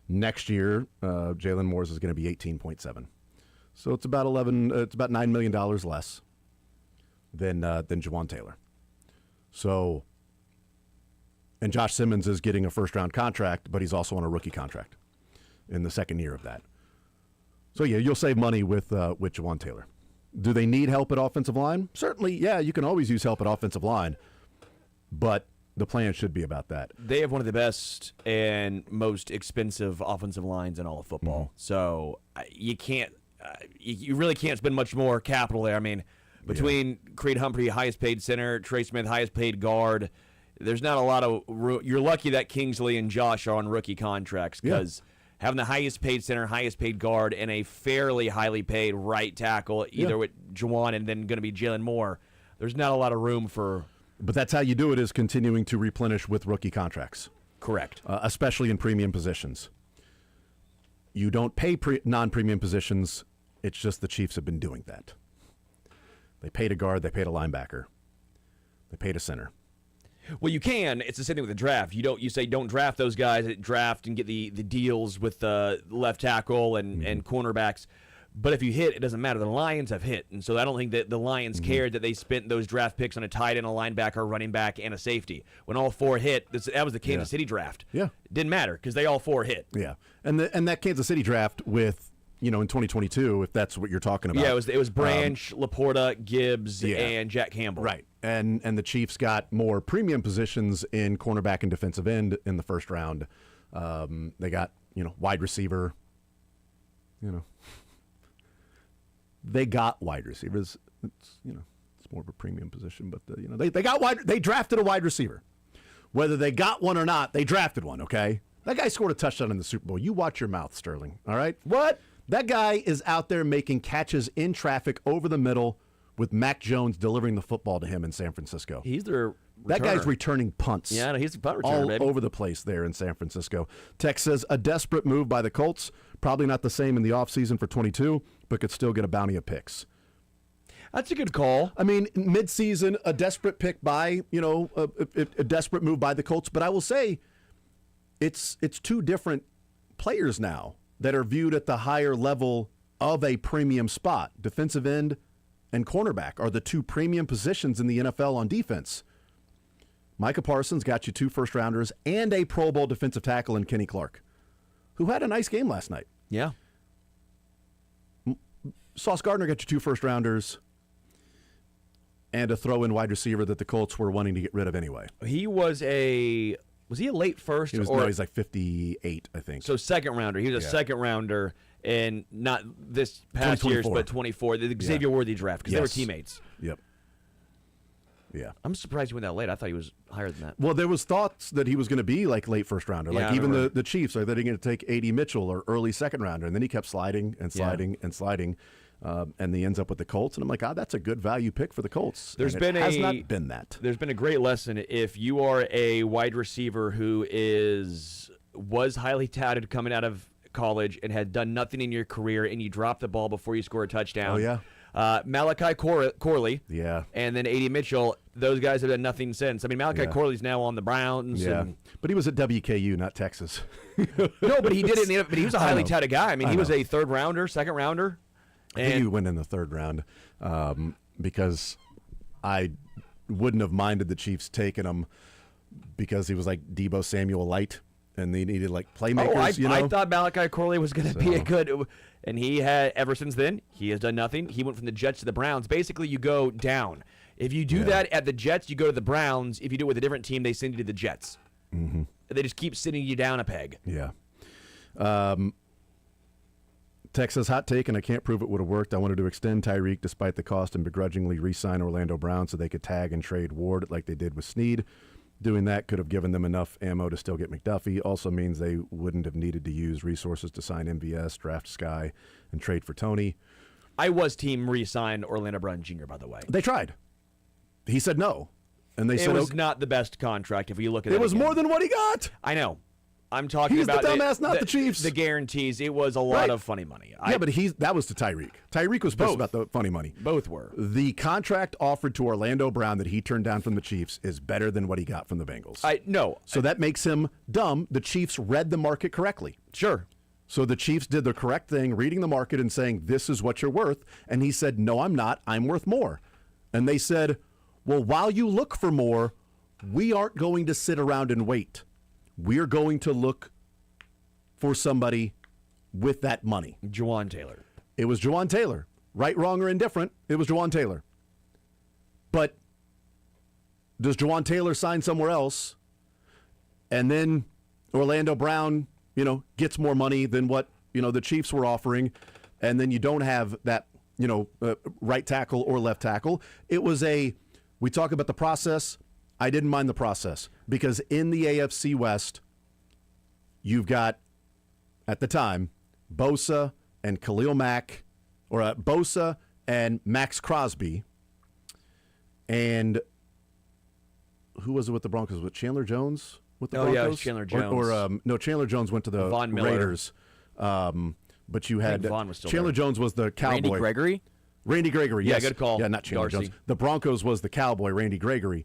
Next year, Jalen Moore's is going to be 18.7. So it's about $9 million less than Jawan Taylor. So. And Josh Simmons is getting a first-round contract, but he's also on a rookie contract in the second year of that. So, yeah, you'll save money with Jawan Taylor. Do they need help at offensive line? Certainly, yeah, you can always use help at offensive line, but the plan should be about that. They have one of the best and most expensive offensive lines in all of football. Mm-hmm. So you can't, you really can't spend much more capital there. I mean, between Creed Humphrey, highest-paid center, Trey Smith, highest-paid guard, there's not a lot of you're lucky that Kingsley and Josh are on rookie contracts because having the highest paid center, highest paid guard, and a fairly highly paid right tackle, either with Jawan and then going to be Jalen Moore, there's not a lot of room for. But that's how you do it, is continuing to replenish with rookie contracts. Correct. Especially in premium positions. You don't pay non-premium positions. It's just the Chiefs have been doing that. They paid a guard. They paid a linebacker. They paid a center. Well, you can. It's the same thing with the draft. You say don't draft those guys. Draft and get the deals with the left tackle and cornerbacks. But if you hit, it doesn't matter. The Lions have hit, and so I don't think that the Lions cared that they spent those draft picks on a tight end, a linebacker, running back, and a safety. When all four hit, that was the Kansas City draft. Yeah, it didn't matter because they all four hit. Yeah, and that Kansas City draft with. In 2022, if that's what you're talking about. Yeah, it was Branch, Laporta, Gibbs, and Jack Campbell. Right, and the Chiefs got more premium positions in cornerback and defensive end in the first round. They got wide receiver. They got wide receivers. It's more of a premium position, but they got wide. They drafted a wide receiver. Whether they got one or not, they drafted one. Okay, that guy scored a touchdown in the Super Bowl. You watch your mouth, Sterling. All right, what? That guy is out there making catches in traffic over the middle with Mac Jones delivering the football to him in San Francisco. He's their returner. That guy's returning punts. Yeah, no, he's the punt returner, all over the place there in San Francisco. Tech says a desperate move by the Colts. Probably not the same in the offseason for 22, but could still get a bounty of picks. That's a good call. I mean, midseason, a desperate pick by, a desperate move by the Colts. But I will say it's two different players now that are viewed at the higher level of a premium spot. Defensive end and cornerback are the two premium positions in the NFL on defense. Micah Parsons got you 2 first-rounders and a Pro Bowl defensive tackle in Kenny Clark, who had a nice game last night. Yeah. Sauce Gardner got you 2 first-rounders and a throw-in wide receiver that the Colts were wanting to get rid of anyway. Was he a late first? He's like 58, I think. So second rounder. He was a second rounder, and not this past year's, but 24. The Xavier Worthy draft, because they were teammates. Yep. Yeah. I'm surprised he went that late. I thought he was higher than that. Well, there was thoughts that he was going to be like late first rounder. Yeah, like even the Chiefs are going to take A.D. Mitchell or early second rounder, and then he kept sliding and sliding and sliding. And he ends up with the Colts, and I'm like, that's a good value pick for the Colts. Has not been that. There's been a great lesson. If you are a wide receiver who was highly touted coming out of college and had done nothing in your career, and you drop the ball before you score a touchdown. Oh yeah. Malachi Corley, Yeah. and then A.D. Mitchell. Those guys have done nothing since. I mean, Malachi Corley's now on the Browns. Yeah. And, But he was at WKU, not Texas. no, but he did it. But he was a highly know. touted guy. I mean, I he was know. a third rounder, second rounder. I think he And went in the third round because I wouldn't have minded the Chiefs taking him because he was like Debo Samuel light, and they needed like playmakers. I thought Malachi Corley was going to be a good, and he had ever since then he has done nothing. He went from the Jets to the Browns. Basically, you go down. If you do that at the Jets, you go to the Browns. If you do it with a different team, they send you to the Jets. Mm-hmm. They just keep sending you down a peg. Yeah. Texas hot take, and I can't prove it would have worked. I wanted to extend Tyreek despite the cost and begrudgingly re-sign Orlando Brown so they could tag and trade Ward like they did with Snead. Doing that could have given them enough ammo to still get McDuffie. Also means they wouldn't have needed to use resources to sign MVS, draft Sky, and trade for Tony. I was team re-sign Orlando Brown Jr., by the way. They tried. He said no. And they It said was okay. not the best contract if you look at it. It was again. more than what he got. I know. I'm talking He's the about dumbass, not the Chiefs. The guarantees. It was a lot Right. of funny money. Yeah, but that was to Tyreek. Tyreek was pissed Both. about the funny money. Both were. The contract offered to Orlando Brown that he turned down from the Chiefs is better than what he got from the Bengals. So that makes him dumb. The Chiefs read the market correctly. Sure. So the Chiefs did the correct thing, reading the market and saying, this is what you're worth. And he said, no, I'm not. I'm worth more. And they said, well, while you look for more, we aren't going to sit around and wait. We're going to look for somebody with that money. Juwan Taylor. It was Juwan Taylor. Right, wrong, or indifferent, it was Juwan Taylor. But does Juwan Taylor sign somewhere else and then Orlando Brown, gets more money than what, the Chiefs were offering, and then you don't have that, right tackle or left tackle? It was we talk about the process. I didn't mind the process because in the AFC West, you've got, at the time, Bosa and Khalil Mack, or Bosa and Max Crosby, and who was it with the Broncos? With Chandler Jones with the Oh, Broncos? yeah, it was Chandler Jones. No, Chandler Jones went to the Von Miller. Raiders. But you had Vaughn was still Chandler there. Jones was the Cowboy. Randy Gregory? Randy Gregory, Yeah, yes. good call. Yeah, not Chandler Darcy. Jones. The Broncos was the Cowboy, Randy Gregory.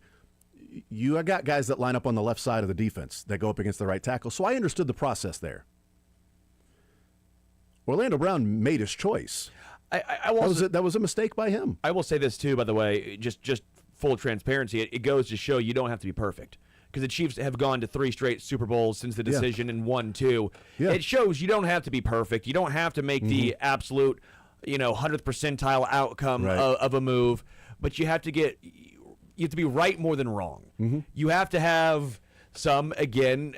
You got guys that line up on the left side of the defense that go up against the right tackle. So I understood the process there. Orlando Brown made his choice. That was a mistake by him. I will say this too, by the way, just full transparency. It goes to show you don't have to be perfect. Because the Chiefs have gone to 3 straight Super Bowls since the decision and won 2. Yeah. It shows you don't have to be perfect. You don't have to make the absolute, 100th percentile outcome Right. of a move, but you have to be right more than wrong. You have to have some, again,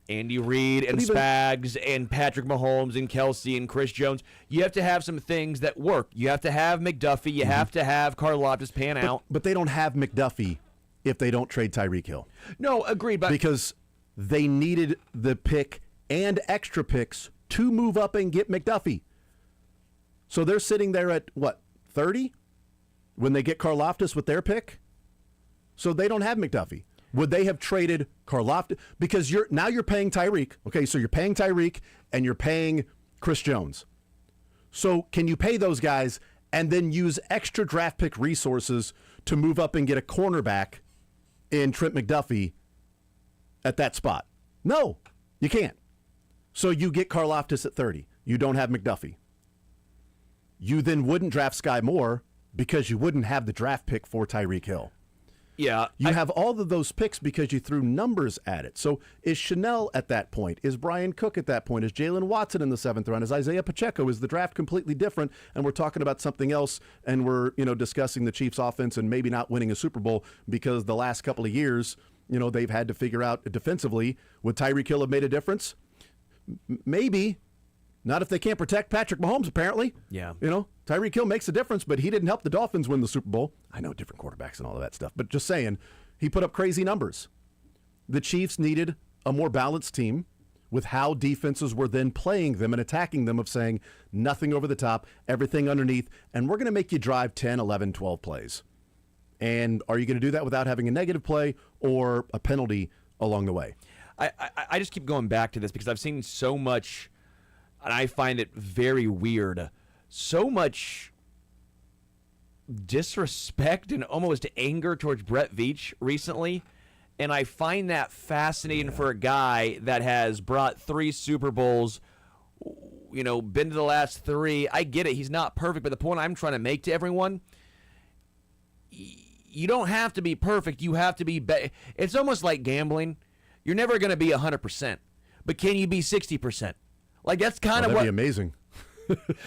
Andy Reid and Spags and Patrick Mahomes and Kelsey and Chris Jones. You have to have some things that work. You have to have McDuffie. You have to have Karlaftis pan out. But they don't have McDuffie if they don't trade Tyreek Hill. No, agreed. But Because they needed the pick and extra picks to move up and get McDuffie. So they're sitting there at, 30? When they get Karlaftis with their pick? So they don't have McDuffie. Would they have traded Karlaftis? Because now you're paying Tyreek. Okay, so you're paying Tyreek and you're paying Chris Jones. So can you pay those guys and then use extra draft pick resources to move up and get a cornerback in Trent McDuffie at that spot? No, you can't. So you get Karlaftis at 30. You don't have McDuffie. You then wouldn't draft Sky Moore because you wouldn't have the draft pick for Tyreek Hill. yeah, You have all of those picks because you threw numbers at it. So is Chanel at that point? Is Brian Cook at that point? Is Jalen Watson in the 7th round? Is Isaiah Pacheco? Is the draft completely different? And we're talking about something else, and we're discussing the Chiefs' offense and maybe not winning a Super Bowl because the last couple of years, they've had to figure out defensively, would Tyreek Hill have made a difference? Maybe. Not if they can't protect Patrick Mahomes, apparently. Yeah. Tyreek Hill makes a difference, but he didn't help the Dolphins win the Super Bowl. I know different quarterbacks and all of that stuff, but just saying, he put up crazy numbers. The Chiefs needed a more balanced team with how defenses were then playing them and attacking them, of saying nothing over the top, everything underneath, and we're going to make you drive 10, 11, 12 plays. And are you going to do that without having a negative play or a penalty along the way? I just keep going back to this because I've seen so much, and I find it very weird, so much disrespect and almost anger towards Brett Veach recently. And I find that fascinating for a guy that has brought 3 Super Bowls, been to the last 3. I get it. He's not perfect. But the point I'm trying to make to everyone, you don't have to be perfect. You have to be it's almost like gambling. You're never going to be 100%. But can you be 60%? Like, that's kind of what. That'd be amazing.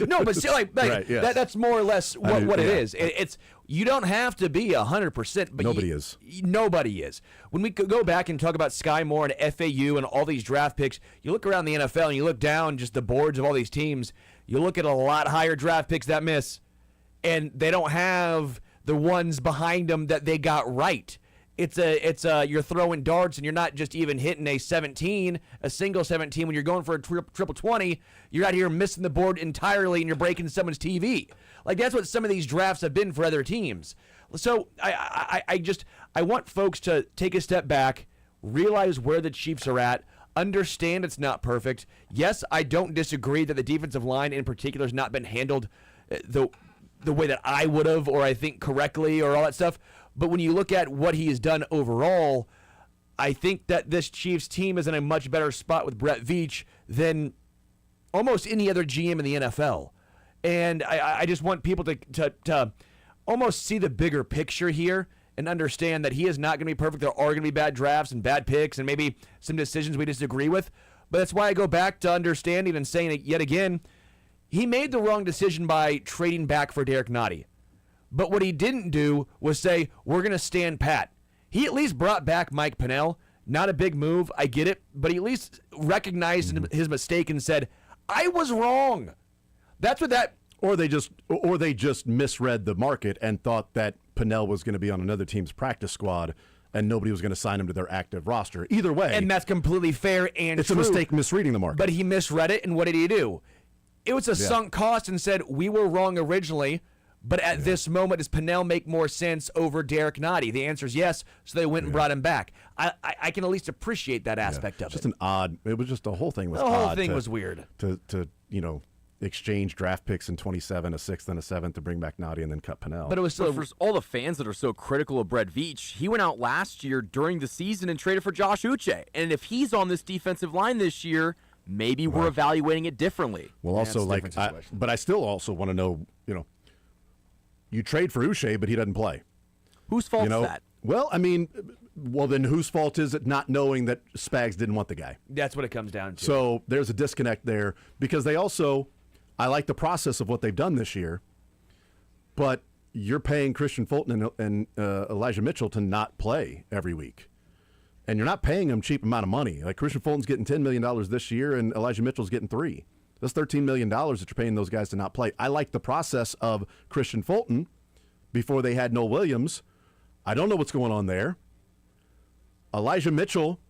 No, but still, Right, yes. that's more or less what it yeah. is. It's you don't have to be 100%, but Nobody is. Nobody is. When we go back and talk about Sky Moore and FAU and all these draft picks, you look around the NFL and you look down just the boards of all these teams. You look at a lot higher draft picks that miss, and they don't have the ones behind them that they got right. It's you're throwing darts and you're not just even hitting a single 17 when you're going for a triple 20. You're out here missing the board entirely and you're breaking someone's TV. Like, that's what some of these drafts have been for other teams. So I want folks to take a step back, realize where the Chiefs are at, understand it's not perfect. Yes, I don't disagree that the defensive line in particular has not been handled the way that I would have, or I think correctly, or all that stuff. But when you look at what he has done overall, I think that this Chiefs team is in a much better spot with Brett Veach than almost any other GM in the NFL. And I just want people to almost see the bigger picture here and understand that he is not going to be perfect. There are going to be bad drafts and bad picks and maybe some decisions we disagree with. But that's why I go back to understanding and saying it yet again. He made the wrong decision by trading back for Derek Nottie. But what he didn't do was say, we're going to stand pat. He at least brought back Mike Pennell. Not a big move, I get it. But he at least recognized his mistake and said, I was wrong. That's what that... Or they just misread the market and thought that Pennell was going to be on another team's practice squad and nobody was going to sign him to their active roster. Either way. And that's completely fair and it's true. a mistake misreading the market. But he misread it, and what did he do? It was a sunk cost and said, we were wrong originally, but at this moment, does Pennell make more sense over Derek Nottie? The answer is yes, so they went and brought him back. I can at least appreciate that aspect of just it. an odd. It was just the whole thing was The odd. whole thing was weird. To exchange draft picks in 27, a 6th and a 7th to bring back Nottie and then cut Pennell. But it was still... For all the fans that are so critical of Brett Veach, he went out last year during the season and traded for Josh Uche. And if he's on this defensive line this year, maybe we're evaluating it differently. Well, also, but I still also want to know, you trade for Uche, but he doesn't play. Whose fault is that? Well, then whose fault is it not knowing that Spags didn't want the guy? That's what it comes down to. So there's a disconnect there because they also, I like the process of what they've done this year, but you're paying Christian Fulton and Elijah Mitchell to not play every week. And you're not paying them cheap amount of money. Like Christian Fulton's getting $10 million this year and Elijah Mitchell's getting $3 million. That's $13 million that you're paying those guys to not play. I like the process of Christian Fulton before they had Noel Williams. I don't know what's going on there. Elijah Mitchell,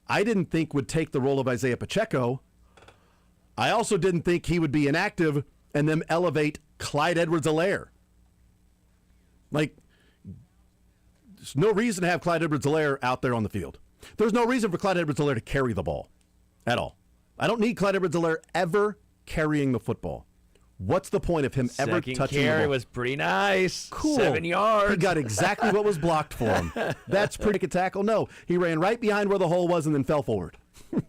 I didn't think would take the role of Isaiah Pacheco. I also didn't think he would be inactive and then elevate Clyde Edwards-Helaire. Like, there's no reason to have Clyde Edwards-Helaire out there on the field. There's no reason for Clyde Edwards-Helaire to carry the ball at all. I don't need Clyde Edwards-Helaire ever carrying the football. What's the point of him ever touching the ball? Second carry was pretty nice. Cool. 7 yards. He got exactly what was blocked for him. That's pretty good tackle. No, he ran right behind where the hole was and then fell forward.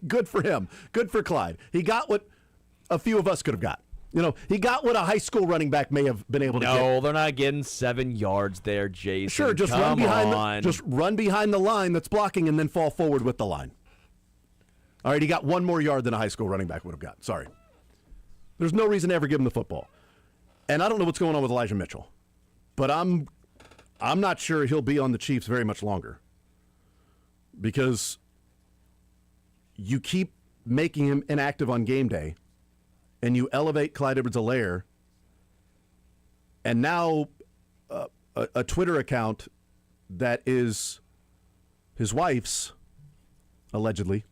Good for him. Good for Clyde. He got what a few of us could have got. He got what a high school running back may have been able to get. No, they're not getting 7 yards there, Jason. Sure, just run behind the line that's blocking and then fall forward with the line. All right, he got 1 more yard than a high school running back would have got. Sorry. There's no reason to ever give him the football. And I don't know what's going on with Elijah Mitchell. But I'm not sure he'll be on the Chiefs very much longer. Because you keep making him inactive on game day, and you elevate Clyde Edwards-Helaire, and now a Twitter account that is his wife's, allegedly,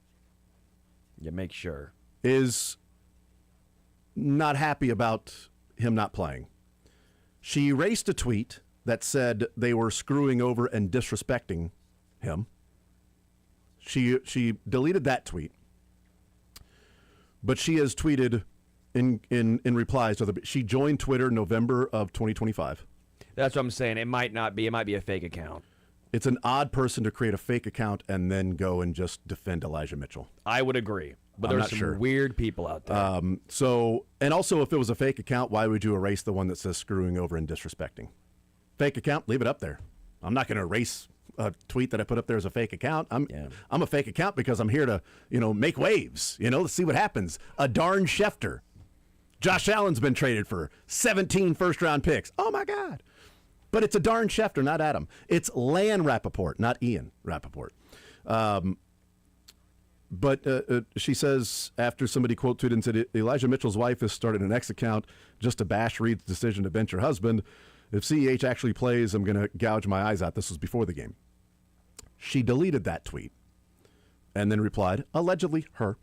You make sure. is not happy about him not playing. She erased a tweet that said they were screwing over and disrespecting him. She deleted that tweet, but she has tweeted in replies to she joined Twitter November of 2025. That's what I'm saying. It might not be. It might be a fake account. It's an odd person to create a fake account and then go and just defend Elijah Mitchell. I would agree. But I'm there's not some sure. weird people out there. And also, if it was a fake account, why would you erase the one that says screwing over and disrespecting? Fake account, leave it up there. I'm not going to erase a tweet that I put up there as a fake account. I'm a fake account because I'm here to, make waves, let's see what happens. A darn Schefter. Josh Allen's been traded for 17 first-round picks. Oh, my God. But it's a darn Schefter, not Adam. It's Lan Rappaport, not Ian Rappaport. But she says, after somebody quote tweeted and said, Elijah Mitchell's wife has started an X account just to bash Reed's decision to bench her husband. If CEH actually plays, I'm going to gouge my eyes out. This was before the game. She deleted that tweet and then replied, allegedly her,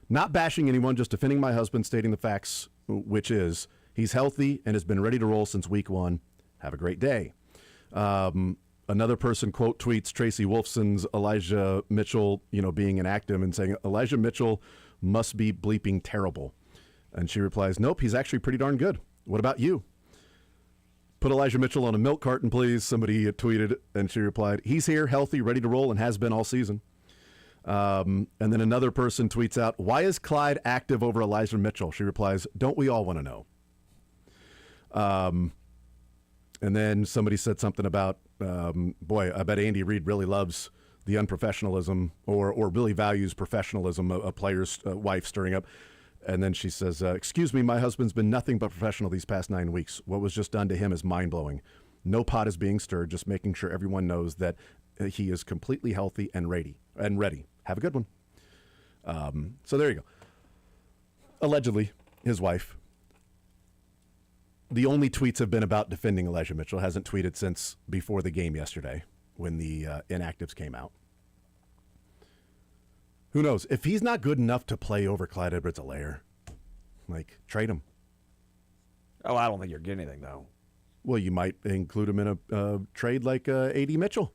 not bashing anyone, just defending my husband, stating the facts, which is he's healthy and has been ready to roll since week 1. Have a great day. Another person quote tweets Tracy Wolfson's Elijah Mitchell, being inactive and saying, Elijah Mitchell must be bleeping terrible. And she replies, nope, he's actually pretty darn good. What about you? Put Elijah Mitchell on a milk carton, please. Somebody tweeted, and she replied, he's here, healthy, ready to roll, and has been all season. And then another person tweets out, why is Clyde active over Elijah Mitchell? She replies, don't we all want to know? And then somebody said something about, boy, I bet Andy Reid really loves the unprofessionalism or really values professionalism, a player's wife stirring up. And then she says, excuse me, my husband's been nothing but professional these past 9 weeks. What was just done to him is mind-blowing. No pot is being stirred, just making sure everyone knows that he is completely healthy and ready. Have a good one. So there you go. Allegedly, his wife. The only tweets have been about defending Elijah Mitchell. Hasn't tweeted since before the game yesterday when the inactives came out. Who knows? If he's not good enough to play over Clyde Edwards-Helaire, trade him. Oh, I don't think you're getting anything, though. Well, you might include him in a trade like A.D. Mitchell.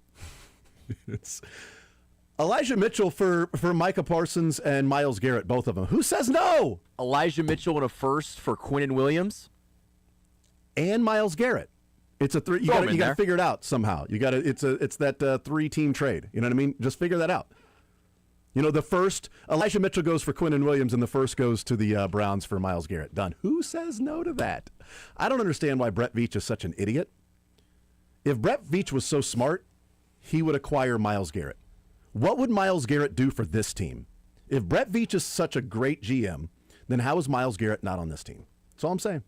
It's Elijah Mitchell for Micah Parsons and Myles Garrett, both of them. Who says no? Elijah Mitchell in a first for Quinnen Williams. And Myles Garrett. It's a three. You got to figure it out somehow. You got to. It's that 3-team trade. You know what I mean? Just figure that out. The first Elijah Mitchell goes for Quinnen Williams, and the first goes to the Browns for Myles Garrett. Done. Who says no to that? I don't understand why Brett Veach is such an idiot. If Brett Veach was so smart, he would acquire Myles Garrett. What would Myles Garrett do for this team? If Brett Veach is such a great GM, then how is Myles Garrett not on this team? That's all I'm saying.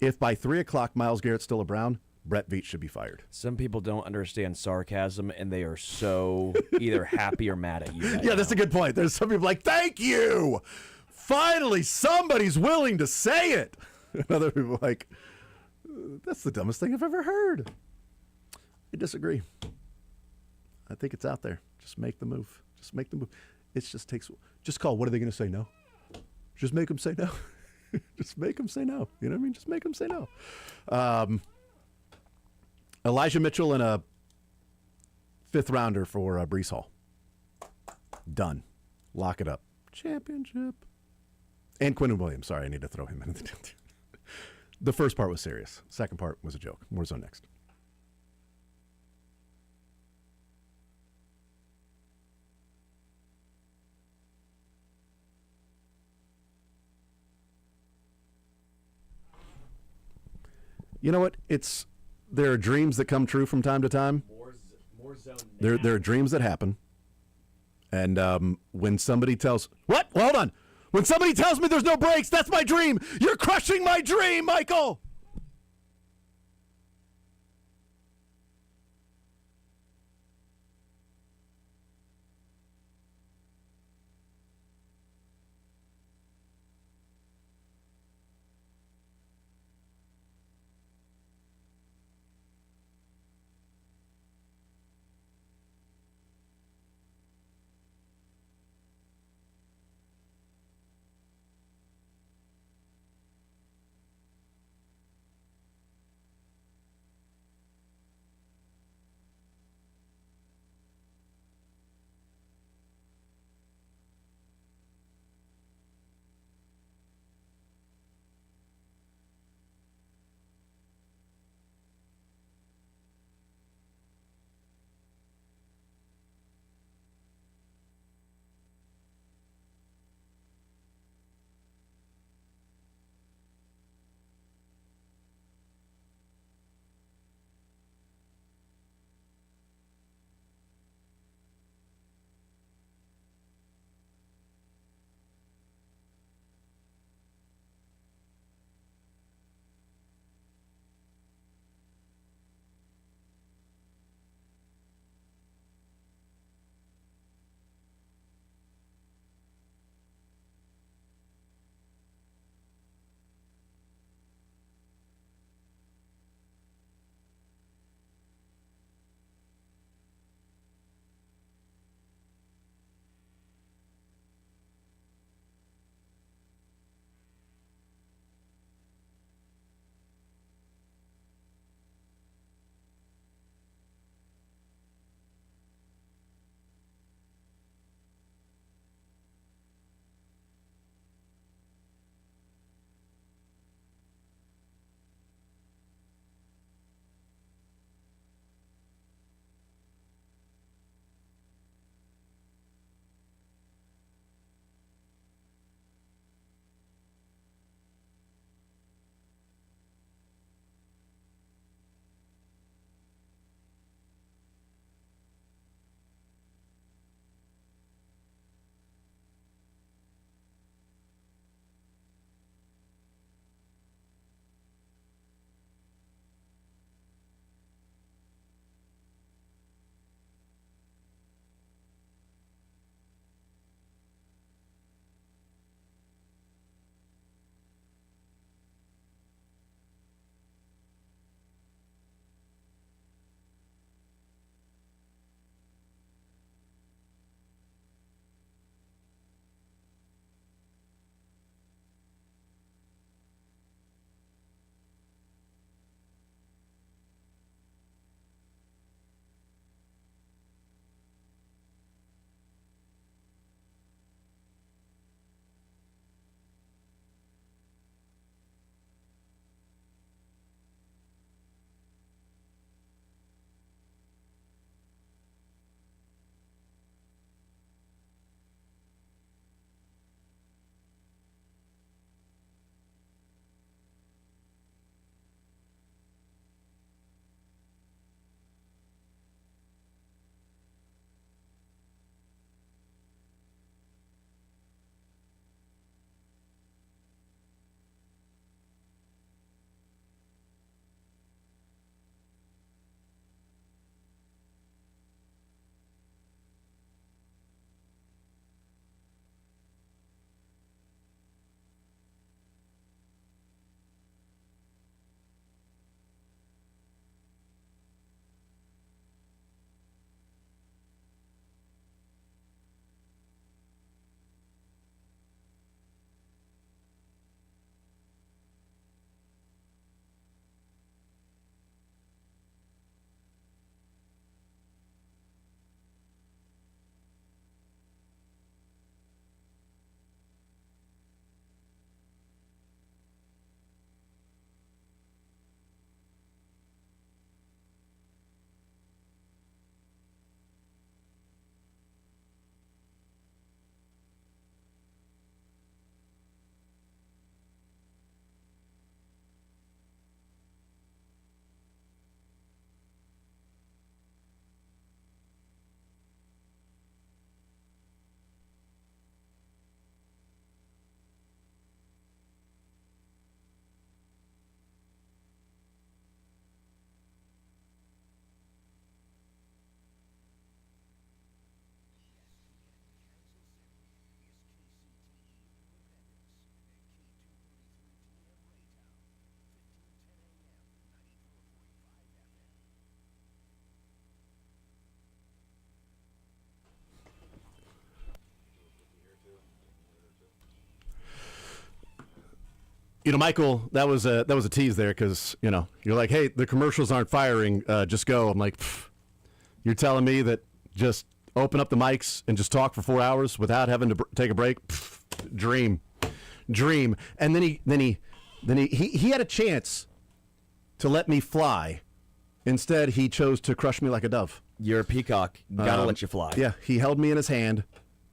If by 3 o'clock Myles Garrett's still a Brown, Brett Veach should be fired. Some people don't understand sarcasm, and they are so either happy or mad at you. Yeah, that's a good point. There's some people like, thank you. Finally, somebody's willing to say it. And other people like, that's the dumbest thing I've ever heard. I disagree. I think it's out there. Just make the move. It just takes, just call. What are they going to say? No? Just make them say no. Just make them say no. You know what I mean? Just make them say no. Elijah Mitchell and a 5th rounder for Breece Hall. Done. Lock it up. Championship. And Quinnen Williams. Sorry, I need to throw him in the deal too. The first part was serious. Second part was a joke. More so next. You know what? There are dreams that come true from time to time. More zone. There are dreams that happen. And when somebody tells... What? Well, hold on. When somebody tells me there's no breaks, that's my dream. You're crushing my dream, Michael. Michael, that was a tease there because you're like, hey, the commercials aren't firing. Just go. I'm like, you're telling me that just open up the mics and just talk for 4 hours without having to take a break? Dream. And then he had a chance to let me fly. Instead, he chose to crush me like a dove. You're a peacock. Gotta let you fly. Yeah, he held me in his hand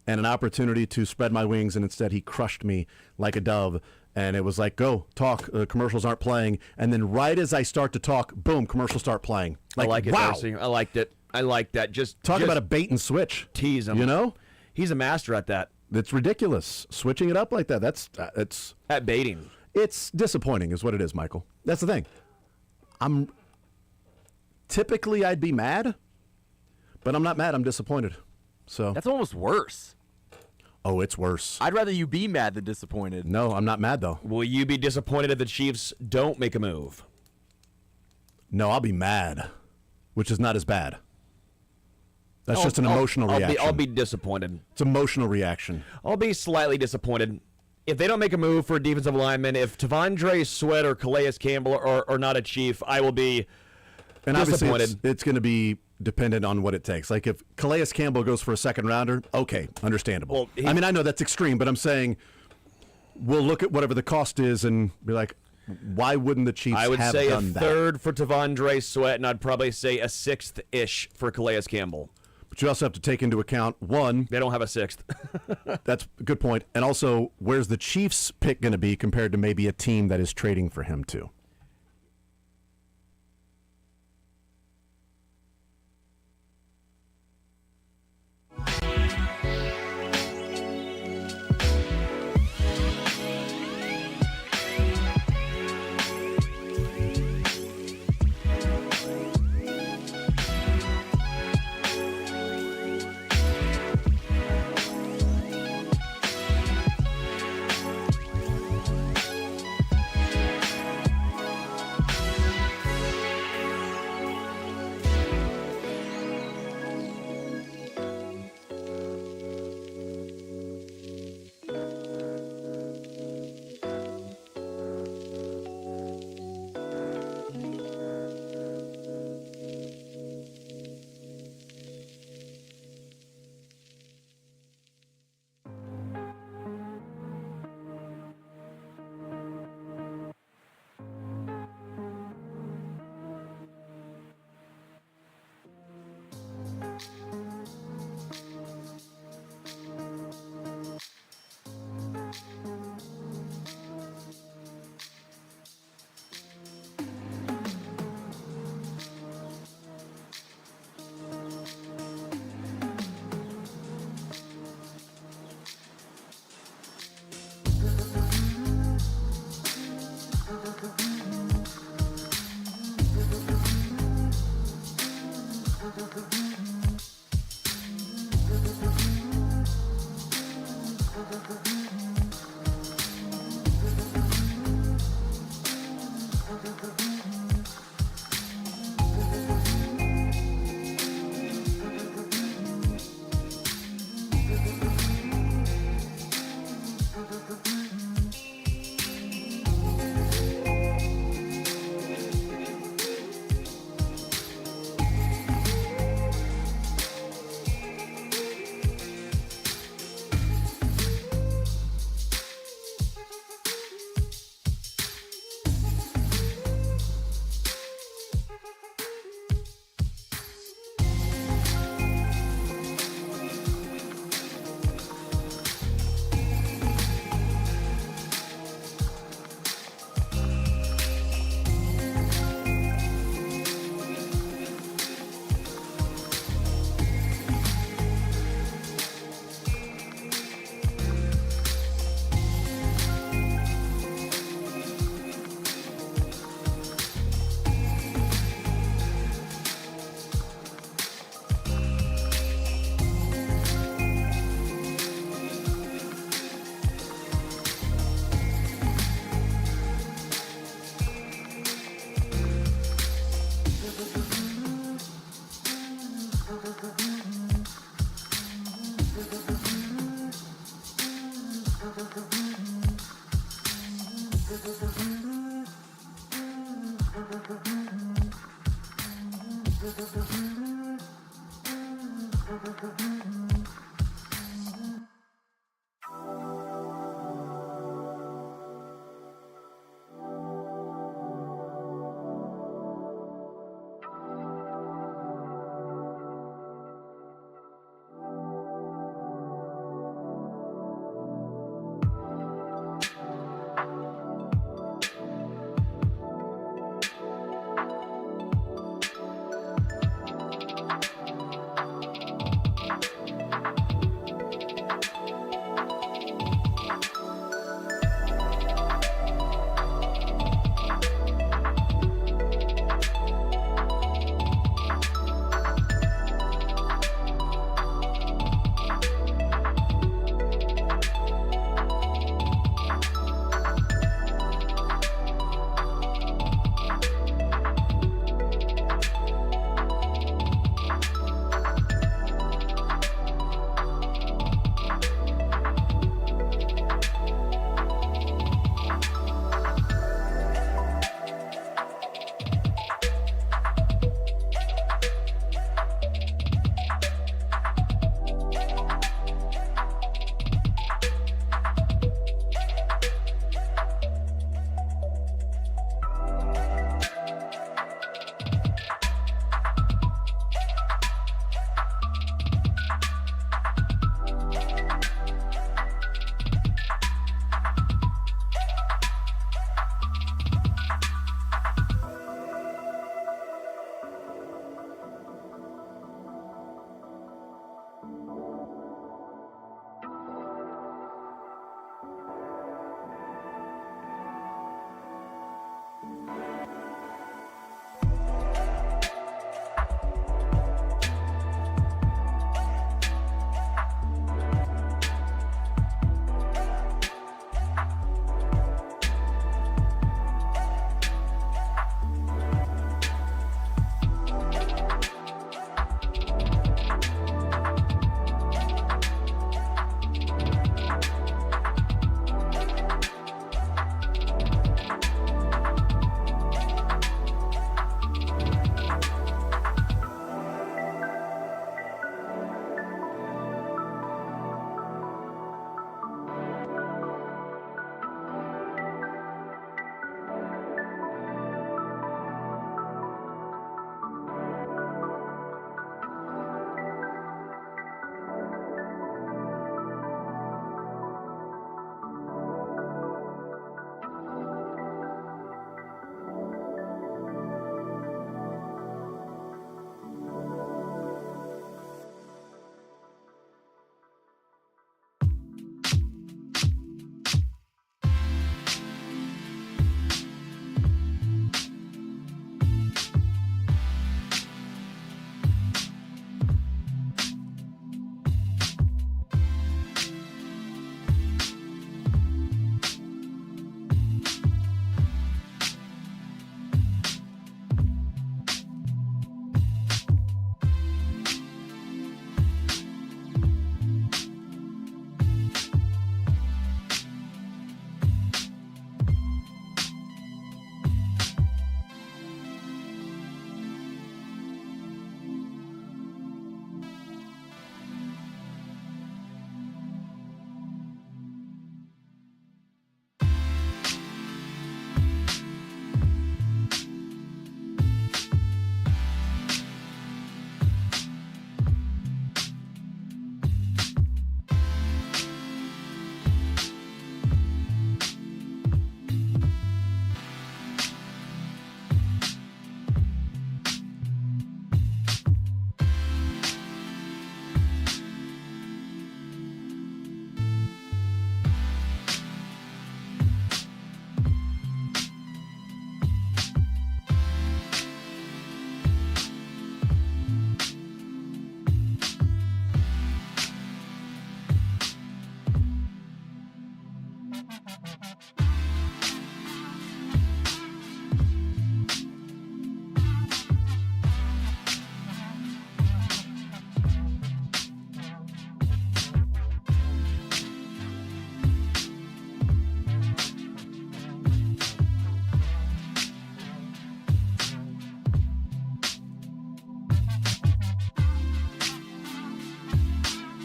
and an opportunity to spread my wings, and instead he crushed me like a dove. And it was like, go, talk, commercials aren't playing. And then right as I start to talk, boom, commercials start playing. I like it, wow. Darcy. I liked it. I like that. Talk about a bait and switch. Tease him. He's a master at that. It's ridiculous. Switching it up like that, it's... At baiting. It's disappointing is what it is, Michael. That's the thing. Typically, I'd be mad, but I'm not mad. I'm disappointed. So That's almost worse. Oh, it's worse. I'd rather you be mad than disappointed. No, I'm not mad, though. Will you be disappointed if the Chiefs don't make a move? No, I'll be mad, which is not as bad. That's just an emotional reaction. I'll be disappointed. It's emotional reaction. I'll be slightly disappointed. If they don't make a move for a defensive lineman, if Tavondre Sweat or Calais Campbell are not a Chief, I will be Obviously disappointed. it's going to be dependent on what it takes. Like if Calais Campbell goes for a second rounder, okay, understandable. Well, I mean, I know that's extreme, but I'm saying we'll look at whatever the cost is and be like, why wouldn't the Chiefs I would have say a done that? third for Tavondre Sweat, and I'd probably say a sixth-ish for Calais Campbell. But you also have to take into account, one, They don't have a sixth. that's a good point, and also where's the Chiefs' pick going to be compared to maybe a team that is trading for him too?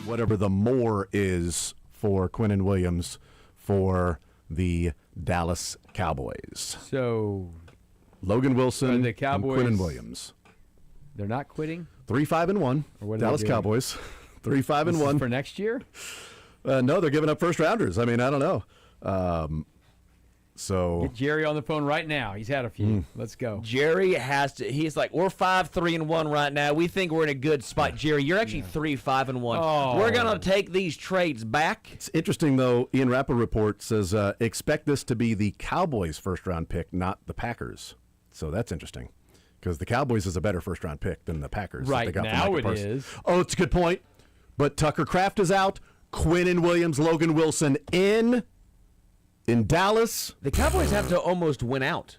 whatever the more is for Quinnen Williams for the Dallas Cowboys. So Logan Wilson the Cowboys- and Quinnen Williams. they're not quitting? 3-5-1. Or what are they Dallas doing? Cowboys. 3-5-1. This is for next year? No, they're giving up first rounders. I mean, I don't know. So Get Jerry on the phone right now. He's had a few. Let's go. Jerry has to. He's like, we're 5-3-1 right now. We think we're in a good spot. Jerry, you're actually 3-5-1. Oh. We're gonna take these trades back. it's interesting, though. Ian Rappaport says expect this to be the Cowboys' first-round pick, not the Packers. So that's interesting because the Cowboys is a better first-round pick than the Packers. that Right they got from now Micah it Parsons. is. Oh, it's a good point. But Tucker Kraft is out. Quinnen Williams, Logan Wilson in Dallas. The Cowboys have to almost win out.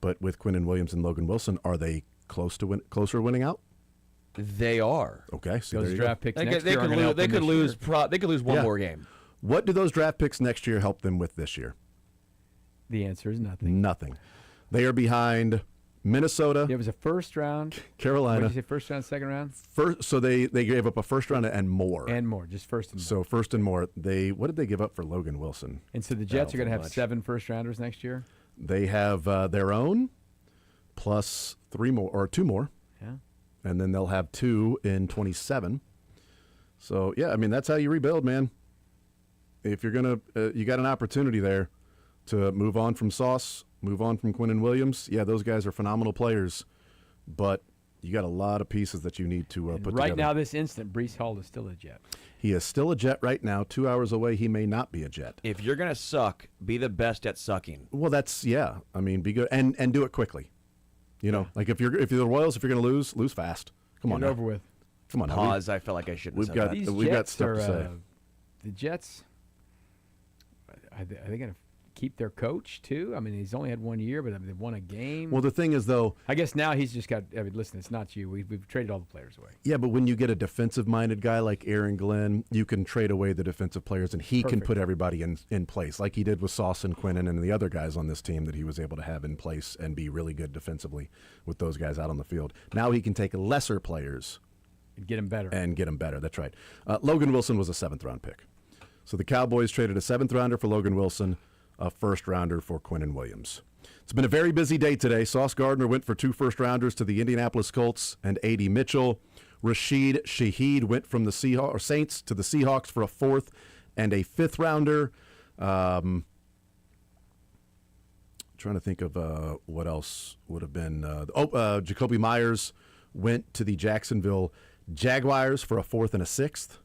But with Quinnen Williams and Logan Wilson, are they closer winning out? They are. Okay, so Those there you draft go. picks next year aren't gonna help They them could this lose. year. They could lose one Yeah. more game. What do those draft picks next year help them with this year? The answer is nothing. Nothing. They are behind Minnesota, It was a first round. What Carolina. did you say? First round, second round, So they gave up a first round and more. and more. Just first and more. So first and more. What did they give up for Logan Wilson? And so the Jets are going to have much. 7 first rounders next year. They have their own plus 3 more or 2 more, Yeah. and then they'll have 2 in 27. So yeah, I mean that's how you rebuild, man. If you're gonna, you got an opportunity there to move on from Sauce, move on from Quinnen Williams. Yeah, those guys are phenomenal players, but you got a lot of pieces that you need to put Right together. now, this instant, Brees Hall is still a Jet. He is still a Jet right now. 2 hours away, he may not be a Jet. If you're gonna suck, be the best at sucking. Well, that's yeah. I mean, be good and do it quickly. You know, like if you're the Royals, if you're going to lose fast. Come on, Get it now. over with. Come on, now. Pause. I felt like I shouldn't. we've have got- said that. These we've got Jets stuff are to say. the Jets. Are they going to keep their coach too? I mean, he's only had 1 year, but I mean, they've won a game. Well, the thing is, though, I guess now he's just got. I mean, listen, it's not you. We've traded all the players away. yeah, but when you get a defensive-minded guy like Aaron Glenn, you can trade away the defensive players, and he can Perfect. put everybody in place, like he did with Sauce and Quinnen and the other guys on this team that he was able to have in place and be really good defensively with those guys out on the field. Now he can take lesser players Get him better. and get them better. That's right. Logan Wilson was a 7th-round pick. So the Cowboys traded a 7th-rounder for Logan Wilson, a 1st-rounder for Quinnen Williams. It's been a very busy day today. Sauce Gardner went for 2 first-rounders to the Indianapolis Colts and A.D. Mitchell. Rashid Shaheed went from the Saints to the Seahawks for a 4th and a 5th-rounder. Trying to think of what else would have been. Jacoby Myers went to the Jacksonville Jaguars for a 4th and a 6th.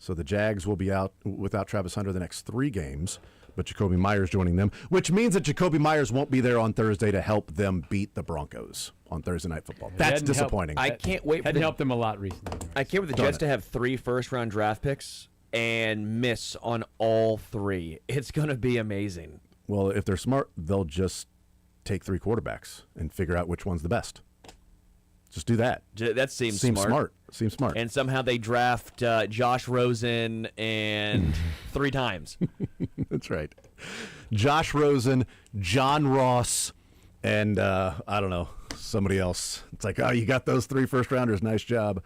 So the Jags will be out without Travis Hunter the next 3 games, but Jacoby Myers joining them, which means that Jacoby Myers won't be there on Thursday to help them beat the Broncos on Thursday Night Football. That's hadn't helped. disappointing. I can't wait for Hadn't the, helped them a lot recently. I can't wait for the Jets to have 3 first-round draft picks and miss on all 3. It's gonna be amazing. Well, if they're smart, they'll just take 3 quarterbacks and figure out which one's the best. Just do that. That seems smart. Seems smart. And somehow they draft Josh Rosen and 3 times. That's right. Josh Rosen, John Ross, and I don't know, somebody else. It's like, oh, you got those 3 first-rounders. Nice job.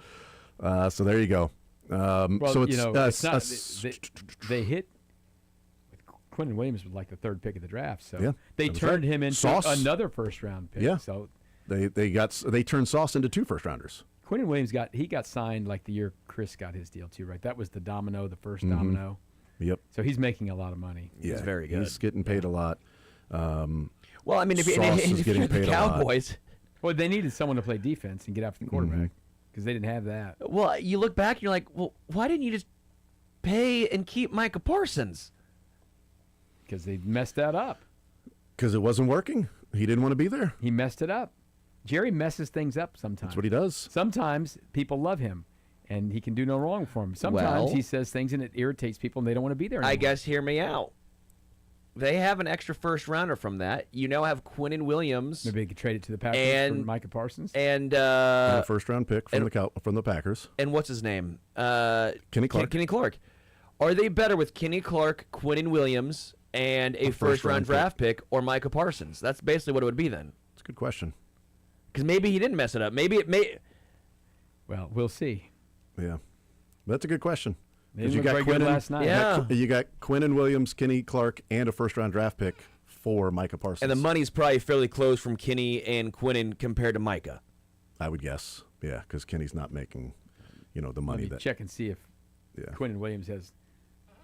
So there you go. Well, so it's, you know, it's not. s- They hit. Quinnen Williams was like the 3rd pick of the draft, so Yeah, they that was turned right. him into Sauce. another first-round pick. Yeah. So they turned Sauce into 2 first-rounders. Quinnen Williams got signed like the year Chris got his deal too, right? That was the domino, the 1st Mm-hmm. domino. Yep. So he's making a lot of money. Yeah, very good. He's getting paid a lot. Well, I mean, if, Sauce is if getting you're the paid a lot. Cowboys, Well, they needed someone to play defense and get after the quarterback Mm-hmm. because they didn't have that. well, you look back and you're like, well, why didn't you just pay and keep Micah Parsons? Because they messed that up. Because it wasn't working. He didn't want to be there. He messed it up. Jerry messes things up sometimes. That's what he does. Sometimes people love him, and he can do no wrong for them. Sometimes Well- he says things and it irritates people, and they don't want to be there anymore. I guess hear me out. They have an extra first-rounder from that. You now have Quinnen Williams Maybe they could trade it to the Packers for And- Micah Parsons. and And a first-round pick from and- from the Packers. and what's his name? Kenny Clark. Kenny Clark. Are they better with Kenny Clark, Quinnen Williams, and a first-round first-round draft pick, or Micah Parsons? That's basically what it would be then. It's a good question. Because maybe he didn't mess it up. Maybe it may. Well, we'll see. Yeah. That's a good question. They didn't look very good last night. Yeah. You got Quinnen Williams, Kenny Clark, and a first-round draft pick for Micah Parsons. And the money's probably fairly close from Kenny and Quinnen compared to Micah. I would guess, yeah, because Kenny's not making, the Let money me that. check and see if Yeah. Quinnen Williams has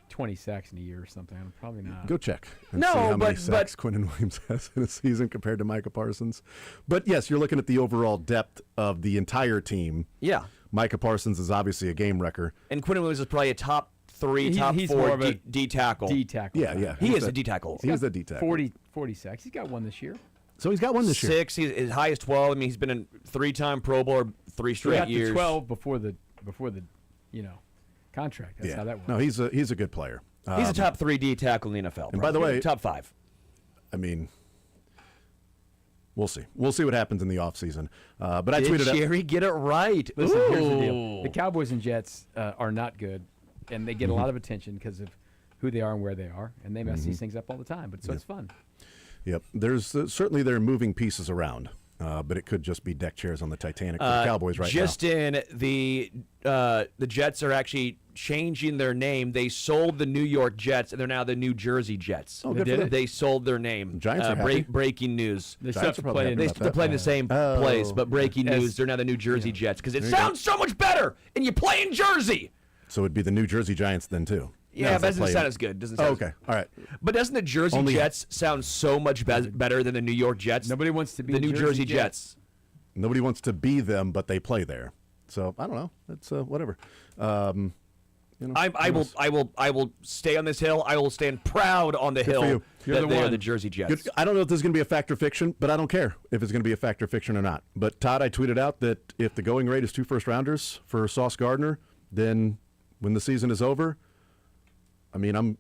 20 sacks in a year or something. Probably not. Go check and No, see how many but- sacks Quinnen Williams has in a season compared to Micah Parsons. But yes, you're looking at the overall depth of the entire team. Yeah. Micah Parsons is obviously a game wrecker. And Quinnen Williams is probably a top 3, He- top he's 4 more of a D tackle. D tackle. Yeah. He He's is a- a D tackle. He's a D tackle. 40 sacks. He's got one this year. So he's got one this year. 6, he's as high as 12. I mean, he's been a 3-time Pro Bowler 3 He straight got years. to 12 before the contract. That's how that works. No, he's a good player. He's a top 3 D tackle in the NFL. and by the probably. way- top 5. I mean, we'll see. We'll see what happens in the offseason. But I Did tweeted Jerry get it right? Listen, here's the deal. Ooh. The Cowboys and Jets are not good, and they get a lot of attention because of who they are and where they are, and they mess these things up all the time. But so it's fun. Yep. There's certainly they're moving pieces around, but it could just be deck chairs on the Titanic for the Cowboys right just now. in, the Jets are actually changing their name. They sold the New York Jets, and they're now the New Jersey Jets. Oh, good for them. They sold their name. Giants are happy. Breaking news. They still Giants have are to probably play. happy They about still that. play in the same place, but breaking As- news, they're now the New Jersey Jets because it There you go. sounds so much better, and you play in Jersey. So it'd be the New Jersey Giants then too. Yeah, but that doesn't sound as good. Doesn't sound okay. All right. But doesn't the Jersey Only- Jets sound so much better than the New York Jets? Nobody wants to be the New Jersey Jets. Nobody wants to be them, but they play there. So I don't know. It's whatever. I will stay on this hill. I will stand proud on the for hill you. You're that the they are one. the Jersey Jets. Good. I don't know if this is going to be a fact or fiction, but I don't care if it's going to be a fact or fiction or not. But Todd, I tweeted out that if the going rate is 2 first-rounders for Sauce Gardner, then when the season is over, I mean, I'm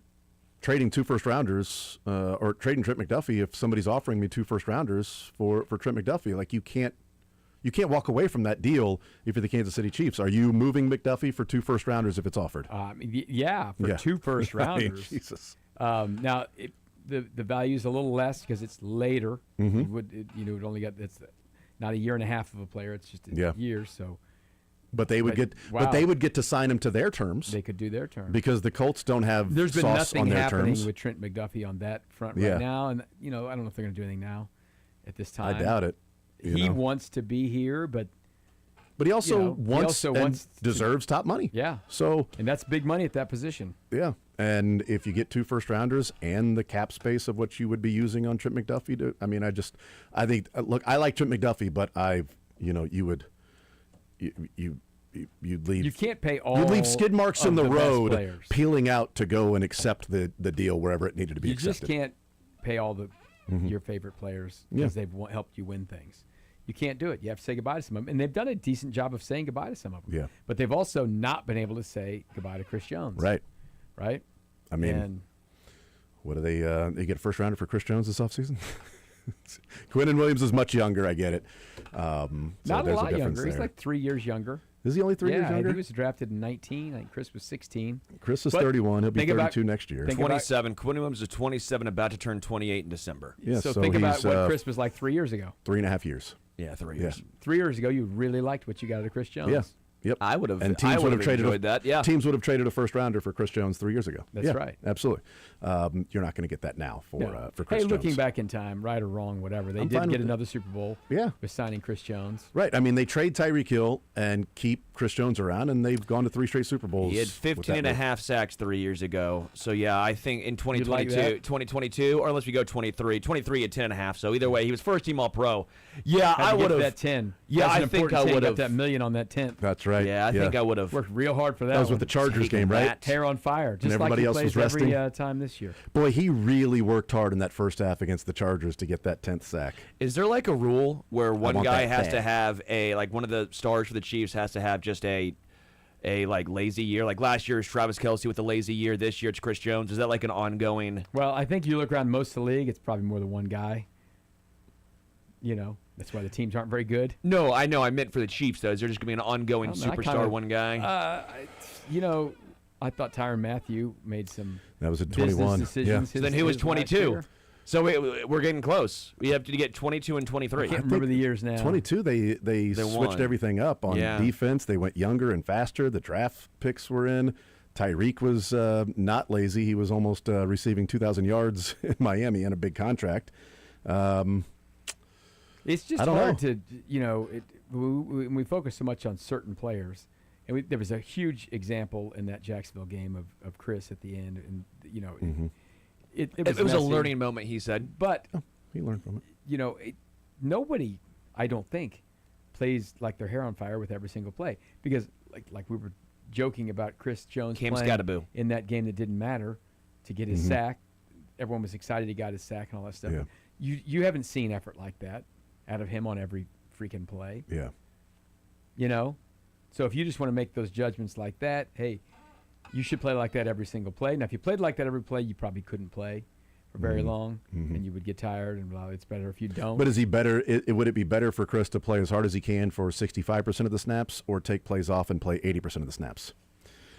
trading 2 first-rounders or trading Trent McDuffie if somebody's offering me 2 first-rounders for Trent McDuffie. Like you can't walk away from that deal if you're the Kansas City Chiefs. Are you moving McDuffie for 2 first-rounders if it's offered? Yeah, for 2 first I mean, rounders. Jesus. Now the value is a little less because it's later. Mm-hmm. It would only get it's not a year and a half of a player. It's just a Yeah. year, so But they would But- get, wow. but they would get to sign him to their terms they could do their term. because the Colts don't have There's been Sauce nothing on their happening terms. with Trent McDuffie on that front Yeah. right now, and I don't know if they're going to do anything now at this I time. doubt it. you He know. wants to be here, but But he also he wants also and wants to- deserves top money. yeah, So and that's big money at that position. yeah, and if you get 2 first-rounders and the cap space of what you would be using on Trent McDuffie, I think look, I like Trent McDuffie, but you'd leave. You can't pay all. You'd leave skid marks of in the best road, players. peeling out to go and accept the deal wherever it needed to be You accepted. just can't pay all the your favorite players because they've helped you win things. You can't do it. You have to say goodbye to some of them, and they've done a decent job of saying goodbye to some of them. Yeah. But they've also not been able to say goodbye to Chris Jones. Right. Right. I mean, and what do they get a first rounder for Chris Jones this offseason? Quinnen Williams is much younger. I get it. So not a there's lot difference younger. He's there. like 3 years younger. Is he only 3 years Yeah, younger? he was drafted in 19. I think Chris was 16. Chris is But 31. He'll be think about- 32 next year. think about- 27. Quinn Williams is 27, about to turn 28 in December. Yeah, so so think about he's, what Chris was like 3 years ago. 3.5 years. Yeah, 3 Yeah. years. 3 years ago, you really liked what you got out of Chris Jones. Yeah. Yep. I would have. And I teams would would have have traded enjoyed that. Yeah. Teams would have traded a first rounder for Chris Jones 3 years ago. That's Yeah, right. Absolutely. You're not going to get that now for No. Chris Hey, looking Jones. back in time, right or wrong, whatever, they I'm did fine get with it. another Super Bowl. Yeah. With signing Chris Jones. Right. I mean, they trade Tyreek Hill and keep Chris Jones around, and they've gone to 3 straight Super Bowls. He had with 15 that and a move. half sacks 3 years ago. So, yeah, I think in like that? 2022, or unless we go 23. 23 at 10 and a half. So, either way, he was first team All-Pro. Yeah, Had I to get would have. that 10. Yeah, That's an I think important I 10. would Got have. that million on that 10th. That's right. Yeah, I think I would have. Worked real hard for that. That was one. with the Chargers Taking game, right? that. Hair on fire, just like everybody he else was plays every resting? time this year. Boy, he really worked hard in that first half against the Chargers to get that 10th sack. Is there like a rule where one want guy that has bad. to have one of the stars for the Chiefs has to have just a like lazy year? Like last year is Travis Kelce with the lazy year. This year it's Chris Jones. Is that like an ongoing? Well, I think you look around most of the league, it's probably more than one guy. That's why the teams aren't very good. No, I know. I meant for the Chiefs though. Is there just gonna be an ongoing I don't know, I superstar kinda- one guy? I thought Tyrann Mathieu made some That was at business 21. decisions. Yeah. Then who was 22? So we're getting close. We have to get 22 and 23. I can't remember the years now. 22, they switched won. everything up on defense. They went younger and faster. The draft picks were in. Tyreek was not lazy. He was almost receiving 2,000 yards in Miami and a big contract. It's just hard to, we focus so much on certain players. And there was a huge example in that Jacksonville game of Chris at the end. And, it was a messy. learning moment, he said. But, he learned from it. Nobody, I don't think, plays like their hair on fire with every single play. Because, like we were joking about Chris Jones Cam playing Scattaboo. in that game that didn't matter to get his sack. Everyone was excited he got his sack and all that stuff. Yeah. You haven't seen effort like that out of him on every freaking play. Yeah. So if you just want to make those judgments like that, hey, you should play like that every single play. Now, if you played like that every play, you probably couldn't play for very long, and you would get tired, and it's better if you don't. But is he better? Would it be better for Chris to play as hard as he can for 65% of the snaps, or take plays off and play 80% of the snaps?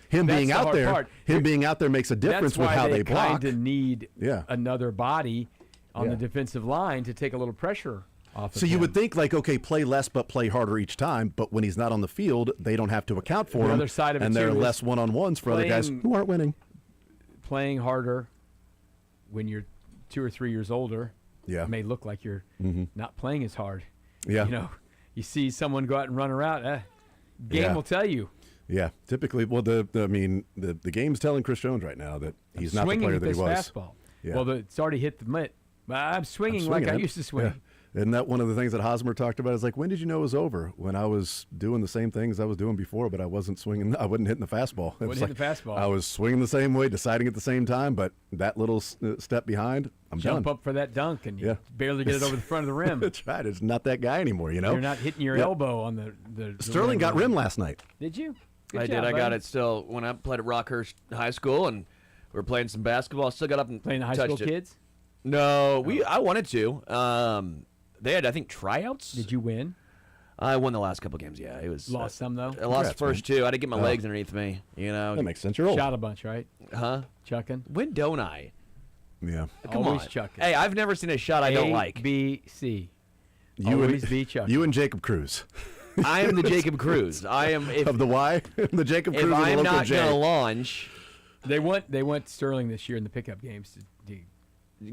Him That's being the out hard there, part. being out there makes a difference with how they block. That's why they kind of need Yeah. another body on the defensive line to take a little pressure off. So you would think, okay, play less but play harder each time. But when he's not on the field, they don't have to account for him. other side of it, and there are too, is less one-on-ones for other guys who aren't winning. playing harder when you're 2 or 3 years older. Yeah. It may look like you're not playing as hard. Yeah. You see someone go out and run around. Game will tell you. Yeah, typically, well, the game's telling Chris Jones right now that he's not the swinging player at that he this was. fastball. Yeah. Well, it's already hit the mitt. But I'm swinging like I used to swing. Yeah. Isn't that one of the things that Hosmer talked about? Is like, when did you know it was over? When I was doing the same things I was doing before, but I wasn't swinging. I wasn't hitting the fastball. It was Wasn't hitting the fastball. I was swinging the same way, deciding at the same time, but that little step behind, I'm Jump done. up for that dunk, and you barely get it over the front of the rim. That's right. It's not that guy anymore, You're not hitting your elbow on the Sterling got rim last night. Did you? Good I job, did. I got buddy. it still when I played at Rockhurst High School, and we were playing some basketball. I still got up and Playing the high school touched it. kids? No, I wanted to. They had, I think, tryouts. Did you win? I won the last couple games. Yeah, it was Lost some, though? I lost the Congrats, first two. I had to get my legs underneath me. That makes sense. You're old. Shot a bunch, right? Huh? Chucking? When don't I? Yeah. Come Always on. chucking. Hey, I've never seen a shot I don't like. ABC. You Always and, be chucking. You and Jacob Cruz. I am the Jacob Cruz. I am. If, Of the Y? The Jacob Cruz if and the I'm local not J. gonna launch, They went Sterling this year in the pickup games to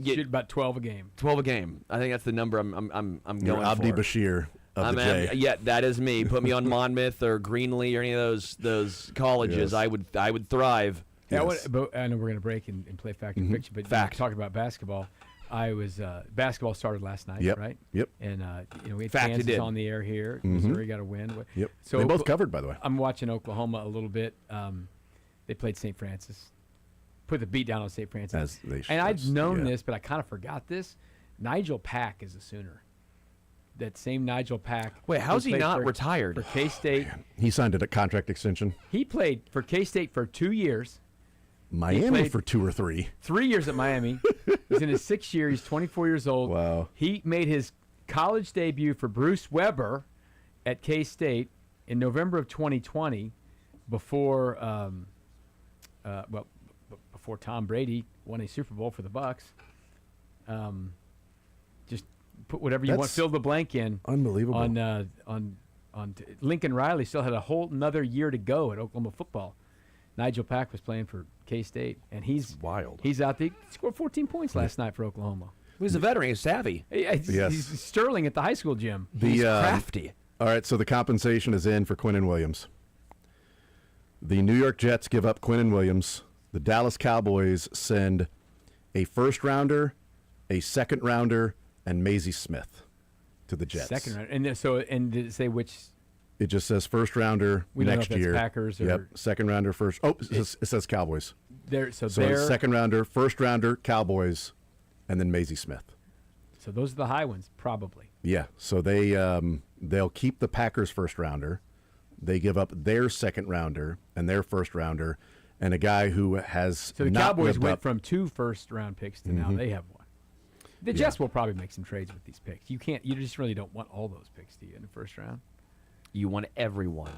get shoot about 12 a game. 12 a game. I think that's the number I'm You're going Abdi for. Bashir of the J. Yeah, that is me. Put me on Monmouth or Greenlee or any of those colleges. Yes. I would thrive. Yeah, Yes. I know we're going to break and play fact or fiction, but Fact. talking about basketball, I was basketball started last night, Yep. right? Yep. And we had Fact, it Kansas did. on the air here. Missouri got a win. Yep. So They both covered, by the way. I'm watching Oklahoma a little bit. They played St. Francis, put the beat down on St. Francis. As they should. And I'd known Yeah. this, but I kind of forgot this. Nigel Pack is a Sooner. That same Nigel Pack. Wait, how's who he played not for retired? K-State. He signed a contract extension. He played for K-State for 2 years. Miami played- for 2 or 3. 3 years at Miami. He's in his 6th year. He's 24 years old. Wow. He made his college debut for Bruce Weber at K-State in November of 2020 before before Tom Brady won a Super Bowl for the Bucks. Just put whatever you want, That's fill the blank in. Unbelievable. On Lincoln Riley still had a whole another year to go at Oklahoma football. Nigel Pack was playing for K-State, and he's wild. He's out there. He scored 14 points last night for Oklahoma. He's a veteran. He's savvy. He's Yes. Sterling at the high school gym. He's The, crafty. All right, so the compensation is in for Quinnen Williams. The New York Jets give up Quinnen Williams. The Dallas Cowboys send a first-rounder, a second-rounder, and Maisie Smith to the Jets. Second round. And did it say which? It just says first-rounder We don't know next if that's year. Packers or- Yep, second-rounder, first. Oh, it says Cowboys. So So they're second-rounder, first-rounder, Cowboys, and then Maisie Smith. So those are the high ones, probably. Yeah, so they'll keep the Packers first rounder. They give up their second rounder and their first rounder, and a guy who has So the not Cowboys lived went up. from 2 first-round picks to now they have 1. The Jets will probably make some trades with these picks. You just really don't want all those picks, do you, in the first round? You want everyone.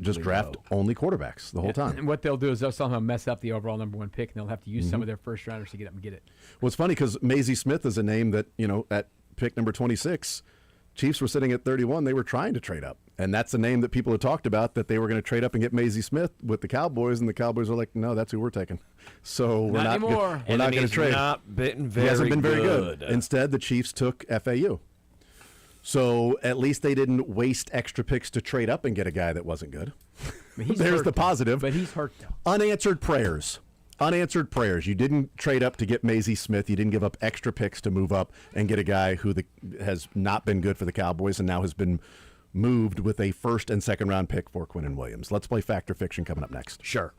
just draft only quarterbacks the whole time. And what they'll do is they'll somehow mess up the overall number 1 pick, and they'll have to use some of their first rounders to get up and get it. Well, it's funny because Maisie Smith is a name that, at pick number 26, Chiefs were sitting at 31. They were trying to trade up. And that's a name that people had talked about, that they were going to trade up and get Maisie Smith with the Cowboys, and the Cowboys were like, no, that's who we're taking. So we're not anymore. We're not going to trade. He hasn't been very good. Instead, the Chiefs took FAU. So at least they didn't waste extra picks to trade up and get a guy that wasn't good. There's the positive. But he's hurt, though. Unanswered prayers. Unanswered prayers. You didn't trade up to get Maisie Smith. You didn't give up extra picks to move up and get a guy who has not been good for the Cowboys and now has been moved with a first and second round pick for Quinnen Williams. Let's play Fact or Fiction coming up next. Sure.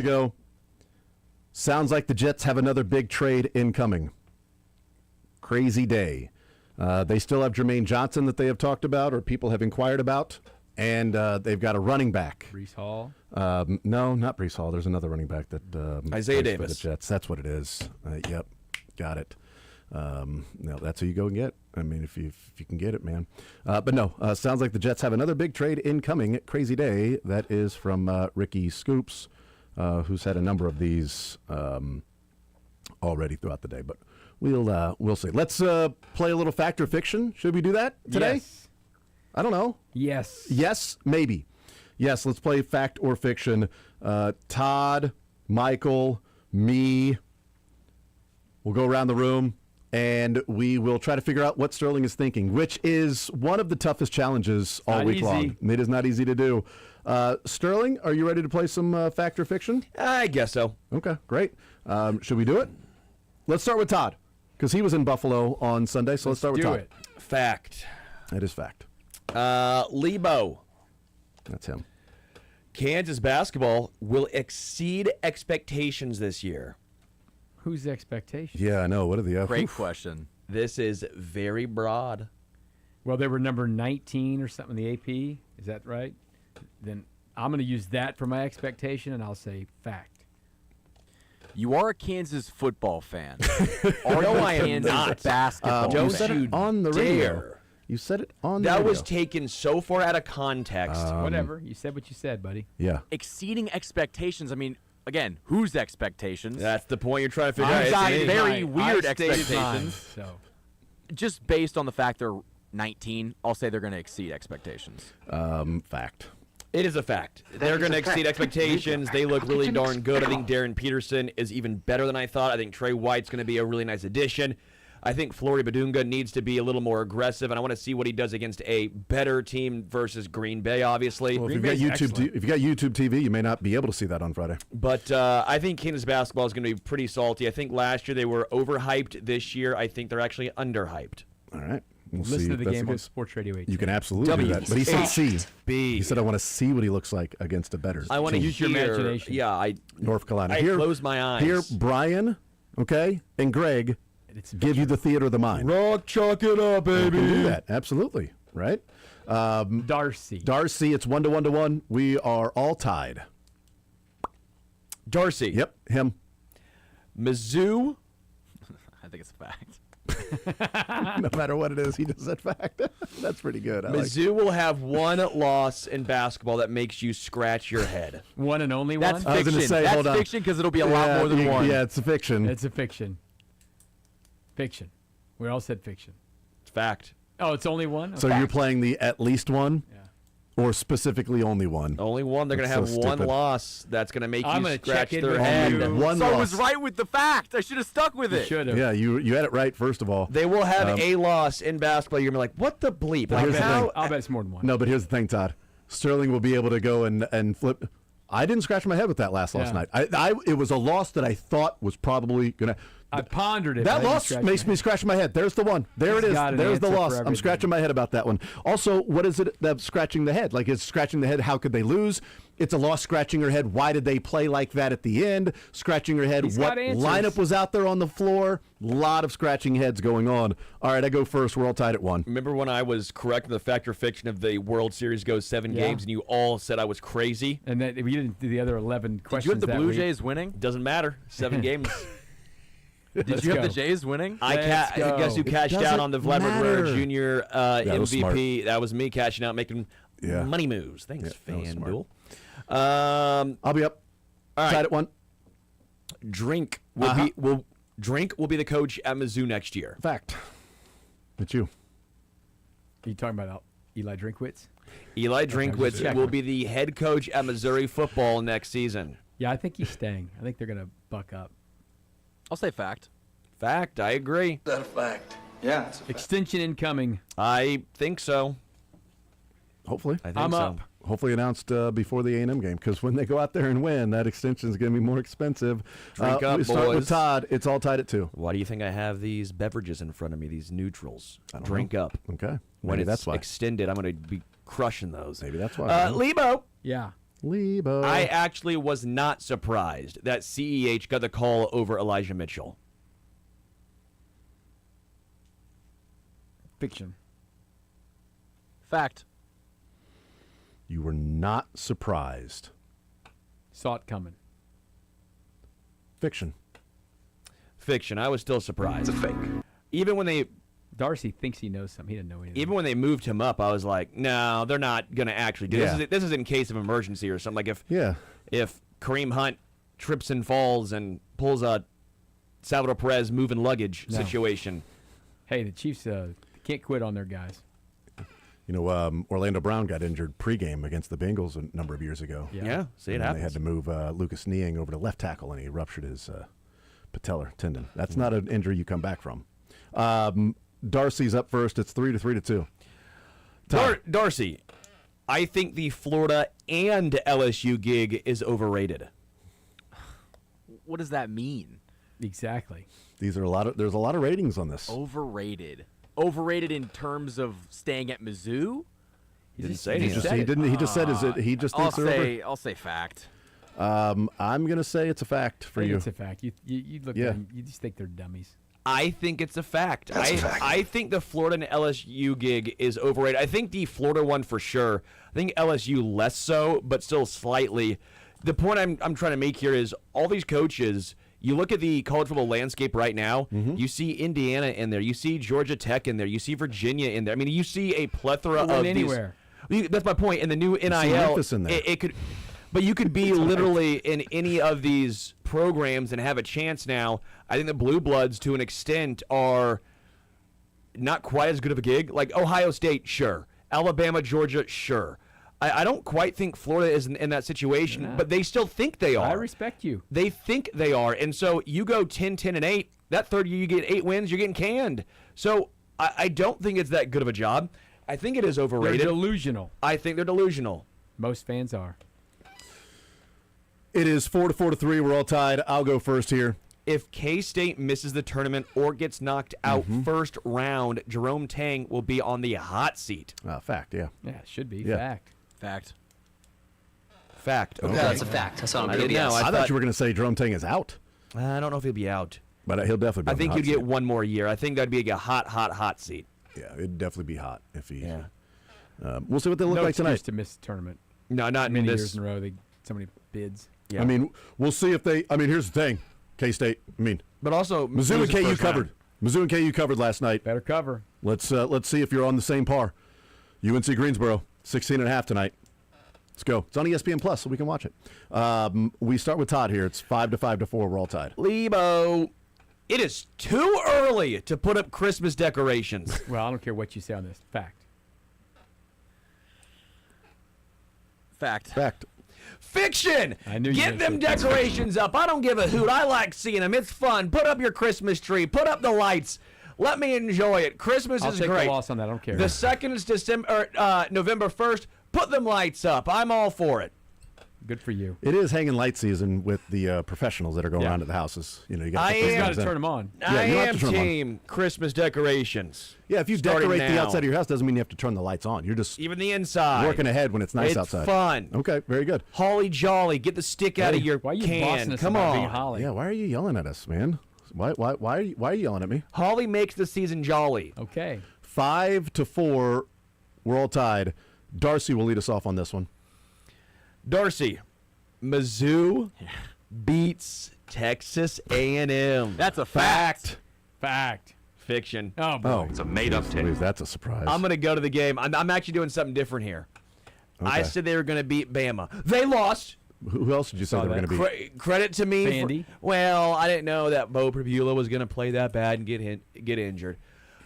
ago. Sounds like the Jets have another big trade incoming. Crazy day. They still have Jermaine Johnson that they have talked about or people have inquired about, and they've got a running back. Brees Hall. No, not Brees Hall. There's another running back that Isaiah plays for Davis. the Jets. That's what it is. Yep, got it. No, that's who you go and get. I mean, if you can get it, man. But no, sounds like the Jets have another big trade incoming. Crazy day. That is from Ricky Scoops, who's had a number of these already throughout the day. But we'll see. Let's play a little fact or fiction. Should we do that today? Yes. I don't know. Yes. Yes, maybe. Yes, let's play fact or fiction. Todd, Michael, me. We'll go around the room, and we will try to figure out what Sterling is thinking, which is one of the toughest challenges all Not week easy. long. It is not easy to do. Sterling, are you ready to play some fact or fiction? I guess so. Okay, great. Should we do it? Let's start with Todd, because he was in Buffalo on Sunday, so let's start with do Todd. it. Fact. That is fact. Lebo. That's him. Kansas basketball will exceed expectations this year. Whose expectations? Yeah, I know. What are the Great oof. question. This is very broad. Well, they were number 19 or something in the AP. Is that right? Then I'm going to use that for my expectation, and I'll say fact. You are a Kansas football fan. Are No, you a I am Kansas not. basketball You Don't fan? said you it on the radio. dare. You said it on the That radio. was taken so far out of context. Whatever. You said what you said, buddy. Yeah. Exceeding expectations. I mean, again, whose expectations? That's the point you're trying to figure out. I've It's got me. very Mine. weird I stated mine, expectations. so Just based on the fact they're 19, I'll say they're going to exceed expectations. Fact. It is a fact. They're going to exceed expectations. They look really darn good. I think Darren Peterson is even better than I thought. I think Trey White's going to be a really nice addition. I think Flory Badunga needs to be a little more aggressive, and I want to see what he does against a better team versus Green Bay, obviously. Well, if Green you've got Bay's YouTube, if you got YouTube TV, you may not be able to see that on Friday. But I think Kansas basketball is going to be pretty salty. I think last year they were overhyped. This year, I think they're actually underhyped. All right. We'll see listen to if the that's game on case. Sports Radio 8. You can absolutely do that. But he said see. B. He said, I want to see what he looks like against a better I want to team. Use your imagination. Yeah, I North Carolina. I close my eyes. Here, Brian, okay, and Greg It's give you the theater of the mind. Rock, chalk it up, You baby. can do that. Absolutely. Right? Darcy. Darcy, it's 1-1. We are all tied. Darcy. Yep, him. Mizzou. I think it's a fact. No matter what it is, he does that fact. That's pretty good. I like it. Mizzou will have one loss in basketball that makes you scratch your head. One and only That's one? I was gonna fiction. say, That's hold on. fiction because it'll be a lot more than one. Yeah, it's a fiction. It's a fiction. Fiction. We all said fiction. It's fact. Oh, it's only one? So Okay. you're playing the at least one? Yeah. Or specifically only one? Only one. They're going to That's have so one stupid. loss that's going to make I'm you gonna scratch check in their with head. you. One So I loss. was right with the fact. I should have stuck with it. Should have. Yeah, you had it right, first of all. They will have a loss in basketball. You're going to be like, what the bleep? Like, here's the how? thing. I'll bet it's more than one. No, but here's the thing, Todd. Sterling will be able to go and flip. I didn't scratch my head with that last Yeah. night. It was a loss that I thought was probably going to. I pondered it. That loss makes me scratch my head. There's the one. There He's it is. got an There's the answer for loss. I'm everything. scratching my head about that one. Also, what is it that's scratching the head? Like, is scratching the head, how could they lose? It's a loss scratching her head. Why did they play like that at the end? Scratching her head. He's What got answers. lineup was out there on the floor? A lot of scratching heads going on. All right, I go first. We're all tied at 1. Remember when I was correct in the fact or fiction of the World Series goes 7 Yeah. games and you all said I was crazy? And then we didn't do the other 11 Did questions. you have the that Blue week. Jays winning? Doesn't matter. 7 games. Did Let's you have go. the Jays winning? Let's go. Guess who It cashed out doesn't on the Vladimir matter. Guerrero Jr. that was MVP? That was me cashing out, making Yeah. money moves. Thanks, Yeah, that was smart. FanDuel. I'll be up. All right. Tied at 1. Drink will be the coach at Mizzou next year. Fact. It's you. Are you talking about Eli Drinkwitz? Eli just Drinkwitz checking. will be the head coach at Missouri football next season. Yeah, I think he's staying. I think they're going to buck up. I'll say fact. Fact, I agree. that a fact? Yeah, it's a fact. Extension incoming. I think so. Hopefully. I think I'm so. up. Hopefully announced before the A&M game, because when they go out there and win, that extension is going to be more expensive. Drink up, we start with boys. Todd. It's all tied at 2. Why do you think I have these beverages in front of me, these neutrals? Drink up. Okay. When Maybe it's that's why. extended, I'm going to be crushing those. Maybe that's why. Lebo, Yeah. Lebo. I actually was not surprised that CEH got the call over Elijah Mitchell. Fiction. Fact. You were not surprised. Saw it coming. Fiction. Fiction. I was still surprised. It's a fake. Even when they Darcy thinks he knows something. He didn't know anything. Even when they moved him up, I was like, no, they're not going to actually do Yeah. this. This is in case of emergency or something. Like Yeah. if Kareem Hunt trips and falls and pulls a Salvador Perez moving luggage No. situation. Hey, the Chiefs can't quit on their guys. You know, Orlando Brown got injured pregame against the Bengals a number of years ago. Yeah, see, it And then happens. they had to move Lucas Niang over to left tackle, and he ruptured his patellar tendon. That's not an injury you come back from. Darcy's up first. It's 3-2. Darcy, I think the Florida and LSU gig is overrated. What does that mean? Exactly. There's a lot of ratings on this. Overrated. Overrated in terms of staying at Mizzou? Didn't say He anything. just, he didn't. He just said, "Is it?" He just thinks they're over. I'll say fact. I'm gonna say it's a fact for I think you. it's a fact. You look Yeah. at them, you just think they're dummies. I think it's a fact. I think the Florida and LSU gig is overrated. I think the Florida one for sure. I think LSU less so, but still slightly. The point I'm trying to make here is all these coaches. You look at the college football landscape right now. You see Indiana in there. You see Georgia Tech in there. You see Virginia in there. I mean, you see a plethora Win of anywhere. That's my point. And the new NIL, Memphis in there. it could. But you could be literally in any of these programs and have a chance now. I think the Blue Bloods, to an extent, are not quite as good of a gig. Like Ohio State, sure. Alabama, Georgia, sure. I don't quite think Florida is in that situation, Nah. but they still think they are. I respect you. They think they are. And so you go 10-10-8. That third year you get 8 wins, you're getting canned. So I don't think it's that good of a job. I think it is They're overrated. delusional. I think they're delusional. Most fans are. It is 4-3. We're all tied. I'll go first here. If K-State misses the tournament or gets knocked out first round, Jerome Tang will be on the hot seat. Fact. Yeah. Yeah, it should be. Yeah. Fact. Fact. Fact. Okay. Yeah, that's a fact. That's not I a didn't know. I thought you were going to say Jerome Tang is out, I don't know if he'll be out. but he'll definitely be I on the think hot you'd get seat. one more year. I think that'd be a hot seat. Yeah, it'd definitely be hot if he. Yeah. We'll see what they look No like excuse tonight. to miss the tournament. No, not in Many this. years in a row, so many bids. Yeah. I mean, we'll see if they. I mean, here's the thing: K-State. I mean, but also Mizzou and loses KU first round. covered. Mizzou and KU covered last night. Better cover. Let's see if you're on the same par. UNC Greensboro, 16.5 tonight. Let's go. It's on ESPN Plus, so we can watch it. We start with Todd here. It's 5-4. We're all tied. Lebo, it is too early to put up Christmas decorations. Well, I don't care what you say on this. Fact. Fact. Fact. Fiction. I knew you were Get gonna them say decorations up. I don't give a hoot. I like seeing them. It's fun. Put up your Christmas tree. Put up the lights. Let me enjoy it. Christmas I'll is take great. the loss on that. I don't care. The second is November 1st. Put them lights up. I'm all for it. Good for you. It is hanging light season with the professionals that are going Yeah. around at the houses. You know, you got I to am- You got Comes to in. turn them on. Yeah, I you don't have am to turn 'em on. team Christmas decorations. Yeah, if you Starting decorate the now. outside of your house, doesn't mean you have to turn the lights on. You're just Even the inside. working ahead when it's nice It's outside. fun. Okay, very good. Holly jolly. Get the stick out of your Why are you can. bossing us Come about on. being Holly? Yeah, why are you yelling at us, man? Why are you yelling at me? Holly makes the season jolly. Okay. 5-4. We're all tied. Darcy will lead us off on this one. Darcy, Mizzou beats Texas A&M. That's a fact. Fact. Fiction. Oh, boy. Oh, It's a made-up tape. That's a surprise. I'm going to go to the game. I'm actually doing something different here. I Okay. said they were going to beat Bama. They lost. Who else did you say Saw they were that. going to be? Credit to me. Vandy. Well, I didn't know that Bo Prabula was going to play that bad and get injured.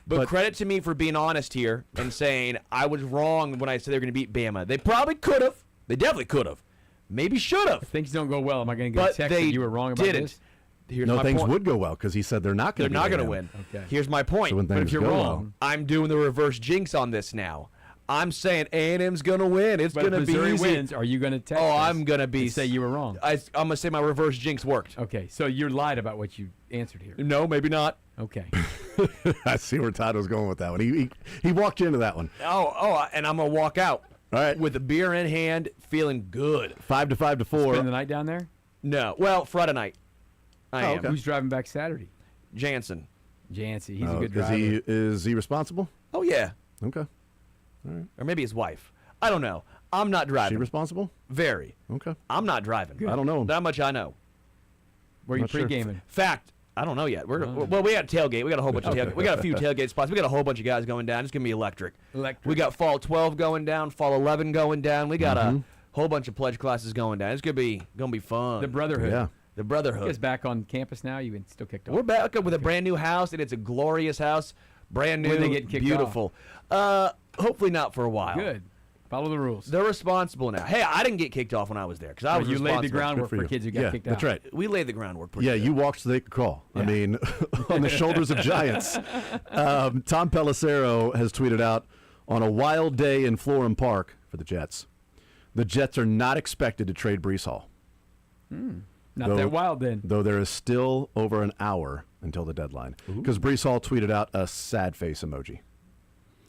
But credit to me for being honest here and saying I was wrong when I said they were going to beat Bama. They probably could have. They definitely could have. Maybe should have. If things don't go well, am I going to get a But text they that you were wrong about didn't. this? Here's No, my things point. would go well because he said they're not They're going to. not going to win. Okay. Here's my point. So when But if things you're go wrong, I'm doing the reverse jinx on this now. I'm saying A&M's going to win. It's but going if to be Missouri easy. wins, are you going to text Oh, us I'm going to be and say you were wrong? I'm going to say my reverse jinx worked. Okay, so you lied about what you answered here. No, maybe not. Okay. I see where Todd was going with that one. He walked you into that one. Oh, and I'm going to walk out. All right. with a beer in hand, feeling good. 5 to 4. Spend the night down there. No, well, Friday night. I am. okay. Who's driving back Saturday? Jansen. Jancy. He's a good driver. Is he responsible? Oh yeah, Okay. or maybe his wife. I don't know. I'm not Is driving. he responsible? Very. Okay. I'm not driving. I don't know. That much I know. Where are you Not sure. pre-gaming? Fact. I don't know yet. Well, we got a tailgate. We got a whole bunch of tailgate. We got a few tailgate spots. We got a whole bunch of guys going down. It's gonna be electric. We got fall 12 going down, fall 11 going down. We got a whole bunch of pledge classes going down. It's gonna be fun. The Brotherhood. Yeah. The You Brotherhood. guys back on campus now? You've been still kicked off? We're back with a brand new house, and it's a glorious house. Brand new, When they get kicked beautiful. Hopefully not for a while. Good. Follow the rules. They're responsible now. Hey, I didn't get kicked off when I was there because I was you laid the responsible. groundwork Good for you. kids who got Yeah, kicked out. that's right. We laid the groundwork. Pretty Yeah, good. you walked so they could crawl. I mean, on the shoulders of giants. Tom Pelissero has tweeted out, on a wild day in Florham Park for the Jets, the Jets are not expected to trade Brees Hall, Not Though- that wild then. though there is still over an hour until the deadline. Because Brees Hall tweeted out a sad face emoji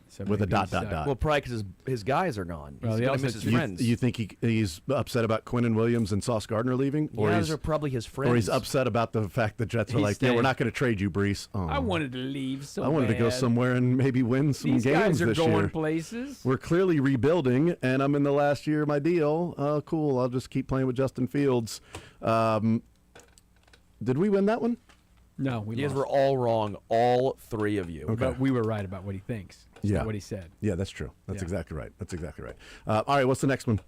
So with a maybe dot, he's, dot, dot. Well, probably because his guys are gone. Well, He's he gonna also- miss his you- friends. You think he's upset about Quinnen Williams and Sauce Gardner leaving? or guys are probably his friends. Or he's upset about the fact the Jets are He's like, yeah, staying. we're not going to trade you, Brees. Oh. I wanted to leave so I wanted to go bad. somewhere and maybe win some These games guys are this going year. places. We're clearly rebuilding, and I'm in the last year of my deal. Cool. I'll just keep playing with Justin Fields. Did we win that one? No, we You guys lost. were all wrong, all three of you. But we were right about what he thinks. It's Yeah. not what he said. Yeah, that's true. That's Yeah. exactly right. That's exactly right. All right, what's the next one?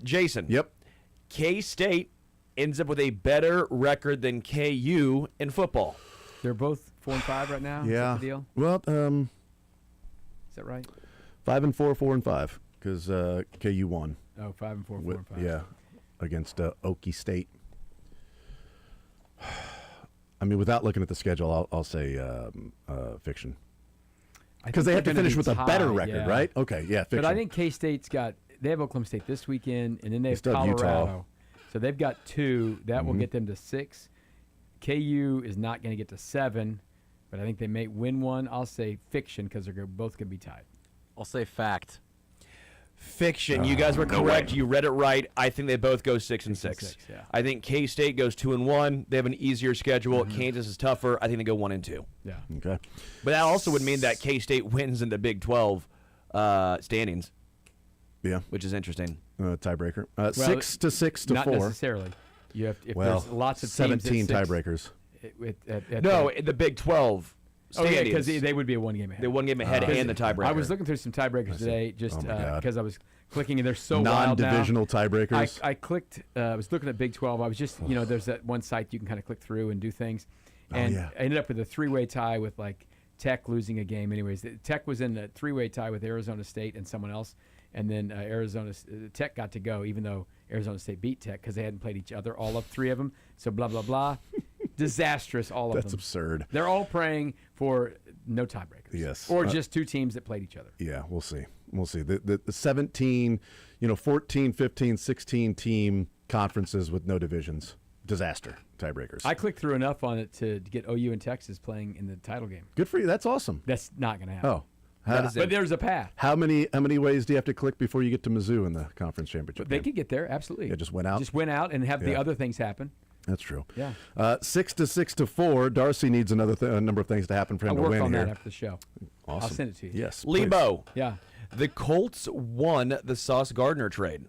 Jason. Yep. K-State ends up with a better record than KU in football. They're both 4-5 right now. Is Yeah. that the deal? Well, Is that right? 5-4, 4-5, because KU won. Oh, 5-4, With- 4-5. Yeah, against Okie State. I mean, without looking at the schedule, I'll say fiction. I Because think they have to they're gonna finish be with a better tied, record, yeah. right? Okay, yeah, fiction. But I think K-State's they have Oklahoma State this weekend, and then they have still have Utah. Colorado. So they've got 2. That will get them to 6. KU is not going to get to 7, but I think they may win one. I'll say fiction because they're both going to be tied. I'll say fact. Fiction. You guys were correct. You read it right. I think they both go 6-6. yeah. I think K-State goes 2-1. They have an easier schedule. Kansas is tougher. I think they go 1-2. Yeah. Okay. But that also would mean that K-State wins in the Big 12 standings, Yeah. which is interesting. Tiebreaker. 6 to 6 to Not 4. necessarily. You have if Well, there's lots of 17 teams at 6, tiebreakers. At No, the- in the Big 12 oh yeah, standings. because they would be a 1 game ahead. They one game ahead and the tiebreaker. I was looking through some tiebreakers today just Oh, my God. because I was clicking and they're so wild now. Non-divisional tiebreakers. I clicked. I was looking at Big 12. I was just there's that one site you can kind of click through and do things, and yeah. I ended up with a 3-way tie with like Tech losing a game. Anyways, Tech was in a 3-way tie with Arizona State and someone else, and then Tech got to go even though Arizona State beat Tech because they hadn't played each other, all of 3 of them. So blah blah blah, disastrous all of them. That's absurd. They're all praying for no tiebreakers. Yes. Or just 2 teams that played each other. Yeah, we'll see. We'll see. The 17, 14, 15, 16 team conferences with no divisions. Disaster. Tiebreakers. I clicked through enough on it to get OU and Texas playing in the title game. Good for you. That's awesome. That's not going to happen. Oh. That is it. But there's a path. How many ways do you have to click before you get to Mizzou in the conference championship They game? could get there, absolutely. Yeah, just win out? Just win out and have the Yeah. other things happen. That's true. Yeah. 6 to 4. Darcy needs a number of things to happen for him I'll to work win on here. that after the show. Awesome. I'll send it to you. Yes. please. Lebo. Yeah. The Colts won the Sauce Gardner trade.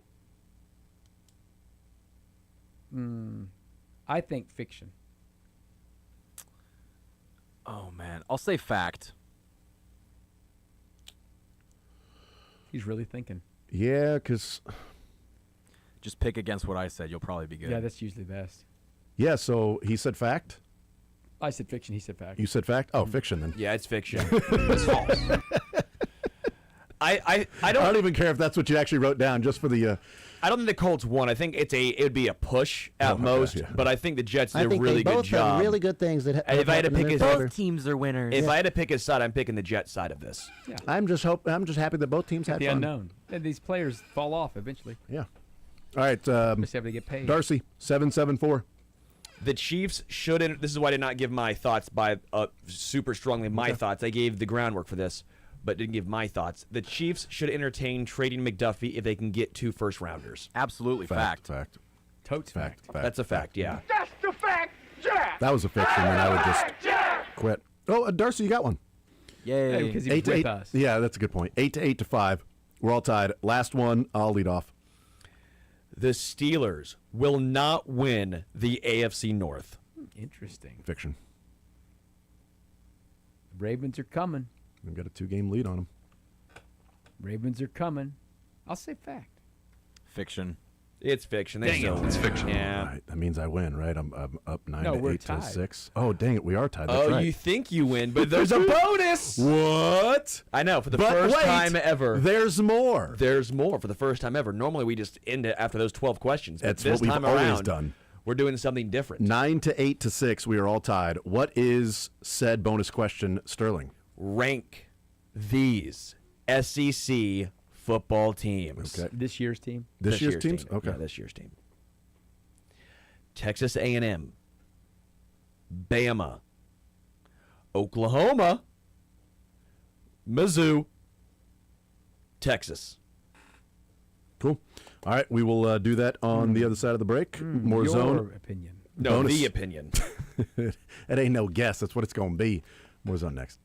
I think fiction. Oh man, I'll say fact. He's really thinking. Yeah, because Just pick against what I said. You'll probably be good. Yeah, that's usually best. so he said fact. I said fiction. He said fact. You said fact. Oh, fiction then. Yeah, it's fiction. It's false. I I don't don't even care if that's what you actually wrote down, just for the. I don't think the Colts won. I think it would be a push at okay, most, yeah. but I think the Jets did I a think really they good both job. have really good things that And if I had to happened in pick their his- favor. Both teams are winners. If I had to pick his side, I'm picking the Jets side of this. I'm just happy that both teams had The fun. unknown. And these players fall off eventually. Yeah. All right. Just have to get paid. Darcy 7-7-4. The Chiefs shouldn't. This is why I did not give my thoughts by super strongly. My thoughts. I gave the groundwork for this, but didn't give my thoughts. The Chiefs should entertain trading McDuffie if they can get 2 first-rounders. Absolutely fact. Fact. Totes fact. That's a fact, yeah. That's the fact, Jack. That was a fiction, and I would just quit. Oh, Darcy, you got one. Yay. Because he was with us. Yeah, that's a good point. 8 to 5. We're all tied. Last one. I'll lead off. The Steelers will not win the AFC North. Interesting. Fiction. The Ravens are coming. We've got a 2-game lead on them. Ravens are coming. I'll say fact. Fiction. It's fiction. Dang it, it's fiction. Yeah. All right, that means I win, right? I'm up 9 No, to we're 8 to tied. 6. Oh, dang it. We are tied. That's Oh, right. you think you win, but there's a bonus. What? I know, for the But first wait, time ever. There's more. There's more for the first time ever. Normally, we just end it after those 12 questions. But That's this what we've time always around, done. We're doing something different. 9 to 8 to 6. We are all tied. What is said bonus question, Sterling? Rank these SEC football teams. Okay. This year's team. This year's teams? team. Okay. Yeah, this year's team. Texas A&M, Bama, Oklahoma, Mizzou, Texas. Cool. All right. We will do that on the other side of the break. More Your zone. opinion. No, Bonus. the opinion. It ain't no guess. That's what it's going to be. More zone next.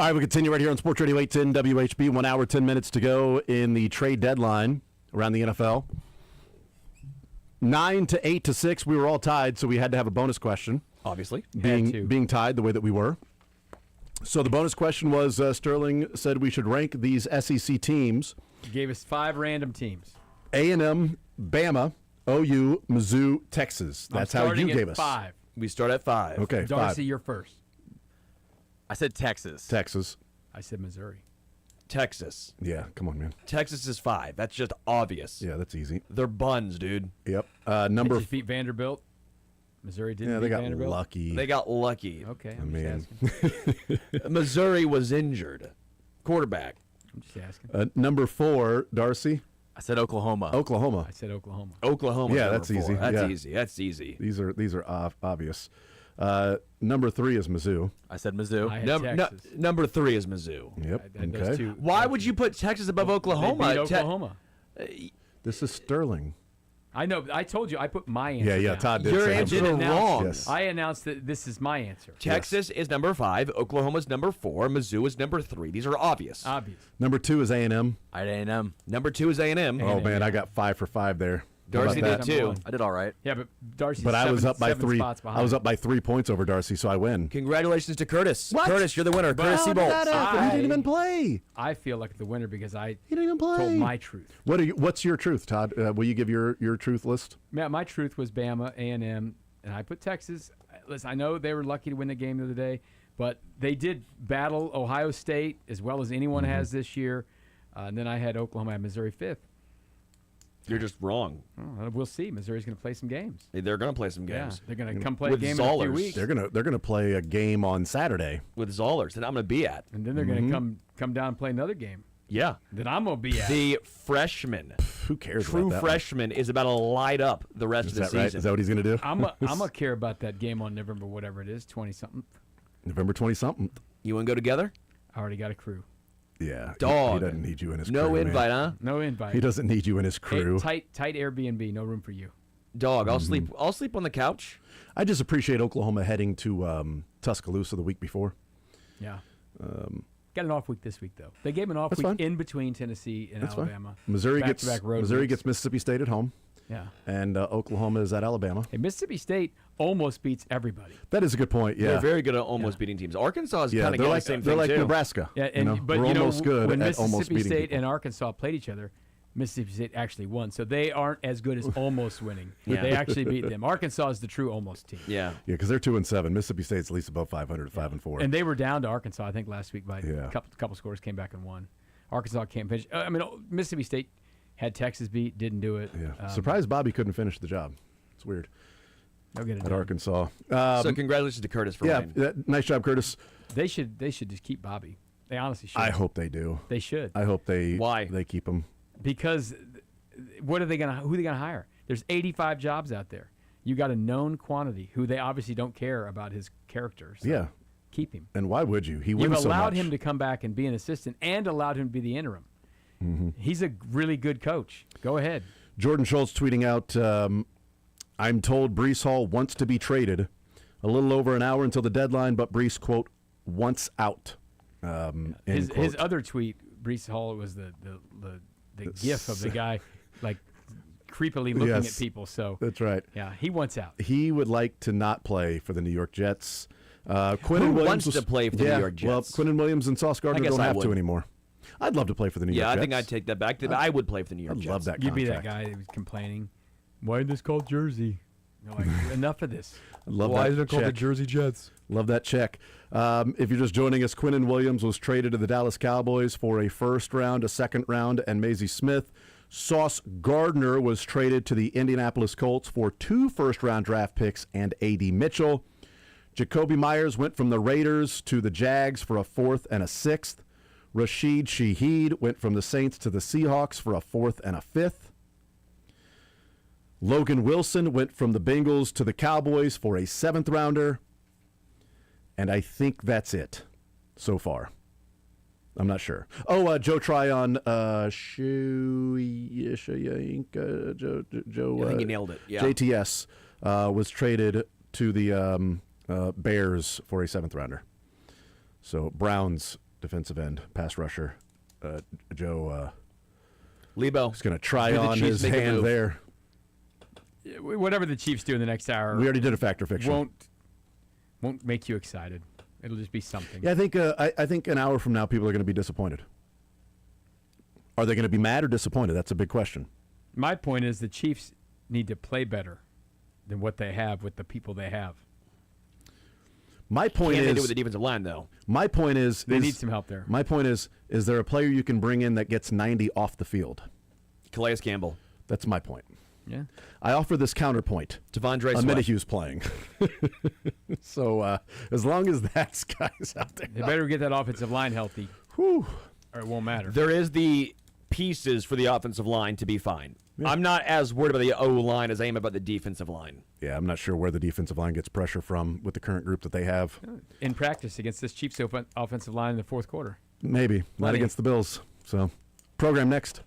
All right, we continue right here on Sports Radio 810 WHB. 1 hour, 10 minutes to go in the trade deadline around the NFL. 9 to 8 to 6, we were all tied, so we had to have a bonus question. Obviously. Being tied the way that we were. So the bonus question was, Sterling said we should rank these SEC teams. You gave us 5 random teams. A&M, Bama, OU, Mizzou, Texas. That's how you gave us. 5. We start at 5. Okay, Darcy, 5. you're first. I said Texas. Texas. I said Missouri. Texas. Yeah, come on, man. Texas is 5. That's just obvious. Yeah, that's easy. They're buns, dude. Yep. They Number just beat Vanderbilt. Missouri didn't Yeah, beat they got Vanderbilt. lucky. They got lucky. Okay, I'm Man. just asking. Missouri was injured. Quarterback. I'm just asking. Number 4, Darcy. I said Oklahoma. Oklahoma. I said Oklahoma. Oklahoma. Yeah, number that's 4. easy. That's Yeah. easy. That's easy. These are obvious. Number 3 is Mizzou. I said Mizzou. I had Texas. Number 3 is Mizzou. Yep. Those Okay. two- Why would you put Texas above They Oklahoma? beat Oklahoma. This is Sterling. I know. I told you. I put my answer. Yeah. down. Todd did Your say answer him. is wrong. Yes. I announced that this is my answer. Texas is number 5. Oklahoma's number 4. Mizzou is number 3. These are obvious. Obvious. Number 2 is A&M. I had A&M. Number 2 is A&M. Oh, man, I got 5 for 5 there. How Darcy about did that? too. one. I did all right. Yeah, but Darcy's But I was up by 7 3. spots behind. I was up by 3 points over Darcy, so I win. Congratulations to Curtis. What? Curtis, you're the winner. Curtis How did Seabolt. that happen? He didn't even play. I feel like the winner because I He didn't even play. told my truth. What's your truth, Todd? Will you give your truth list? My truth was Bama, A&M, and I put Texas. Listen, I know they were lucky to win the game the other day, but they did battle Ohio State as well as anyone has this year. And then I had Oklahoma and Missouri 5th. You're just wrong. We'll see. Missouri's going to play some games. They're going to play some Yeah, games. they're going to come play a With game in a few Zollers. weeks, They're gonna play a game on Saturday. With Zollers that I'm going to be at. and then they're going to come down and play another game Yeah. that I'm going to be at. The freshman, Who cares? true about that one? freshman, is about to light up the rest Is of the that right? season. Is that what he's gonna do? I'm gonna care about that game on November whatever it is, 20-something. November 20-something. You want to go together? I already got a crew. Yeah. Dog. He doesn't need you in his No crew. man. invite, huh? No invite. He doesn't need you in his crew. Tight Airbnb. No room for you. Dog, I'll sleep. I'll sleep on the couch. I just appreciate Oklahoma heading to Tuscaloosa the week before. Yeah. Got an off week this week though. They gave an off That's week fine. in between Tennessee and That's fine. Alabama. Missouri Back-to-back road Missouri weeks. gets Mississippi State at home, Yeah. and Oklahoma is at Alabama. Hey, Mississippi State almost beats everybody. That is a good point. Yeah. They're very good at almost beating teams. Arkansas is yeah, kind of they're getting like the same they're thing like too. Nebraska. Yeah, and we're almost good when at almost Mississippi beating State people. and Arkansas played each other, Mississippi State actually won. So they aren't as good as almost winning. Yeah. They actually beat them. Arkansas is the true almost team. Yeah. Yeah, because they're 2-7. Mississippi State's at least above 500, 5-4. And they were down to Arkansas, I think, last week by Yeah. a couple scores, came back and won. Arkansas can't finish. Mississippi State had Texas beat, didn't do it. yeah, surprised Bobby couldn't finish the job. It's weird They'll get it at done. Arkansas. So congratulations to Curtis for Yeah, winning. nice job, Curtis. They should just keep Bobby. They honestly should. I hope they do. They should. I hope they Why? they keep him. Because who are they going to hire? There's 85 jobs out there. You got a known quantity who they obviously don't care about his character. So Yeah, keep him. and why would you? He You've wins so allowed much. him to come back and be an assistant and allowed him to be the interim. He's a really good coach. Go ahead. Jordan Schultz tweeting out, I'm told Brees Hall wants to be traded. A little over an hour until the deadline, but Brees, quote, wants out. End His quote. other tweet, Brees Hall, was the gif of the guy like creepily looking Yes. at people. So That's right. yeah, he wants out. He would like to not play for the New York Jets. Quinnen Who Williams wants was- to play for the yeah, New York Well, Jets? Quinnen Williams and Sauce Gardner guess don't I have to would. anymore. I'd love to play for the New Yeah, York I Jets. think I'd take that back. I would play for the New York I Jets. love that You'd be contract. that guy that was complaining. Why isn't this called Jersey? You're like, enough of this. I love that check. Jersey Jets? Love that check. If you're just joining us, Quinnen Williams was traded to the Dallas Cowboys for a first round, a second round, and Maisie Smith. Sauce Gardner was traded to the Indianapolis Colts for 2 first-round draft picks and A.D. Mitchell. Jacoby Myers went from the Raiders to the Jags for a 4th and a 6th. Rashid Shaheed went from the Saints to the Seahawks for a 4th and a 5th. Logan Wilson went from the Bengals to the Cowboys for a 7th rounder. And I think that's it so far. I'm not sure. Oh, Joe Tryon, Joe, I think you nailed it. Yeah. JTS was traded to the Bears for a 7th rounder. So Browns defensive end, pass rusher. Joe Lebo. is going to try Do the on Chiefs his make a hand move? there. Whatever the Chiefs do in the next hour, We already did a factor fiction. won't make you excited. It'll just be something. Yeah, I think an hour from now people are going to be disappointed. Are they going to be mad or disappointed? That's a big question. My point is the Chiefs need to play better than what they have with the people they have. My point Can is they do with the defensive line, though? my point is They need some help there. My point is there a player you can bring in that gets 90 off the field? Calais Campbell. That's my point. Yeah. I offer this counterpoint. Devondre Sweat. Amenahu's playing. So as long as that guy's out there. They better get that offensive line healthy, Whew. or it won't matter. There is the pieces for the offensive line to be fine. I'm not as worried about the O-line as I am about the defensive line. Yeah, I'm not sure where the defensive line gets pressure from with the current group that they have. In practice against this Chiefs offensive line in the fourth quarter. Maybe. Not Plenty. against the Bills. So, program next.